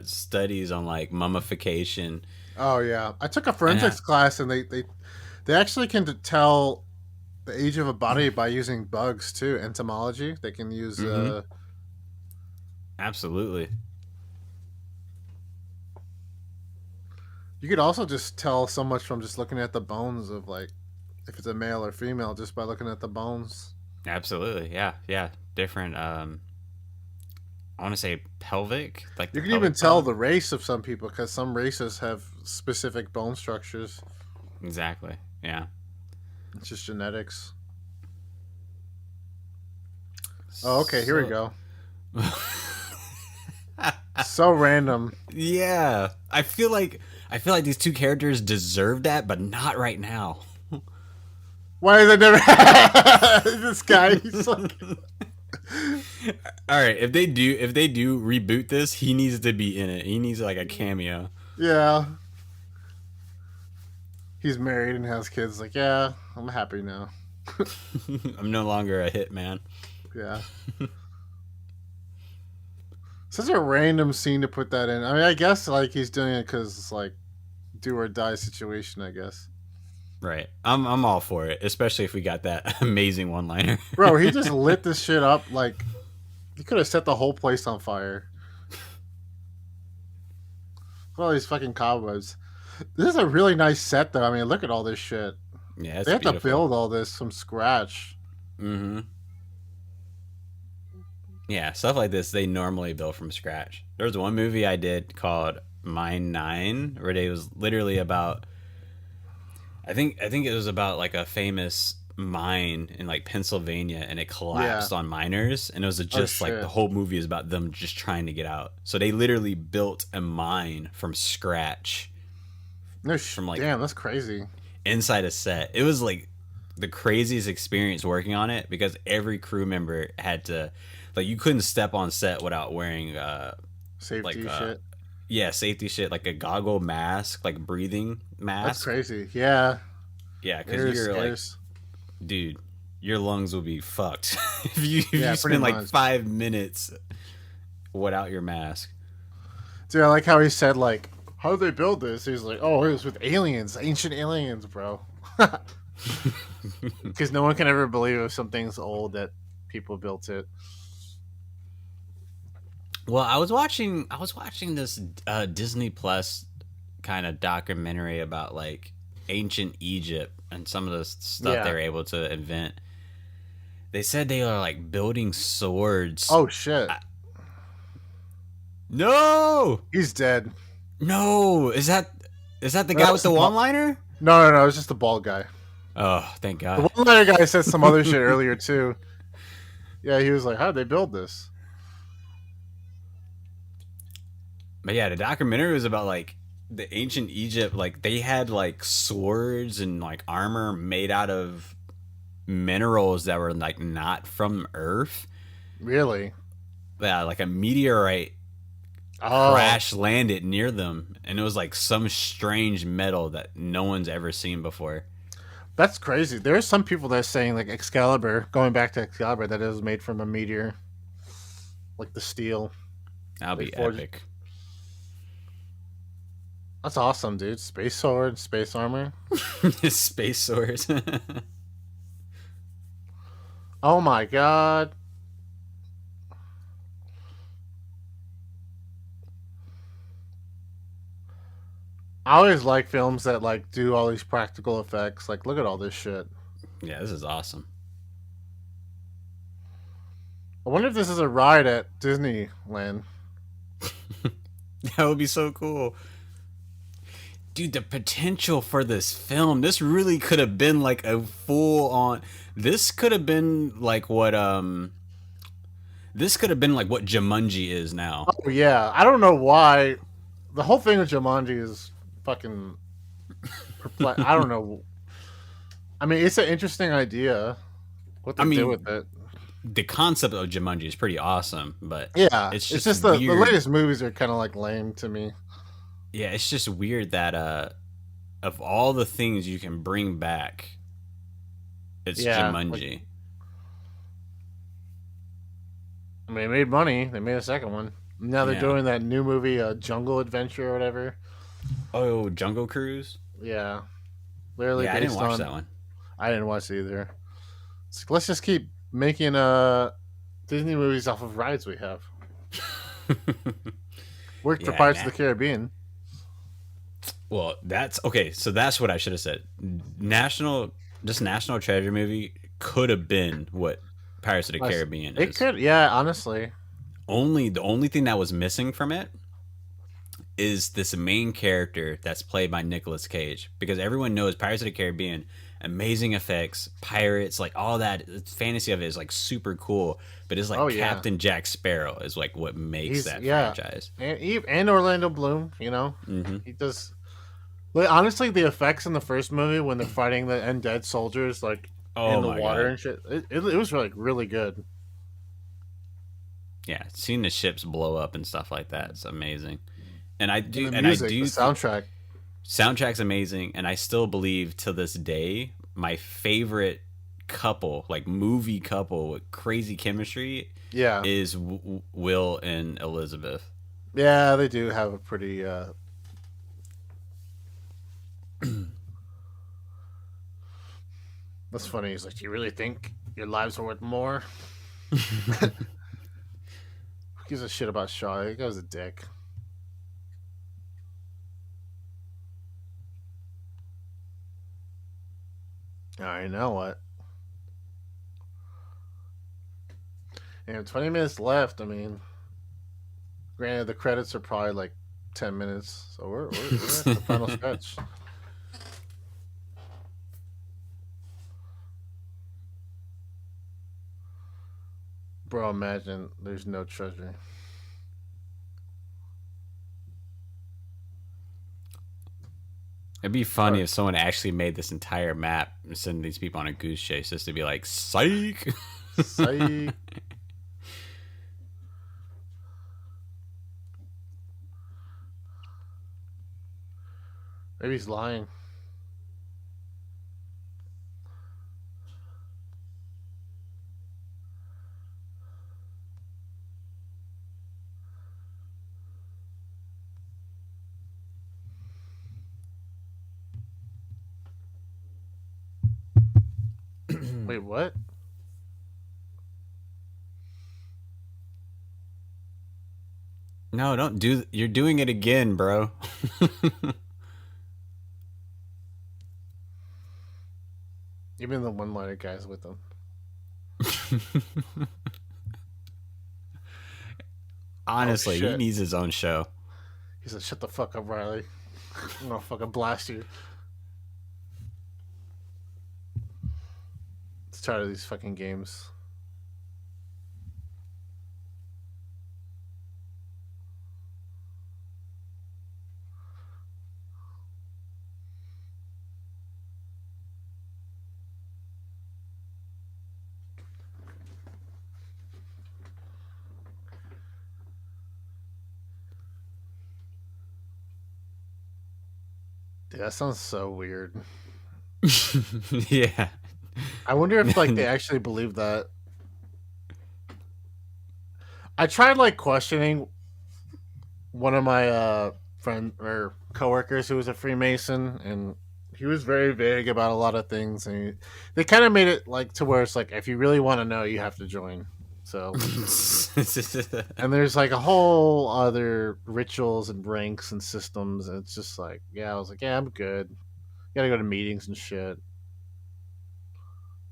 [SPEAKER 3] studies on, like, mummification.
[SPEAKER 4] Oh yeah, I took a forensics class, and they actually can tell the age of a body by using bugs too. Entomology. They can use.
[SPEAKER 3] Absolutely.
[SPEAKER 4] You could also just tell so much from just looking at the bones of like if it's a male or female just by looking at the bones.
[SPEAKER 3] Absolutely, yeah, yeah. Different. I want to say pelvic. Like
[SPEAKER 4] you can even tell the race of some people because some races have specific bone structures.
[SPEAKER 3] Exactly. Yeah.
[SPEAKER 4] It's just genetics. Oh, okay. Here we go. So random.
[SPEAKER 3] Yeah, I feel like these two characters deserve that, but not right now.
[SPEAKER 4] Why is it never this guy? He's like...
[SPEAKER 3] All right, if they do reboot this, he needs to be in it. He needs like a cameo.
[SPEAKER 4] Yeah. He's married and has kids. Like, yeah, I'm happy now.
[SPEAKER 3] I'm no longer a hitman.
[SPEAKER 4] Yeah. Such a random scene to put that in. I mean, I guess like he's doing it because it's like do or die situation. I guess.
[SPEAKER 3] Right. I'm all for it, especially if we got that amazing one-liner.
[SPEAKER 4] Bro, he just lit this shit up like he could have set the whole place on fire. All these fucking cobwebs. This is a really nice set, though. I mean, look at all this shit.
[SPEAKER 3] Yeah,
[SPEAKER 4] they have to build all this from scratch.
[SPEAKER 3] Mm-hmm. Yeah, stuff like this they normally build from scratch. There was one movie I did called Mine 9 where it was literally about I think it was about like a famous mine in like Pennsylvania and it collapsed on miners and it was just like the whole movie is about them just trying to get out. So they literally built a mine from scratch.
[SPEAKER 4] From like damn, that's crazy.
[SPEAKER 3] Inside a set. It was like the craziest experience working on it because every crew member had to like you couldn't step on set without wearing
[SPEAKER 4] safety shit.
[SPEAKER 3] Yeah, safety shit like a goggle mask, like breathing mask.
[SPEAKER 4] That's crazy. Yeah.
[SPEAKER 3] Yeah, because you're like, dude, your lungs will be fucked if you spend like 5 minutes without your mask.
[SPEAKER 4] Dude, I like how he said like, how did they build this? He's like, oh, it was with aliens, ancient aliens, bro. Because no one can ever believe if something's old that people built it.
[SPEAKER 3] Well, I was watching this Disneyplus kind of documentary about like ancient Egypt and some of the stuff they were able to invent. They said they are like building swords.
[SPEAKER 4] Oh shit!
[SPEAKER 3] No,
[SPEAKER 4] he's dead.
[SPEAKER 3] No, is that the guy with the one-liner?
[SPEAKER 4] No, it's just the bald guy.
[SPEAKER 3] Oh, thank God.
[SPEAKER 4] The one-liner guy said some other shit earlier too. Yeah, he was like, "How'd they build this?"
[SPEAKER 3] But yeah, the documentary was about like the ancient Egypt. Like they had like swords and like armor made out of minerals that were like not from Earth.
[SPEAKER 4] Really?
[SPEAKER 3] Yeah, like a meteorite
[SPEAKER 4] Oh,
[SPEAKER 3] crash landed near them, and it was like some strange metal that no one's ever seen before.
[SPEAKER 4] that's crazy. There are some people that are saying like Excalibur, going back to Excalibur, that it was made from a meteor, like the steel
[SPEAKER 3] That'll
[SPEAKER 4] they
[SPEAKER 3] be
[SPEAKER 4] forged.
[SPEAKER 3] epic.
[SPEAKER 4] That's awesome, dude. Space sword, space armor.
[SPEAKER 3] Space swords.
[SPEAKER 4] Oh my god. I always like films that like do all these practical effects. Like, look at all this shit.
[SPEAKER 3] Yeah, this is awesome.
[SPEAKER 4] I wonder if this is a ride at Disneyland.
[SPEAKER 3] That would be so cool. Dude, the potential for this film, this really could have been like a full on, this could have been like what this could have been like what Jumanji is now.
[SPEAKER 4] Oh yeah, I don't know why. The whole thing with Jumanji is fucking perplex. I don't know. I mean, it's an interesting idea. What
[SPEAKER 3] I
[SPEAKER 4] they do
[SPEAKER 3] mean,
[SPEAKER 4] with it.
[SPEAKER 3] the concept of Jumanji is pretty awesome, but
[SPEAKER 4] Yeah,
[SPEAKER 3] it's
[SPEAKER 4] it's
[SPEAKER 3] just
[SPEAKER 4] just the
[SPEAKER 3] weird.
[SPEAKER 4] latest movies are kind of like lame to me.
[SPEAKER 3] Yeah, it's just weird that of all the things you can bring back, it's
[SPEAKER 4] Yeah, like
[SPEAKER 3] Jumanji.
[SPEAKER 4] I mean, they made money. They made a second one. Now they're
[SPEAKER 3] Yeah.
[SPEAKER 4] doing that new movie, Jungle Adventure or whatever.
[SPEAKER 3] Oh, Jungle Cruise?
[SPEAKER 4] Yeah, literally
[SPEAKER 3] Yeah, I didn't
[SPEAKER 4] based
[SPEAKER 3] watch
[SPEAKER 4] on.
[SPEAKER 3] that one.
[SPEAKER 4] I didn't watch it either. It's like, let's just keep making Disney movies off of rides we have. Worked for
[SPEAKER 3] Yeah,
[SPEAKER 4] Pirates of the Caribbean.
[SPEAKER 3] well, that's okay. So that's what I should have said. National, this National Treasure movie could have been what Pirates of the
[SPEAKER 4] Nice.
[SPEAKER 3] Caribbean
[SPEAKER 4] It
[SPEAKER 3] is.
[SPEAKER 4] could, yeah, honestly.
[SPEAKER 3] Only the only thing that was missing from it is this main character that's played by Nicolas Cage, because everyone knows Pirates of the Caribbean, amazing effects, pirates, like all that fantasy of it is like super cool, but it's like
[SPEAKER 4] Oh yeah,
[SPEAKER 3] Captain Jack Sparrow is like what makes
[SPEAKER 4] he's
[SPEAKER 3] that
[SPEAKER 4] yeah,
[SPEAKER 3] franchise.
[SPEAKER 4] and Orlando Bloom. You know,
[SPEAKER 3] Hmm.
[SPEAKER 4] he does. Like, honestly, the effects in the first movie when they're fighting the undead soldiers, like in
[SPEAKER 3] Oh
[SPEAKER 4] the
[SPEAKER 3] my
[SPEAKER 4] water
[SPEAKER 3] god.
[SPEAKER 4] and shit, it was like really good.
[SPEAKER 3] Yeah, seeing the ships blow up and stuff like that, it's amazing. And I
[SPEAKER 4] And
[SPEAKER 3] do,
[SPEAKER 4] the
[SPEAKER 3] and I
[SPEAKER 4] music, the
[SPEAKER 3] do.
[SPEAKER 4] soundtrack.
[SPEAKER 3] Soundtrack's amazing, and I still believe to this day my favorite couple, like movie couple with crazy chemistry,
[SPEAKER 4] Yeah,
[SPEAKER 3] is Will and Elizabeth.
[SPEAKER 4] yeah, they do have a pretty. That's funny. He's like, "Do you really think your lives are worth more?" Who gives a shit about Shaw? He guy's a dick. All right, now what? And 20 minutes left. I mean, granted, the credits are probably like 10 minutes, so we're at the final stretch. Bro, imagine there's no treasure.
[SPEAKER 3] It'd be
[SPEAKER 4] All
[SPEAKER 3] funny
[SPEAKER 4] right,
[SPEAKER 3] if someone actually made this entire map and send these people on a goose chase just to be like, psych.
[SPEAKER 4] psych. Maybe he's lying. Wait, what?
[SPEAKER 3] No, don't do. You're doing it again, bro.
[SPEAKER 4] Even the one-liner guys with them. Oh
[SPEAKER 3] Honestly, he
[SPEAKER 4] shit.
[SPEAKER 3] needs his own show.
[SPEAKER 4] He said, "Shut the fuck up, Riley. I'm gonna fucking blast you." It's tired of these fucking games. Dude, that sounds so weird.
[SPEAKER 3] Yeah.
[SPEAKER 4] I wonder if like they actually believe that. I tried like questioning one of my friend or coworkers who was a Freemason, and he was very vague about a lot of things, and they kind of made it like to where it's like if you really want to know, you have to join. So, and there's like a whole other rituals and ranks and systems, and it's just like, yeah, I was like, yeah, I'm good. Gotta go to meetings and shit.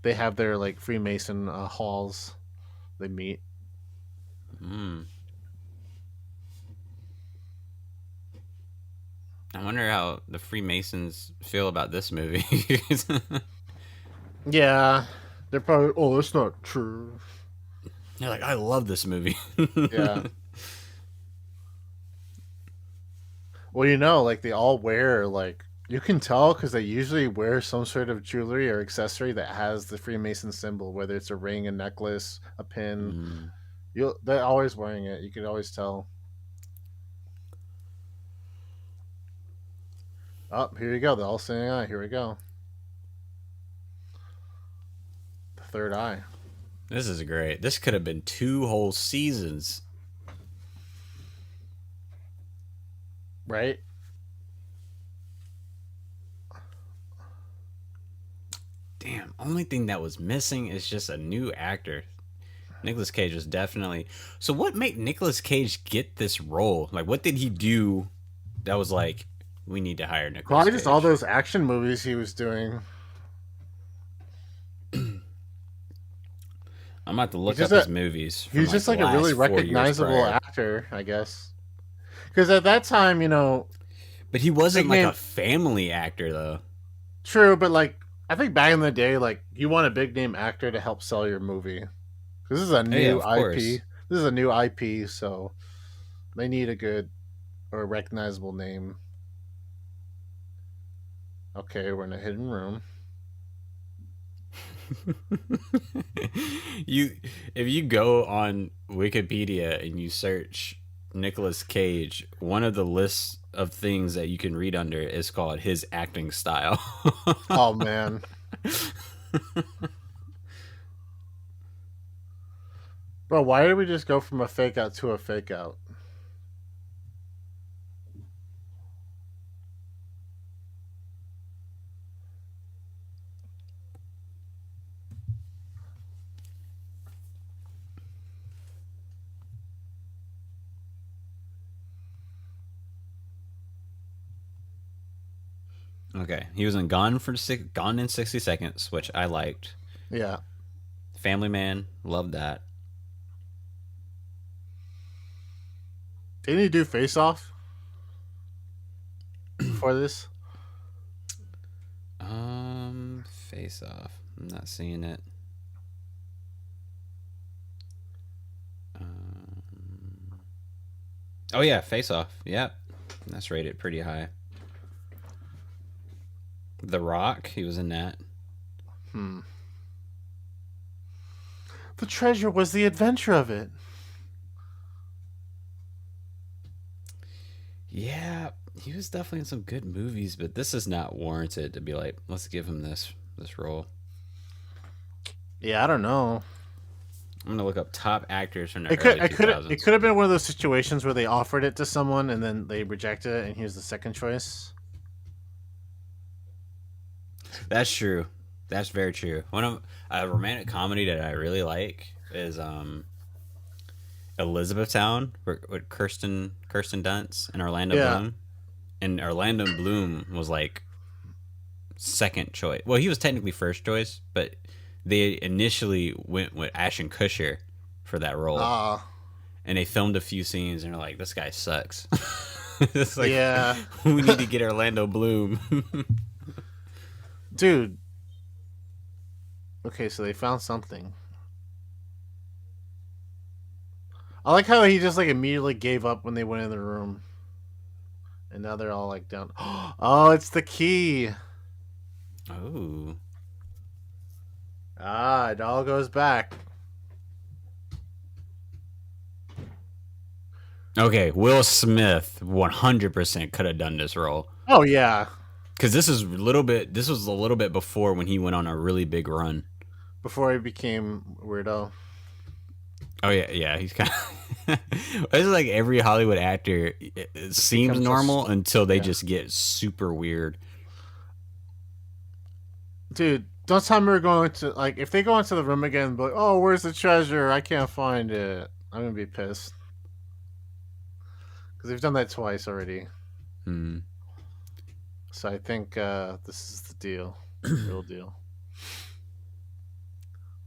[SPEAKER 4] They have their like Freemason halls. They meet.
[SPEAKER 3] Mm. I wonder how the Freemasons feel about this movie.
[SPEAKER 4] Yeah, they're probably. Oh, that's not true.
[SPEAKER 3] You're like, I love this movie.
[SPEAKER 4] Yeah. Well, like they all wear like you can tell because they usually wear some sort of jewelry or accessory that has the Freemason symbol, whether it's a ring, a necklace, a pin.
[SPEAKER 3] Mm.
[SPEAKER 4] They're always wearing it. You can always tell. Oh, here you go. The all seeing eye. Here we go. The third eye.
[SPEAKER 3] This is great. This could have been 2 whole seasons.
[SPEAKER 4] Right?
[SPEAKER 3] Damn. Only thing that was missing is just a new actor. Nicolas Cage was definitely. So, what made Nicolas Cage get this role? Like, what did he do that was like, we need to hire Nicolas
[SPEAKER 4] Probably
[SPEAKER 3] Cage?
[SPEAKER 4] just all those action movies he was doing.
[SPEAKER 3] I'm about to look up his movies.
[SPEAKER 4] He's just like a really recognizable actor, I guess. Because at that time,
[SPEAKER 3] but he wasn't like a family actor, though.
[SPEAKER 4] True, but like I think back in the day, like you want a big name actor to help sell your movie. This is a new IP. This is a new IP, so they need a good or a recognizable name. Okay, we're in a hidden room.
[SPEAKER 3] If you go on Wikipedia and you search Nicolas Cage, one of the lists of things that you can read under is called his acting style.
[SPEAKER 4] Oh man. Bro, why did we just go from a fake out to a fake out?
[SPEAKER 3] Okay, he was in Gone in 60 Seconds, which I liked.
[SPEAKER 4] Yeah.
[SPEAKER 3] Family Man, loved that.
[SPEAKER 4] Didn't he do Face Off for this?
[SPEAKER 3] Face Off. I'm not seeing it. Oh yeah, Face Off. Yep, that's rated pretty high. The Rock, he was in that.
[SPEAKER 4] The treasure was the adventure of it.
[SPEAKER 3] Yeah, he was definitely in some good movies, but this is not warranted to be like, let's give him this role.
[SPEAKER 4] Yeah, I don't know.
[SPEAKER 3] I'm gonna look up top actors from the early 2000s.
[SPEAKER 4] It could have been one of those situations where they offered it to someone and then they rejected it, and here's the second choice.
[SPEAKER 3] That's true. That's very true. One of a romantic comedy that I really like is Elizabethtown with Kirsten Dunst and Orlando Bloom. And Orlando Bloom was like second choice. Well, he was technically first choice, but they initially went with Ashton Kutcher for that role. And they filmed a few scenes and they're like, this guy sucks. It's like, yeah, we need to get Orlando Bloom.
[SPEAKER 4] Dude. Okay, so they found something. I like how he just like immediately gave up when they went in the room. And now they're all like down. Oh, it's the key.
[SPEAKER 3] Oh.
[SPEAKER 4] Ah, it all goes back.
[SPEAKER 3] Okay, Will Smith 100% could have done this role.
[SPEAKER 4] Oh, yeah.
[SPEAKER 3] Because this is a little bit. This was a little bit before when he went on a really big run.
[SPEAKER 4] Before he became weirdo.
[SPEAKER 3] Oh yeah. He's kind of. It's like every Hollywood actor it seems normal until they just get super weird.
[SPEAKER 4] Dude, don't tell me we're going to like if they go into the room again, but oh, where's the treasure? I can't find it. I'm gonna be pissed because they've done that twice already.
[SPEAKER 3] Hmm.
[SPEAKER 4] So I think this is the deal, real deal.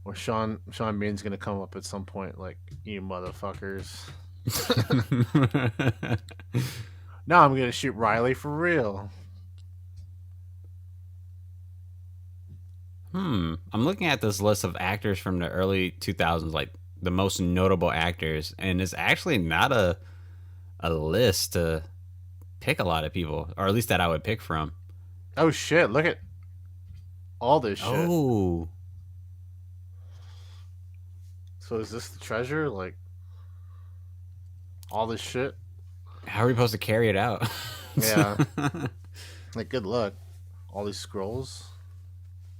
[SPEAKER 4] Or Sean Bean's gonna come up at some point, like you motherfuckers. Now I'm gonna shoot Riley for real.
[SPEAKER 3] I'm looking at this list of actors from the early 2000s, like the most notable actors, and it's actually not a list to pick a lot of people, or at least that I would pick from.
[SPEAKER 4] Oh shit! Look at all this shit.
[SPEAKER 3] Oh.
[SPEAKER 4] So is this the treasure? Like all this shit?
[SPEAKER 3] How are we supposed to carry it out?
[SPEAKER 4] Yeah. Like good luck. All these scrolls.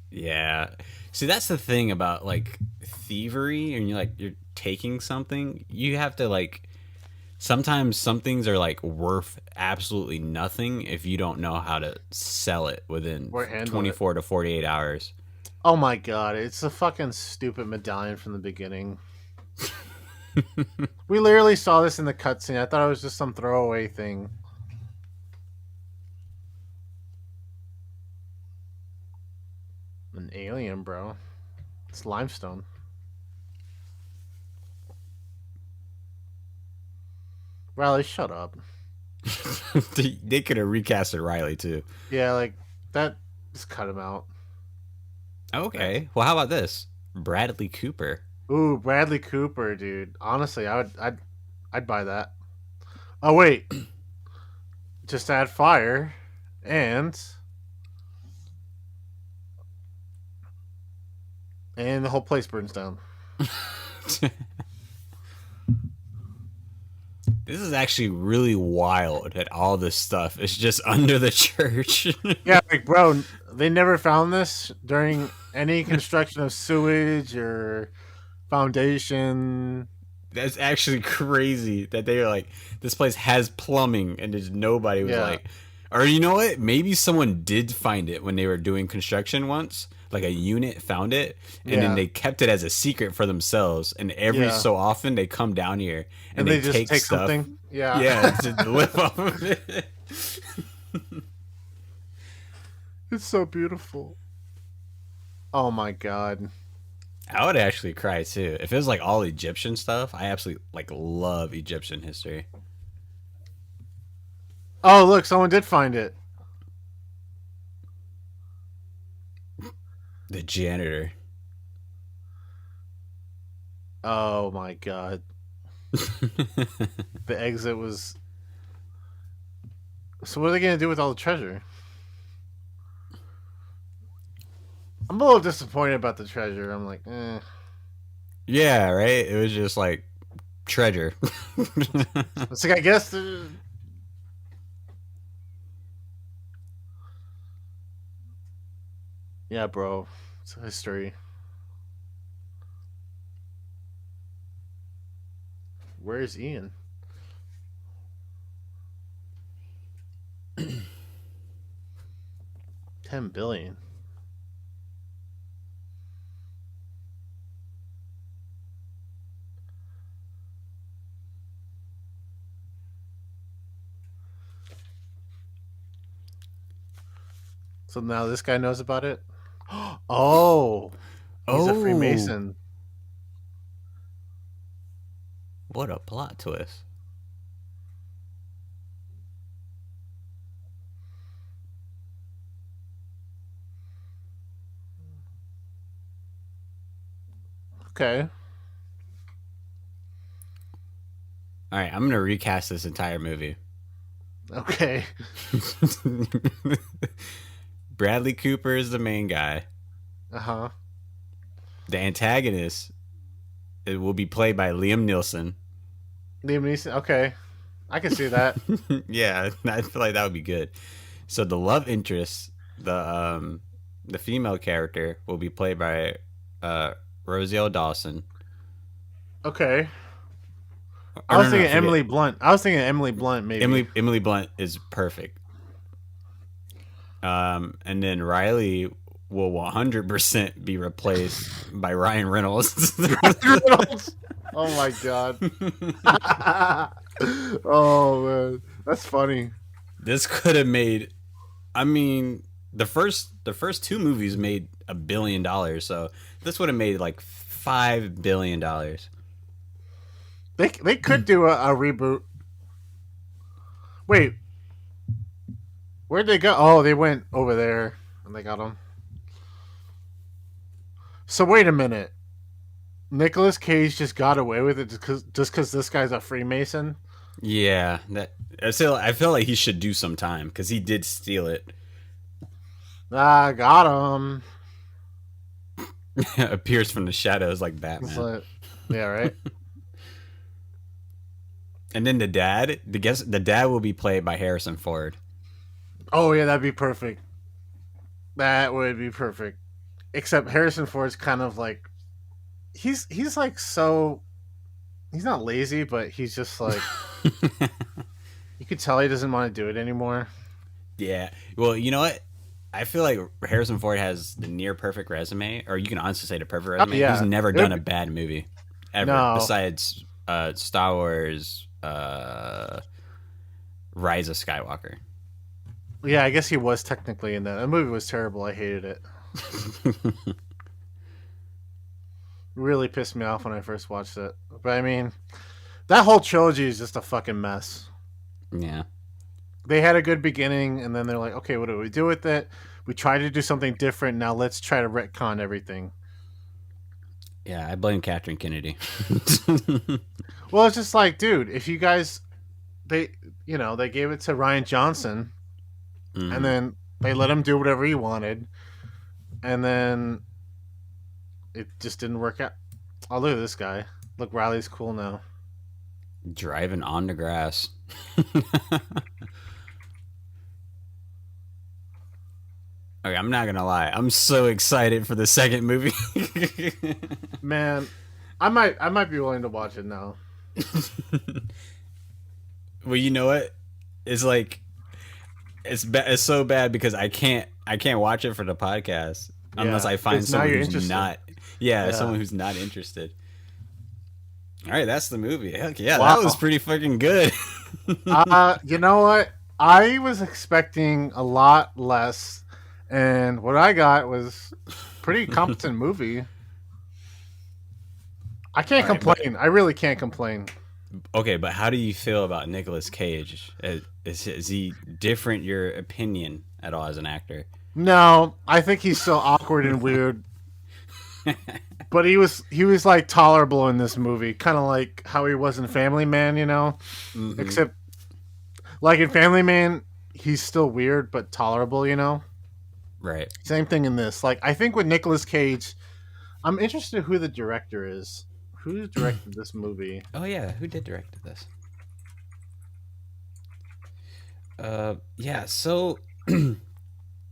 [SPEAKER 3] Yeah. See, that's the thing about like thievery, and you're taking something. You have to like. Sometimes some things are like worth absolutely nothing if you don't know how to sell it within 24 to 48 hours.
[SPEAKER 4] Oh my god, it's a fucking stupid medallion from the beginning. We literally saw this in the cutscene. I thought it was just some throwaway thing. An alien, bro. It's limestone. Riley, shut up.
[SPEAKER 3] They could have recasted Riley too.
[SPEAKER 4] Yeah, like that. Just cut him out.
[SPEAKER 3] Okay. Well, how about this? Bradley Cooper.
[SPEAKER 4] Ooh, Bradley Cooper, dude. Honestly, I'd buy that. Oh wait, just add fire, and the whole place burns down.
[SPEAKER 3] This is actually really wild that all this stuff is just under the church.
[SPEAKER 4] Yeah, like bro, they never found this during any construction of sewage or foundation.
[SPEAKER 3] That's actually crazy that they were like, this place has plumbing, and just nobody was like, or you know what? Maybe someone did find it when they were doing construction once. Like a unit found it, and then they kept it as a secret for themselves. And every so often, they come down here and they just take stuff.
[SPEAKER 4] Something. Yeah,
[SPEAKER 3] to live off of it.
[SPEAKER 4] It's so beautiful. Oh my god.
[SPEAKER 3] I would actually cry too if it was like all Egyptian stuff. I absolutely like love Egyptian history.
[SPEAKER 4] Oh look, someone did find it.
[SPEAKER 3] The janitor.
[SPEAKER 4] Oh my god. The exit was. So what are they gonna do with all the treasure? I'm a little disappointed about the treasure. I'm like, eh.
[SPEAKER 3] Yeah, right. It was just like treasure.
[SPEAKER 4] It's like I guess. Yeah, bro. It's history. Where's Ian? $10 billion. So now this guy knows about it? Oh! He's a Freemason.
[SPEAKER 3] What a plot twist.
[SPEAKER 4] Okay.
[SPEAKER 3] All right, I'm going to recast this entire movie.
[SPEAKER 4] Okay.
[SPEAKER 3] Bradley Cooper is the main guy.
[SPEAKER 4] Uh-huh.
[SPEAKER 3] The antagonist, it will be played by Liam Neeson.
[SPEAKER 4] Liam Neeson? Okay. I can see that.
[SPEAKER 3] Yeah, I feel like that would be good. So the love interest, the female character, will be played by Rosie Dawson.
[SPEAKER 4] Okay.
[SPEAKER 3] Or
[SPEAKER 4] I was
[SPEAKER 3] no,
[SPEAKER 4] thinking
[SPEAKER 3] forget.
[SPEAKER 4] Emily Blunt. I was thinking Emily Blunt, maybe.
[SPEAKER 3] Emily Blunt is perfect. And then Riley will 100% be replaced by Ryan Reynolds.
[SPEAKER 4] Reynolds. Oh my god. Oh man, that's funny.
[SPEAKER 3] This could have made. I mean, the first two movies made $1 billion, so this would have made like $5 billion.
[SPEAKER 4] They could do a reboot. Wait, where'd they go? Oh, they went over there and they got them. So wait a minute. Nicolas Cage just got away with it just because this guy's a Freemason.
[SPEAKER 3] Yeah, that I feel like he should do some time because he did steal it.
[SPEAKER 4] Ah, got him.
[SPEAKER 3] Appears from the shadows like Batman.
[SPEAKER 4] Like, yeah, right.
[SPEAKER 3] And then the dad will be played by Harrison Ford.
[SPEAKER 4] Oh yeah, that'd be perfect. That would be perfect. Except Harrison Ford's kind of like he's like so he's not lazy, but he's just like you could tell he doesn't want to do it anymore.
[SPEAKER 3] Yeah. Well, you know what? I feel like Harrison Ford has the near perfect resume, or you can honestly say the perfect resume.
[SPEAKER 4] Yeah.
[SPEAKER 3] He's never done a bad movie ever,
[SPEAKER 4] No.
[SPEAKER 3] besides Star Wars, Rise of Skywalker.
[SPEAKER 4] Yeah, I guess he was technically in that. That movie was terrible. I hated it. Really pissed me off when I first watched it. But I mean, that whole trilogy is just a fucking mess.
[SPEAKER 3] Yeah.
[SPEAKER 4] They had a good beginning, and then they're like, okay, what do we do with it? We tried to do something different. Now let's try to retcon everything.
[SPEAKER 3] Yeah, I blame Catherine Kennedy.
[SPEAKER 4] Well, it's just like, dude, if you guys, they gave it to Ryan Johnson, and then they let him do whatever he wanted, and then it just didn't work out. Oh, look at this guy. Look, Riley's cool now.
[SPEAKER 3] Driving on the grass. Okay, I'm not gonna lie. I'm so excited for the second movie.
[SPEAKER 4] Man, I might be willing to watch it now.
[SPEAKER 3] Well, you know what? It's like it's so bad because I can't watch it for the podcast unless I find someone who's
[SPEAKER 4] interested.
[SPEAKER 3] not. Yeah, someone who's not interested. All right, that's the movie. Heck yeah,
[SPEAKER 4] Wow.
[SPEAKER 3] that was pretty fucking good.
[SPEAKER 4] You know what? I was expecting a lot less, and what I got was pretty competent movie. I can't complain. I really can't complain.
[SPEAKER 3] Okay, but how do you feel about Nicolas Cage? Is he different your opinion at all as an actor?
[SPEAKER 4] No, I think he's still awkward and weird. But he was like tolerable in this movie, kind of like how he was in Family Man, you know?
[SPEAKER 3] Mm-hmm.
[SPEAKER 4] Except like in Family Man, he's still weird but tolerable, you know?
[SPEAKER 3] Right.
[SPEAKER 4] Same thing in this. Like I think with Nicolas Cage, I'm interested who the director is. Who directed this movie?
[SPEAKER 3] Oh yeah, who did direct this? Yeah, so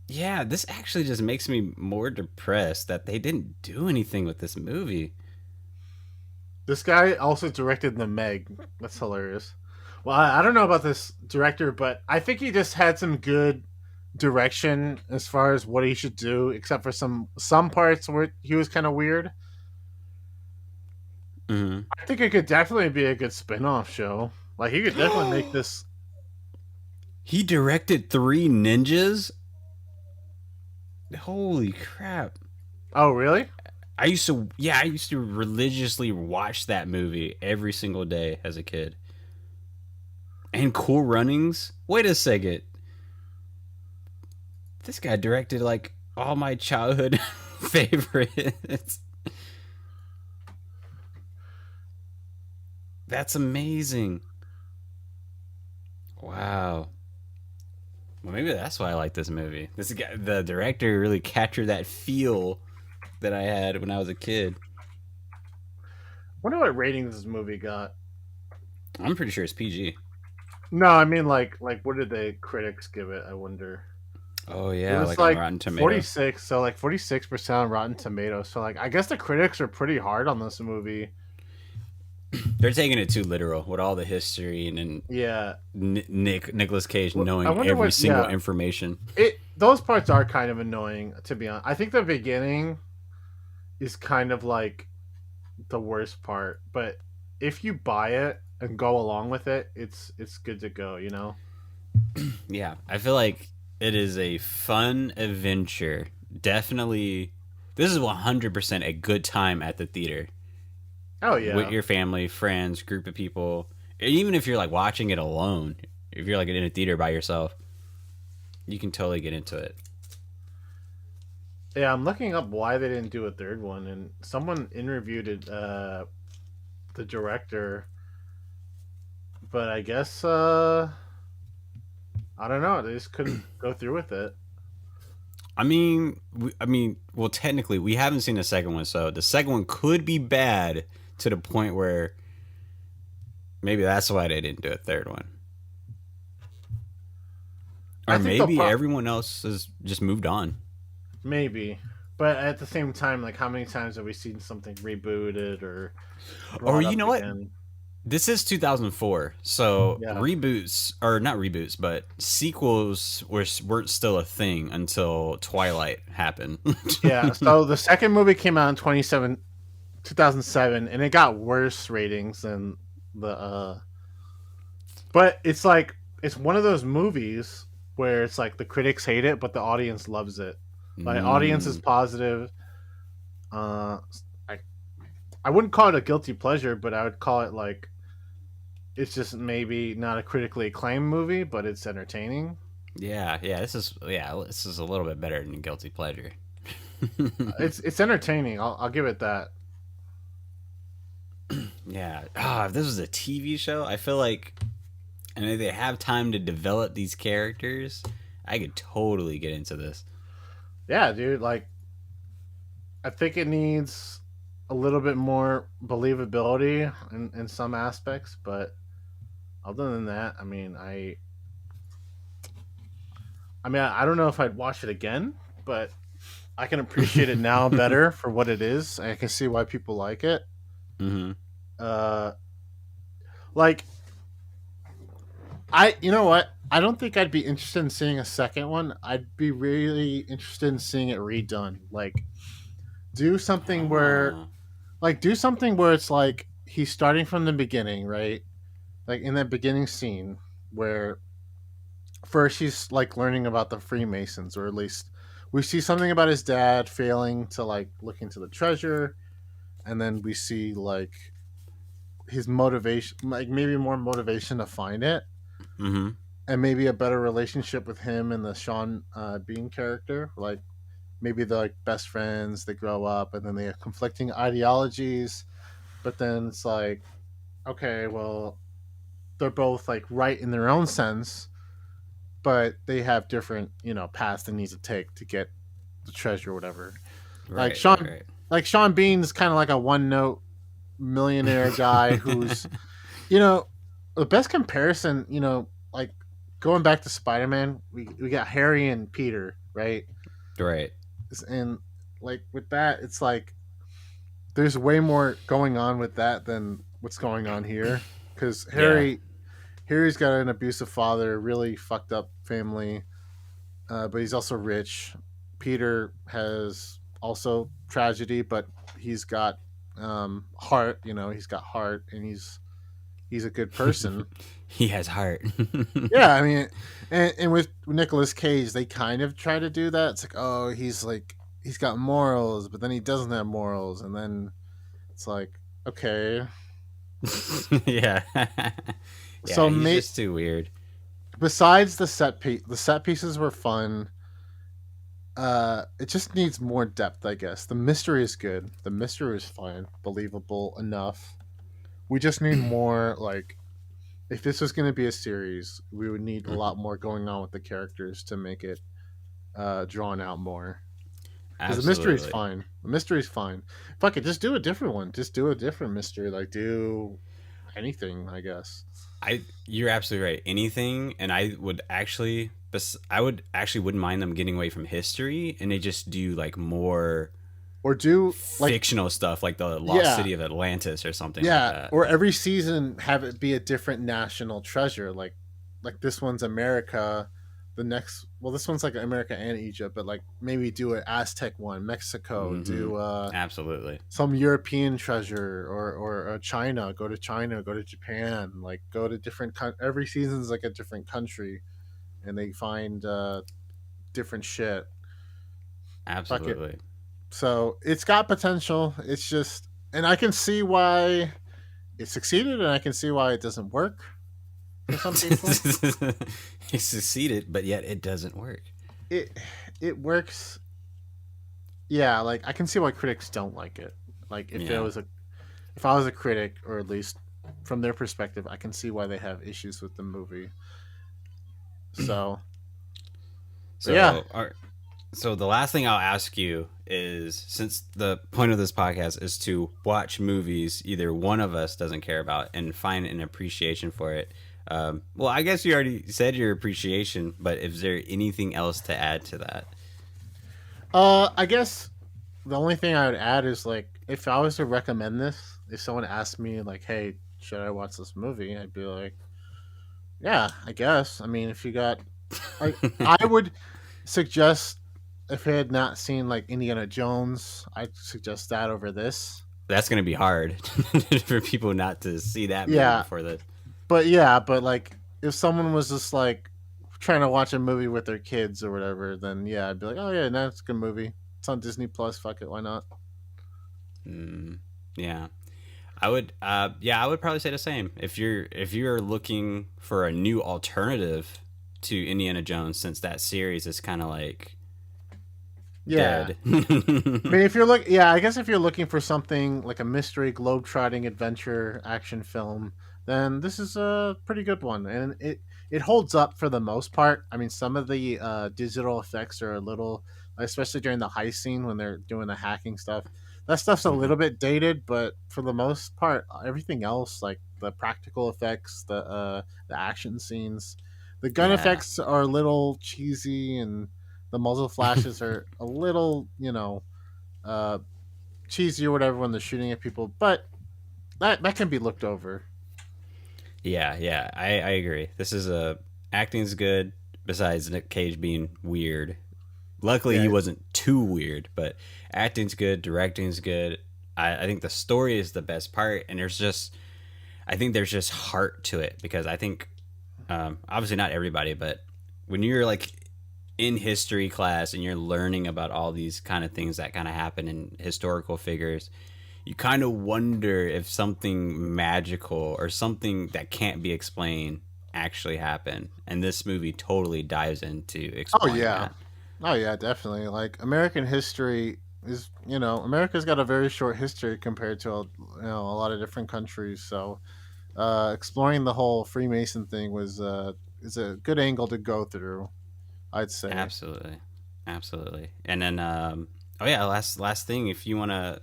[SPEAKER 3] yeah, this actually just makes me more depressed that they didn't do anything with this movie.
[SPEAKER 4] This guy also directed The Meg. That's hilarious. Well, I don't know about this director, but I think he just had some good direction as far as what he should do, except for some parts where he was kind of weird.
[SPEAKER 3] Mm-hmm.
[SPEAKER 4] I think it could definitely be a good spin-off show. Like he could definitely make this.
[SPEAKER 3] He directed 3 Ninjas? Holy crap.
[SPEAKER 4] Oh, really?
[SPEAKER 3] I used to religiously watch that movie every single day as a kid. And Cool Runnings? Wait a second. This guy directed like all my childhood favorites. That's amazing. Wow. Well, maybe that's why I like this movie. This guy, the director, really captured that feel that I had when I was a kid.
[SPEAKER 4] Wonder what rating this movie got.
[SPEAKER 3] I'm pretty sure it's PG.
[SPEAKER 4] No, I mean like what did the critics give it? I wonder.
[SPEAKER 3] Oh
[SPEAKER 4] It
[SPEAKER 3] yeah,
[SPEAKER 4] was
[SPEAKER 3] like on
[SPEAKER 4] like
[SPEAKER 3] Rotten Tomato.
[SPEAKER 4] 46, so like 46% on Rotten Tomatoes. So like I guess the critics are pretty hard on this movie.
[SPEAKER 3] They're taking it too literal with all the history and then
[SPEAKER 4] Yeah.
[SPEAKER 3] Nicolas Cage
[SPEAKER 4] I
[SPEAKER 3] knowing
[SPEAKER 4] wonder
[SPEAKER 3] every
[SPEAKER 4] what
[SPEAKER 3] single
[SPEAKER 4] yeah.
[SPEAKER 3] information.
[SPEAKER 4] Those parts are kind of annoying to be honest. I think the beginning is kind of like the worst part, but if you buy it and go along with it, it's good to go, you know?
[SPEAKER 3] Yeah, I feel like it is a fun adventure. Definitely, this is 100% a good time at the theater
[SPEAKER 4] Oh
[SPEAKER 3] with
[SPEAKER 4] yeah.
[SPEAKER 3] your family, friends, group of people. Even if you're like watching it alone, if you're like in a theater by yourself, you can totally get into it.
[SPEAKER 4] Yeah, I'm looking up why they didn't do a third one, and someone interviewed the director, but I guess I don't know, they just couldn't go through with it.
[SPEAKER 3] Well, technically, we haven't seen the second one, so the second one could be bad to the point where maybe that's why they didn't do a third one.
[SPEAKER 4] I
[SPEAKER 3] Or
[SPEAKER 4] think they'll
[SPEAKER 3] maybe everyone else has just moved on.
[SPEAKER 4] maybe, but at the same time, like how many times have we seen something rebooted or
[SPEAKER 3] Or
[SPEAKER 4] brought
[SPEAKER 3] you
[SPEAKER 4] up
[SPEAKER 3] know what?
[SPEAKER 4] again?
[SPEAKER 3] This is 2004, so
[SPEAKER 4] Yeah,
[SPEAKER 3] reboots, or not reboots, but sequels weren't still a thing until Twilight happened.
[SPEAKER 4] yeah. So the second movie came out in 2007, and it got worse ratings than the. But it's like it's one of those movies where it's like the critics hate it, but the audience loves it. Like audience is
[SPEAKER 3] Mm,
[SPEAKER 4] positive. Uh, I I wouldn't call it a guilty pleasure, but I would call it like it's just maybe not a critically acclaimed movie, but it's entertaining.
[SPEAKER 3] this is a little bit better than Guilty Pleasure.
[SPEAKER 4] It's entertaining. I'll give it that.
[SPEAKER 3] Yeah. If this was a TV show, I feel like, and if they have time to develop these characters, I could totally get into this.
[SPEAKER 4] Yeah, dude. Like I think it needs a little bit more believability in some aspects, but other than that, I don't know if I'd watch it again, but I can appreciate it now better for what it is. I can see why people like it.
[SPEAKER 3] Hmm.
[SPEAKER 4] Uh, like you know what? I don't think I'd be interested in seeing a second one. I'd be really interested in seeing it redone. Do something where,
[SPEAKER 3] Oh.
[SPEAKER 4] do something where it's like he's starting from the beginning, right? Like in that beginning scene where first he's like learning about the Freemasons, or at least we see something about his dad failing to like look into the treasure, and then we see like his motivation, like maybe more motivation to find it,
[SPEAKER 3] Hmm.
[SPEAKER 4] and maybe a better relationship with him and the Sean Bean character. Like maybe they're like best friends, they grow up, and then they have conflicting ideologies, but then it's like, okay, well, they're both like right in their own sense, but they have different, paths they need to take to get the treasure or whatever. Like
[SPEAKER 3] Right, right,
[SPEAKER 4] Sean,
[SPEAKER 3] right.
[SPEAKER 4] like Sean Bean's kind of like a one note millionaire guy who's, you know, the best comparison, like going back to Spider Man, we got Harry and Peter, right?
[SPEAKER 3] Right.
[SPEAKER 4] And like with that, it's like there's way more going on with that than what's going on here. Because
[SPEAKER 3] Yeah.
[SPEAKER 4] Harry's got an abusive father, really fucked up family, but he's also rich. Peter has also tragedy, but he's got heart. He's got heart, and he's a good person.
[SPEAKER 3] He has heart.
[SPEAKER 4] Yeah, I mean, and with Nicolas Cage, they kind of try to do that. It's like he's got morals, but then he doesn't have morals, and then it's like, okay,
[SPEAKER 3] Yeah. Yeah,
[SPEAKER 4] so
[SPEAKER 3] he's just too weird.
[SPEAKER 4] besides the set pieces were fun. It just needs more depth, I guess. The mystery is good. The mystery is fine, believable enough. We just need more. Like, if this was going to be a series, we would need a
[SPEAKER 3] Mhm.
[SPEAKER 4] lot more going on with the characters to make it drawn out more. Because the mystery is
[SPEAKER 3] Absolutely.
[SPEAKER 4] fine. The mystery is fine. Fuck it, just do a different one. Just do a different mystery. Like, do anything, I guess.
[SPEAKER 3] You're absolutely right. Anything, and I would actually I would actually wouldn't mind them getting away from history and they just do like more
[SPEAKER 4] Or do like,
[SPEAKER 3] fictional stuff, like the lost
[SPEAKER 4] yeah,
[SPEAKER 3] city of Atlantis or something like
[SPEAKER 4] yeah,
[SPEAKER 3] that.
[SPEAKER 4] or every season have it be a different national treasure. Like this one's America, the next, well, this one's like America and Egypt, but like maybe do an Aztec one, Mexico,
[SPEAKER 3] Hmm.
[SPEAKER 4] do
[SPEAKER 3] Absolutely.
[SPEAKER 4] some European treasure, or China, go to China, go to Japan, like go to different every season's like a different country, and they find different shit. Fuck it.
[SPEAKER 3] Absolutely.
[SPEAKER 4] So it's got potential. It's just, and I can see why it succeeded, and I can see why it doesn't work for some people.
[SPEAKER 3] He succeeded, but yet it doesn't work.
[SPEAKER 4] It it works. Yeah, like I can see why critics don't like it. Like
[SPEAKER 3] Yeah.
[SPEAKER 4] if I was a critic, or at least from their perspective, I can see why they have issues with the movie. So, but yeah.
[SPEAKER 3] So, so the last thing I'll ask you is, since the point of this podcast is to watch movies either one of us doesn't care about and find an appreciation for it. Well, I guess you already said your appreciation, but is there anything else to add to that?
[SPEAKER 4] I guess the only thing I would add is, like, if I was to recommend this, if someone asked me like, "Hey, should I watch this movie?" I'd be like, "Yeah, I guess." I mean, if you got, like, I would suggest, if I had not seen like Indiana Jones, I'd suggest that over this.
[SPEAKER 3] That's going to be hard for people not to see that movie
[SPEAKER 4] Yeah,
[SPEAKER 3] before that.
[SPEAKER 4] but like, if someone was just like trying to watch a movie with their kids or whatever, then yeah, I'd be like, "Oh yeah, that's a good movie. It's on Disney Plus. Fuck it, why not?"
[SPEAKER 3] Mm, yeah. I would probably say the same. If you're looking for a new alternative to Indiana Jones, since that series is kind of like
[SPEAKER 4] Yeah.
[SPEAKER 3] dead.
[SPEAKER 4] I mean, if you're yeah, I guess if you're looking for something like a mystery, globe-trotting adventure action film, then this is a pretty good one, and it holds up for the most part. I mean, some of the digital effects are a little, especially during the heist scene when they're doing the hacking stuff. That stuff's a
[SPEAKER 3] Hmm.
[SPEAKER 4] little bit dated, but for the most part, everything else, like the practical effects, the action scenes, the gun
[SPEAKER 3] Yeah.
[SPEAKER 4] effects are a little cheesy, and the muzzle flashes are a little, uh, cheesy or whatever when they're shooting at people, but that can be looked over.
[SPEAKER 3] Yeah. I agree. This is a acting's good. Besides Nick Cage being weird, luckily he
[SPEAKER 4] Yeah.
[SPEAKER 3] wasn't too weird. But acting's good, directing's good. I think the story is the best part, and I think there's just heart to it because I think, obviously not everybody, but when you're like in history class and you're learning about all these kind of things that kind of happen in historical figures, you kind of wonder if something magical or something that can't be explained actually happened. And this movie totally dives into
[SPEAKER 4] Oh
[SPEAKER 3] exploring
[SPEAKER 4] yeah.
[SPEAKER 3] that.
[SPEAKER 4] Oh yeah, definitely. Like, American history is, America's got a very short history compared to a lot of different countries. So, exploring the whole Freemason thing was is a good angle to go through, I'd say.
[SPEAKER 3] Absolutely. Absolutely. And then, oh yeah, last thing, if you want to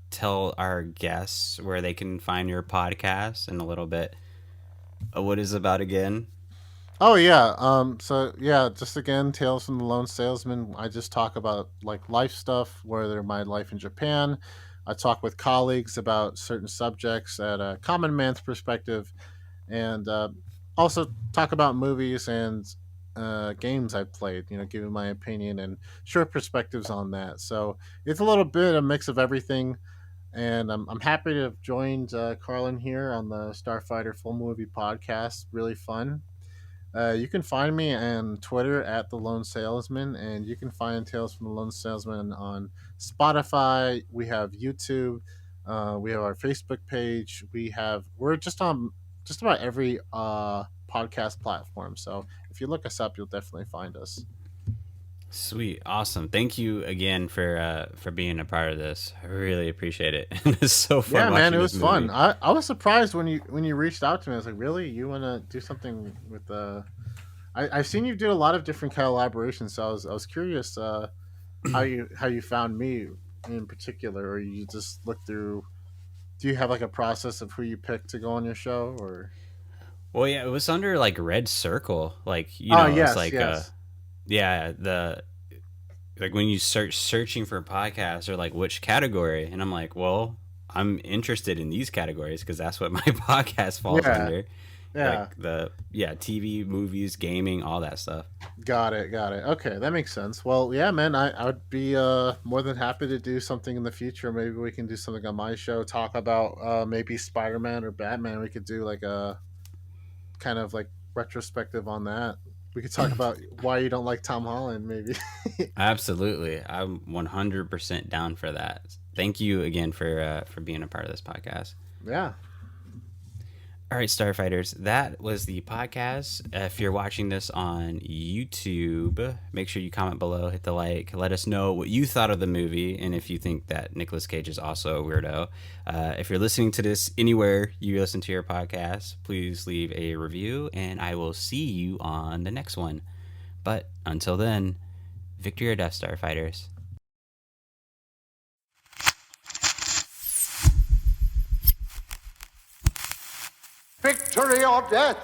[SPEAKER 3] tell our guests where they can find your podcast and a little bit of what it's about again.
[SPEAKER 4] Oh yeah. So yeah, just again, Tales from the Lone Salesman. I just talk about like life stuff, whether my life in Japan. I talk with colleagues about certain subjects at a common man's perspective, and also talk about movies and games I've played. Giving my opinion and short perspectives on that. So it's a little bit a mix of everything. And I'm happy to have joined Carlin here on the Starfighter Full Movie Podcast. Really fun. You can find me on Twitter at the Lone Salesman, and you can find Tales from the Lone Salesman on Spotify. We have YouTube. We have our Facebook page. We're just on just about every podcast platform. So if you look us up, you'll definitely find us.
[SPEAKER 3] Sweet, awesome. Thank you again for being a part of this. I really appreciate it. It's so fun
[SPEAKER 4] Yeah, man, it
[SPEAKER 3] watching this
[SPEAKER 4] was fun.
[SPEAKER 3] movie.
[SPEAKER 4] I was surprised when you reached out to me. I was like, really? You want to do something with I've seen you do a lot of different collaborations, so I was curious how you found me in particular, or you just look through. Do you have like a process of who you pick to go on your show, or?
[SPEAKER 3] Well, yeah, it was under like Red Circle. Like,
[SPEAKER 4] Oh,
[SPEAKER 3] it's
[SPEAKER 4] yes,
[SPEAKER 3] like
[SPEAKER 4] yes.
[SPEAKER 3] yeah, the like when you searching for podcasts or like which category, and I'm like, well, I'm interested in these categories because that's what my podcast falls
[SPEAKER 4] Yeah,
[SPEAKER 3] under.
[SPEAKER 4] yeah.
[SPEAKER 3] Like TV, movies, gaming, all that stuff.
[SPEAKER 4] Got it, got it. Okay, that makes sense. Well, yeah, man, I would be more than happy to do something in the future. Maybe we can do something on my show, talk about maybe Spider-Man or Batman. We could do like a kind of like retrospective on that. We could talk about why you don't like Tom Holland, maybe.
[SPEAKER 3] Absolutely, I'm 100% down for that. Thank you again for being a part of this podcast.
[SPEAKER 4] Yeah.
[SPEAKER 3] All right, Starfighters, that was the podcast. If you're watching this on YouTube, make sure you comment below, hit the like, let us know what you thought of the movie, and if you think that Nicolas Cage is also a weirdo. If you're listening to this anywhere you listen to your podcast, please leave a review, and I will see you on the next one. But until then, victory or death, Starfighters.
[SPEAKER 1] Victory or death!